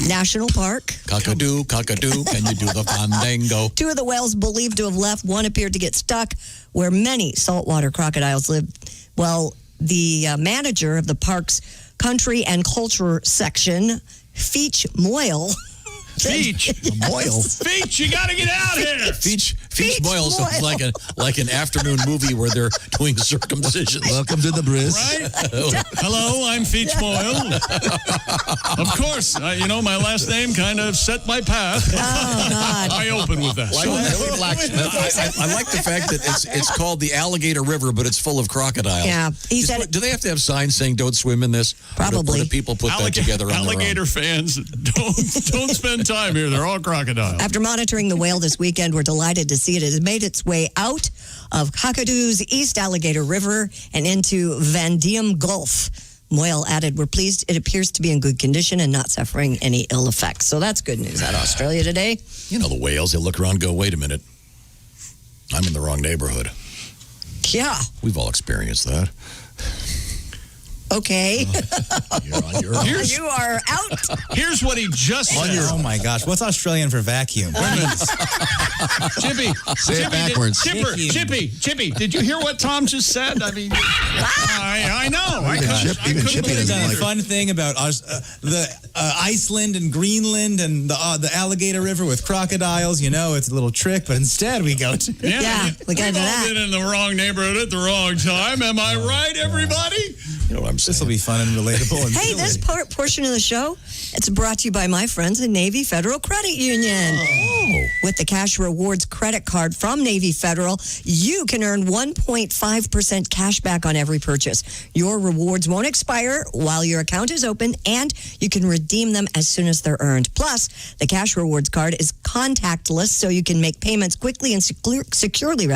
National Park. Cockadoo, cockadoo, can you do the fandango? 2 of the whales believed to have left. One appeared to get stuck where many saltwater crocodiles live. Well, the manager of the park's country and culture section, Feech Moyle. Feech? Moyle? Feech, you got to get out here! Feech Moyle sounds like an afternoon movie where they're doing circumcisions. Welcome to the Briz. Right? Hello, I'm Feech Moyle. Of course, my last name kind of set my path. Oh, God. I open with that. I like the fact that it's called the Alligator River, but it's full of crocodiles. Yeah. He said, do they have to have signs saying don't swim in this? Probably. Or do people put that together on Alligator fans, don't spend time here. They're all crocodiles. After monitoring the whale this weekend, we're delighted to see it has made its way out of Kakadu's East Alligator River and into Van Diem Gulf. Moyle added, we're pleased it appears to be in good condition and not suffering any ill effects. So that's good news out of Australia today. You know the whales, they look around and go, wait a minute. I'm in the wrong neighborhood. Yeah. We've all experienced that. Okay. You are out. Here's what he just said. Oh my gosh, what's Australian for vacuum? Chippy, Say it backwards. Chippy, did you hear what Tom just said? I mean, I know. Even Chippy doesn't The like it. fun thing about Iceland and Greenland and the Alligator River with crocodiles, it's a little trick, but instead we go to... Yeah, we got We've to all that. been in the wrong neighborhood at the wrong time. Am I right, everybody? You know what I'm saying? This will be fun and relatable. And Hey, this portion of the show, it's brought to you by my friends at Navy Federal Credit Union. Oh. With the Cash Rewards credit card from Navy Federal, you can earn 1.5% cash back on every purchase. Your rewards won't expire while your account is open, and you can redeem them as soon as they're earned. Plus, the Cash Rewards card is contactless, so you can make payments quickly and securely,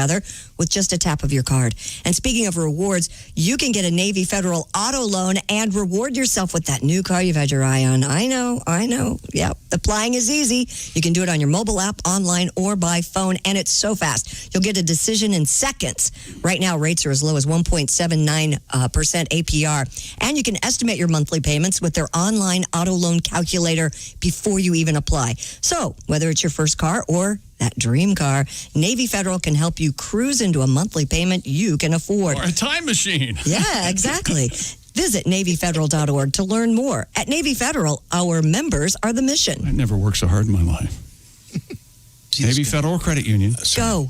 with just a tap of your card. And speaking of rewards, you can get a Navy Federal auto loan and reward yourself with that new car you've had your eye on. I know. Yep. Applying is easy. You can do it on your mobile app, online, or by phone, and it's so fast. You'll get a decision in seconds. Right now, rates are as low as 1.79% APR, and you can estimate your monthly payments with their online auto loan calculator before you even apply. So, whether it's your first car or that dream car, Navy Federal can help you cruise into a monthly payment you can afford. Or a time machine. Yeah, exactly. Visit NavyFederal.org to learn more. At Navy Federal, our members are the mission. I never worked so hard in my life. Navy Federal Credit Union. Go.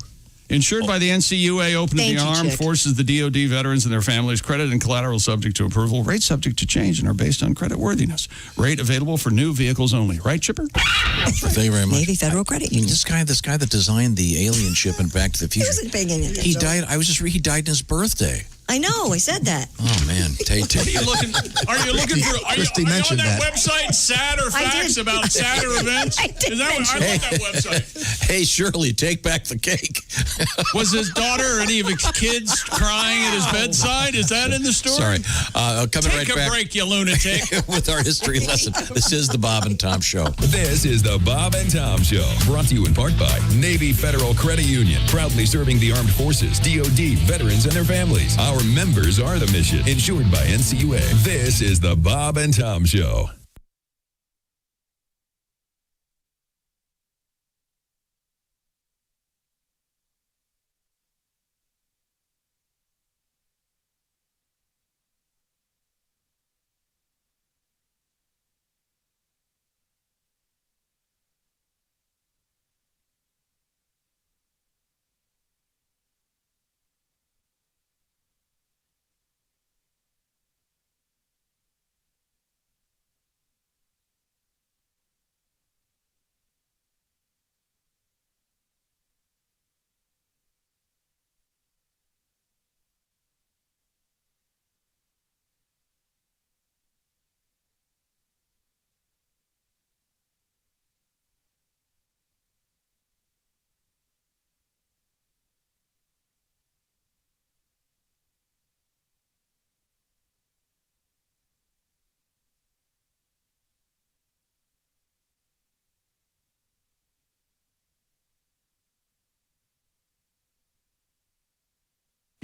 Insured by the NCUA, open Thank to the you, armed Chick. forces, the DoD, veterans, and their families. Credit and collateral subject to approval. Rates subject to change and are based on credit worthiness. Rate available for new vehicles only. Right, Chipper? Thank you very much. Navy Federal Credit Union. This guy that designed the alien ship in Back to the Future. He wasn't paying any He attention. died. He died in his birthday. I know. I said that. Oh man, Tate. Are you looking for? Are you on mentioned that that. website? Sadder I facts did. about sadder events. I did Is that what, I love that website. Hey, Shirley, take back the cake. Was his daughter or any of his kids crying at his bedside? Is that in the story? Sorry, coming Take right a back break, you lunatic. with our history lesson. This is the Bob and Tom Show. This is the Bob and Tom Show, brought to you in part by Navy Federal Credit Union, proudly serving the armed forces, DoD, veterans, and their families. Our members are the mission, insured by NCUA. This is the Bob and Tom Show.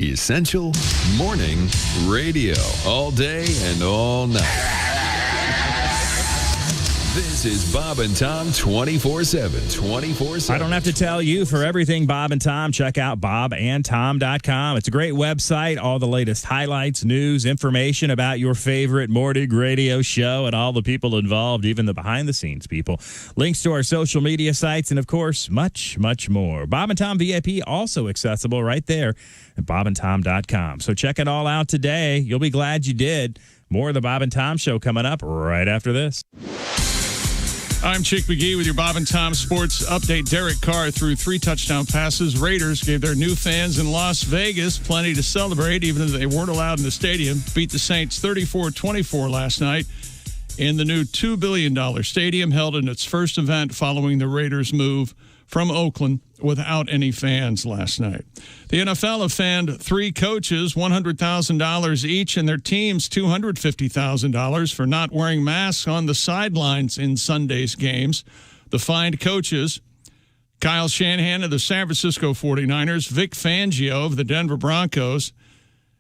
Essential Morning Radio. All day and all night. This is Bob and Tom 24/7. 24/7. I don't have to tell you, for everything Bob and Tom, check out bobandtom.com. It's a great website. All the latest highlights, news, information about your favorite morning radio show and all the people involved, even the behind-the-scenes people. Links to our social media sites and, of course, much, much more. Bob and Tom VIP also accessible right there at bobandtom.com. So check it all out today. You'll be glad you did. More of the Bob and Tom Show coming up right after this. I'm Chick McGee with your Bob and Tom Sports Update. Derek Carr threw 3 touchdown passes. Raiders gave their new fans in Las Vegas plenty to celebrate, even though they weren't allowed in the stadium. Beat the Saints 34-24 last night in the new $2 billion stadium, held in its first event following the Raiders' move from Oakland without any fans last night. The NFL have fanned 3 coaches $100,000 each and their teams $250,000 for not wearing masks on the sidelines in Sunday's games. The fined coaches, Kyle Shanahan of the San Francisco 49ers, Vic Fangio of the Denver Broncos,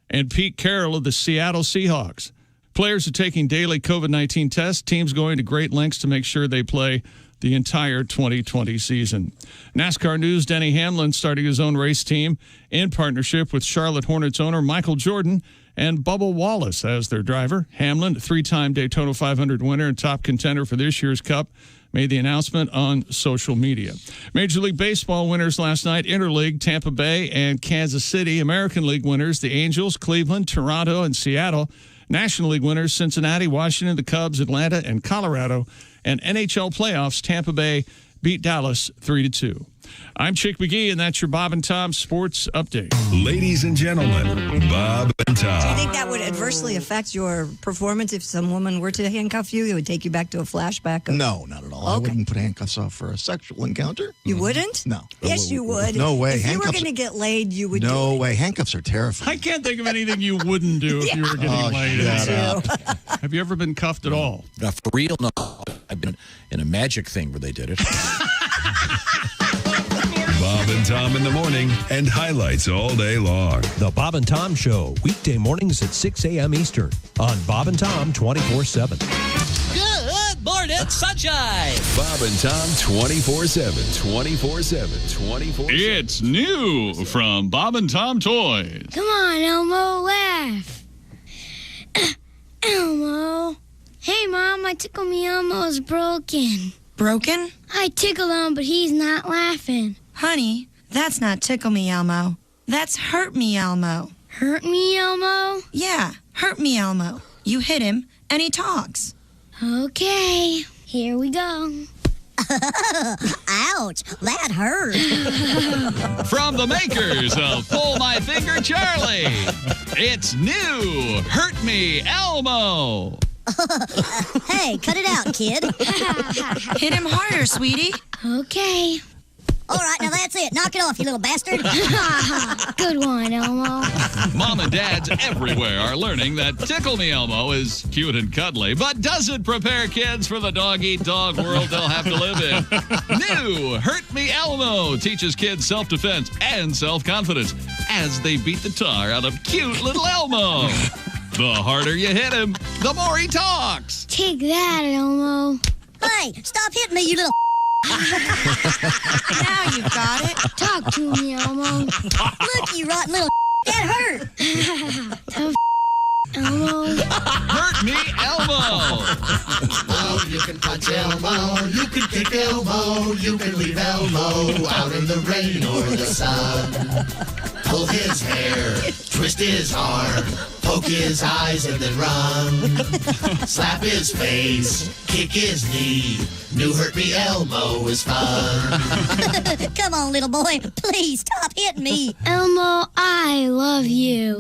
and Pete Carroll of the Seattle Seahawks. Players are taking daily COVID-19 tests, teams going to great lengths to make sure they play the entire 2020 season. NASCAR news, Denny Hamlin starting his own race team in partnership with Charlotte Hornets owner Michael Jordan and Bubba Wallace as their driver. Hamlin, 3-time Daytona 500 winner and top contender for this year's Cup, made the announcement on social media. Major League Baseball winners last night, Interleague, Tampa Bay and Kansas City. American League winners, the Angels, Cleveland, Toronto, and Seattle. National League winners, Cincinnati, Washington, the Cubs, Atlanta, and Colorado. And NHL playoffs, Tampa Bay beat Dallas 3-2. I'm Chick McGee, and that's your Bob and Tom Sports Update. Ladies and gentlemen, Bob and Tom. Do you think that would adversely affect your performance if some woman were to handcuff you? It would take you back to a flashback? No, not at all. I wouldn't put handcuffs off for a sexual encounter. You wouldn't? No. Yes, you would. No way. If you were going to get laid, you would No way. Handcuffs are terrifying. I can't think of anything you wouldn't do if you were getting laid. Have you ever been cuffed at all? For real? No. I've been in a magic thing where they did it. Bob and Tom in the morning and highlights all day long. The Bob and Tom Show, weekday mornings at 6 a.m. Eastern on Bob and Tom 24/7. Good morning, sunshine. Bob and Tom 24/7, 24/7, 24/7. It's new from Bob and Tom Toys. Come on, Elmo, laugh. Elmo. Hey, Mom, my Tickle Me Elmo is broken. Broken? I tickled him, but he's not laughing. Honey, that's not Tickle Me Elmo. That's Hurt Me Elmo. Hurt Me Elmo? Yeah, Hurt Me Elmo. You hit him, and he talks. Okay, here we go. Ouch, that hurt. From the makers of Pull My Finger Charlie, it's new Hurt Me Elmo. Hey, cut it out, kid. Hit him harder, sweetie. Okay. All right, now that's it. Knock it off, you little bastard. Good one, Elmo. Mom and dads everywhere are learning that Tickle Me Elmo is cute and cuddly, but doesn't prepare kids for the dog-eat-dog world they'll have to live in. New Hurt Me Elmo teaches kids self-defense and self-confidence as they beat the tar out of cute little Elmo. The harder you hit him, the more he talks. Take that, Elmo. Hey, stop hitting me, you little Now you've got it. Talk to me, Elmo. Look, you rotten little that hurt. Tough Elmo. Hurt Me Elmo. Oh, you can punch Elmo, you can kick Elmo, you can leave Elmo out in the rain or the sun. Pull his hair, twist his arm, poke his eyes and then run. Slap his face, kick his knee. New Hurt Me Elmo is fun. Come on, little boy. Please stop hitting me. Elmo, I love you.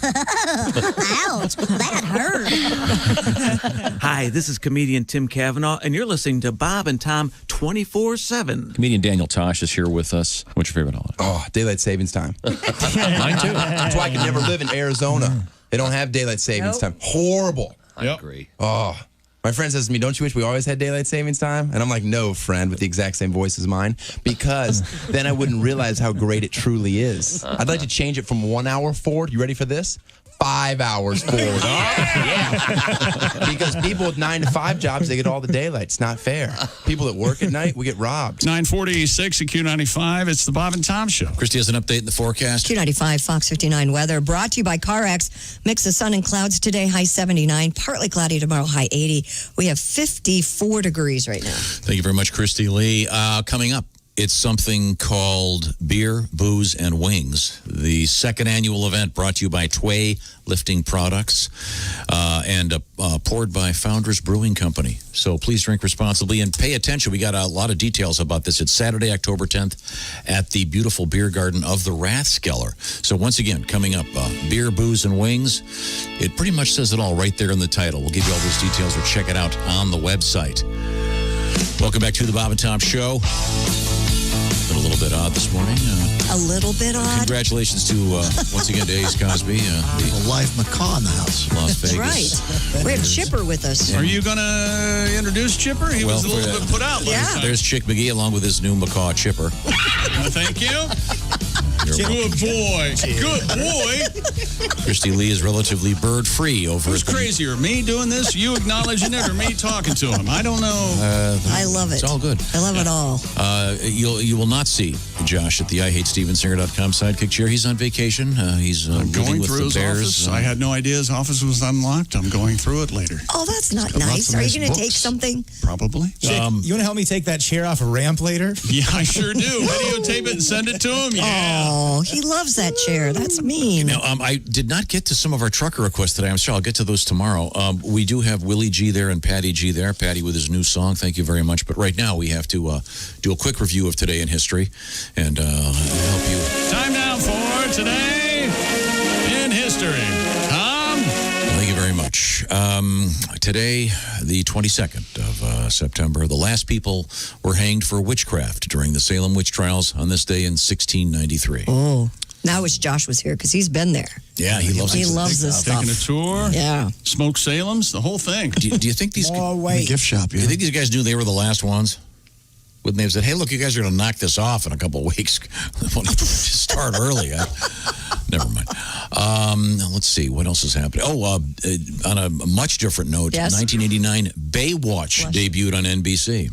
Ouch, that hurt. Hi, this is comedian Tim Cavanaugh, and you're listening to Bob and Tom 24/7. Comedian Daniel Tosh is here with us. What's your favorite holiday? Oh, daylight savings time. Mine too. That's why I can never live in Arizona. They don't have daylight savings time. Horrible. I agree. Oh, My friend says to me, don't you wish we always had daylight savings time? And I'm like, no, friend, with the exact same voice as mine, because then I wouldn't realize how great it truly is. I'd like to change it from 1 hour forward. You ready for this? 5 hours forward. Yeah. Because people with 9 to 5 jobs, they get all the daylight. It's not fair. People that work at night, we get robbed. 946 at Q95. It's the Bob and Tom Show. Christy has an update in the forecast. Q95, Fox 59 weather. Brought to you by CarX. Mix of sun and clouds today, high 79. Partly cloudy tomorrow, high 80. We have 54 degrees right now. Thank you very much, Christy Lee. Coming up, it's something called Beer, Booze, and Wings. The second annual event brought to you by Tway Lifting Products and poured by Founders Brewing Company. So please drink responsibly and pay attention. We got a lot of details about this. It's Saturday, October 10th at the beautiful beer garden of the Rathskeller. So once again, coming up, Beer, Booze, and Wings. It pretty much says it all right there in the title. We'll give you all those details or check it out on the website. Welcome back to the Bob and Tom Show. Been a little bit odd this morning. A little bit odd? Congratulations to, once again, to Ace Cosby. A live macaw in the house. Las That's Vegas. right. We have Chipper with us. Are you going to introduce Chipper? He was a little bit put out last time. There's Chick McGee along with his new macaw, Chipper. Thank you. Good boy. Good boy. Christy Lee is relatively bird-free over Who's crazier, me doing this, you acknowledging it, or me talking to him? I don't know. I love it. It's all good. I love it all. You will not see Josh at the IHateStevensinger.com sidekick chair. He's on vacation. He's going with through the his Bears. office. I had no idea his office was unlocked. I'm going through it later. Oh, that's not got lots nice. of Are nice you going to take books. something? Probably. Chick, you want to help me take that chair off a ramp later? Yeah, I sure do. Videotape it and send it to him. Yeah. Oh, he loves that chair. That's mean. Now, I did not get to some of our trucker requests today. I'm sure I'll get to those tomorrow. We do have Willie G there and Patty G there. Patty with his new song. Thank you very much. But right now, we have to do a quick review of today in history and help you. Time now for Today in History. Tom? Thank you very much. Today, the 22nd of September, the last people were hanged for witchcraft during the Salem witch trials on this day in 1693. Oh, now I wish Josh was here because he's been there. Yeah, he loves this stuff. Taking a tour. Yeah. Smoke Salem's, the whole thing. Do you think these gift shop? Do you think these guys knew they were the last ones? Wouldn't they have said, "Hey, look, you guys are going to knock this off in a couple of weeks. Start early." Never mind. Let's see what else is happening. On a much different note, 1989, Baywatch debuted on NBC.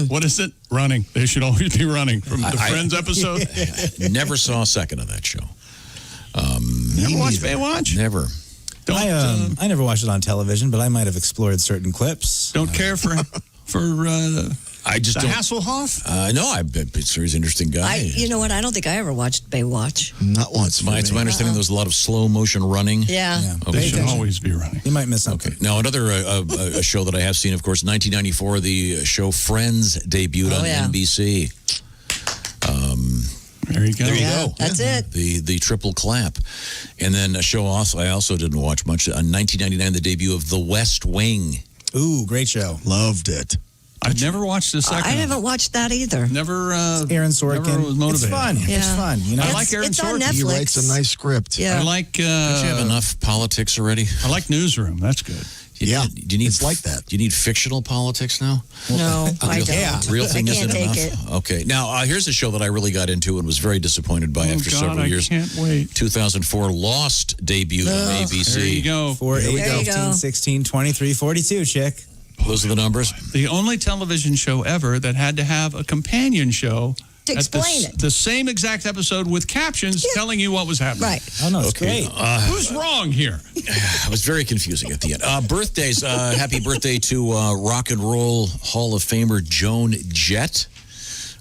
What is it? Running. They should always be running from the Friends episode. Never saw a second of that show. Never watched Baywatch? Never. I never watched it on television, but I might have explored certain clips. Don't care for I just don't. Hasselhoff? No, he's an interesting guy. You know what? I don't think I ever watched Baywatch. Not once. It's my understanding there was a lot of slow motion running. Yeah. They should always be running. You might miss something. Okay. Now, another a show that I have seen, of course, 1994, the show Friends debuted on NBC. There you go. There you go. That's it. The triple clap. And then a show I also didn't watch much. On 1999, the debut of The West Wing. Ooh, great show. Loved it. I've never watched the second. I haven't watched that either. Never. Aaron Sorkin. Never was motivated. It's fun. Yeah. It's fun. You know, I like Aaron It's on Sorkin. Netflix. He writes a nice script. Yeah. I like. Don't you have enough politics already? I like Newsroom. That's good. Do you need it's like that. Do you need fictional politics now? No, I don't. Yeah. Real thing I isn't can't enough. take it. Okay. Now, here's a show that I really got into and was very disappointed by after several years. I can't wait. 2004 Lost debuted on ABC. There you go. 4, 8, There you 15, go. 16, 23, 42, chick. Those are the numbers. The only television show ever that had to have a companion show To explain it. The same exact episode with captions telling you what was happening. Right. Oh, no, it's great. Who's wrong here? It was very confusing at the end. Birthdays. Happy birthday to Rock and Roll Hall of Famer Joan Jett.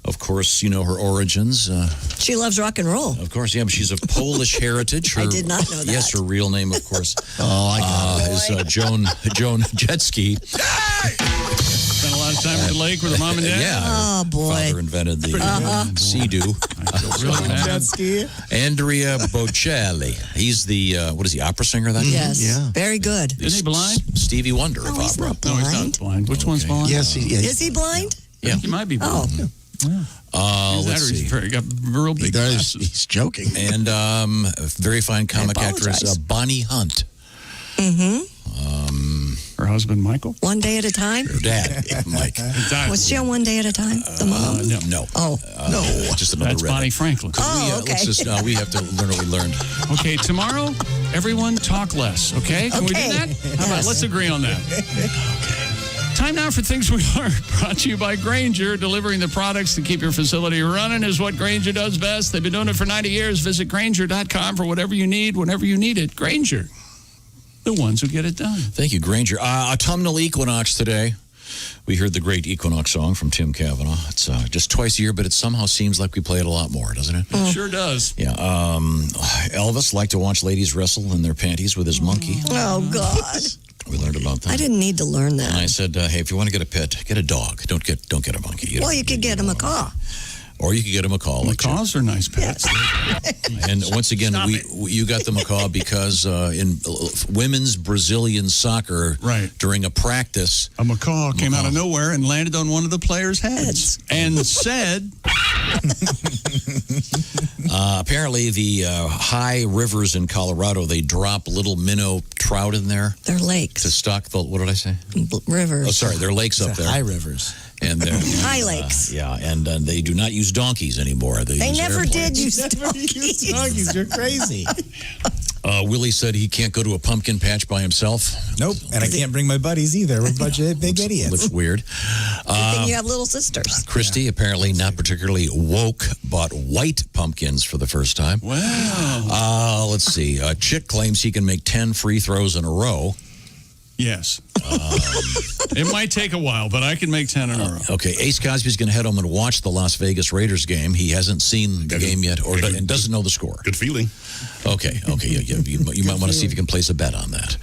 Of course, you know her origins. She loves rock and roll. Of course, yeah, but she's of Polish heritage. I did not know that. Yes, her real name, of course, I got is Joan Jetski. Spent a lot of time at the lake with her mom and dad? Yeah. Oh, boy. Father invented the Sea-Doo. Jet ski. Andrea Bocelli. He's the, what is he, opera singer then? Yes. Yeah. Very good. Is he blind? Stevie Wonder of No, he's opera. not No, he's blind. not blind. Which one's blind? Yes, he Is he blind? Yeah. He might be Oh. blind. Let's see. He got real big glasses. He's joking. And very fine comic actress apologize. Bonnie Hunt. Mm-hmm. Her husband, Michael. One day at a time? Her dad, Mike. Was she on One Day at a Time? The mom? No. Oh. No. Just another That's Reddit. Bonnie Franklin. Okay. We have to learn what we learned. Okay, tomorrow, everyone talk less, okay? Can we do that? How about, let's agree on that. Time now for Things We Learned, brought to you by Grainger. Delivering the products to keep your facility running is what Grainger does best. They've been doing it for 90 years. Visit Grainger.com for whatever you need, whenever you need it. Grainger, the ones who get it done. Thank you, Grainger. Autumnal equinox today. We heard the great Equinox song from Tim Cavanaugh. It's just twice a year, but it somehow seems like we play it a lot more, doesn't it? It sure does. Yeah. Elvis liked to watch ladies wrestle in their panties with his monkey. Oh, God. We learned about that. I didn't need to learn And that. I said, hey, if you want to get a pet, get a dog. Don't get a monkey. Well, you could get a macaw. Or you could get a macaw. Macaws are nice pets. And once again, you got the macaw because in women's Brazilian soccer, during a practice, a macaw came out of nowhere and landed on one of the players' heads and said, apparently the high rivers in Colorado, they drop little minnow trout in there. They're lakes. To stock the, what did I say? Rivers. Oh, sorry, they're lakes up there. High rivers. And high lakes. Yeah, and they do not use donkeys anymore. They use never airplanes. did use donkeys. You're crazy. Willie said he can't go to a pumpkin patch by himself. Nope, and I can't bring my buddies either. We're a bunch of big idiots. Looks weird. Good thing you have little sisters. Christy, apparently not particularly woke, bought white pumpkins for the first time. Wow. Let's see. Chick claims he can make 10 free throws in a row. Yes. It might take a while, but I can make 10 in a row. Okay, Ace Cosby's going to head home and watch the Las Vegas Raiders game. He hasn't seen the game yet and doesn't know the score. Good feeling. Okay. Yeah, you might want to see if you can place a bet on that.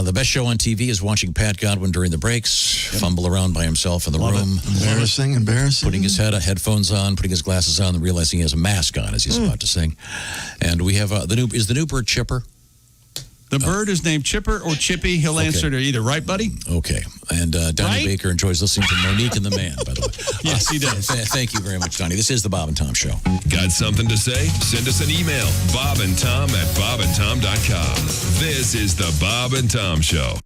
The best show on TV is watching Pat Godwin during the breaks, fumble around by himself in the room. Embarrassing. Putting his headphones on, putting his glasses on, and realizing he has a mask on as he's about to sing. And we have is the new bird Chipper? The bird is named Chipper or Chippy. He'll answer to either, right, buddy? Okay. And Donnie Baker enjoys listening to Monique and the Man, by the way. Yes, he does. Thank you very much, Donnie. This is the Bob and Tom Show. Got something to say? Send us an email, bobandtom@bobandtom.com. This is the Bob and Tom Show.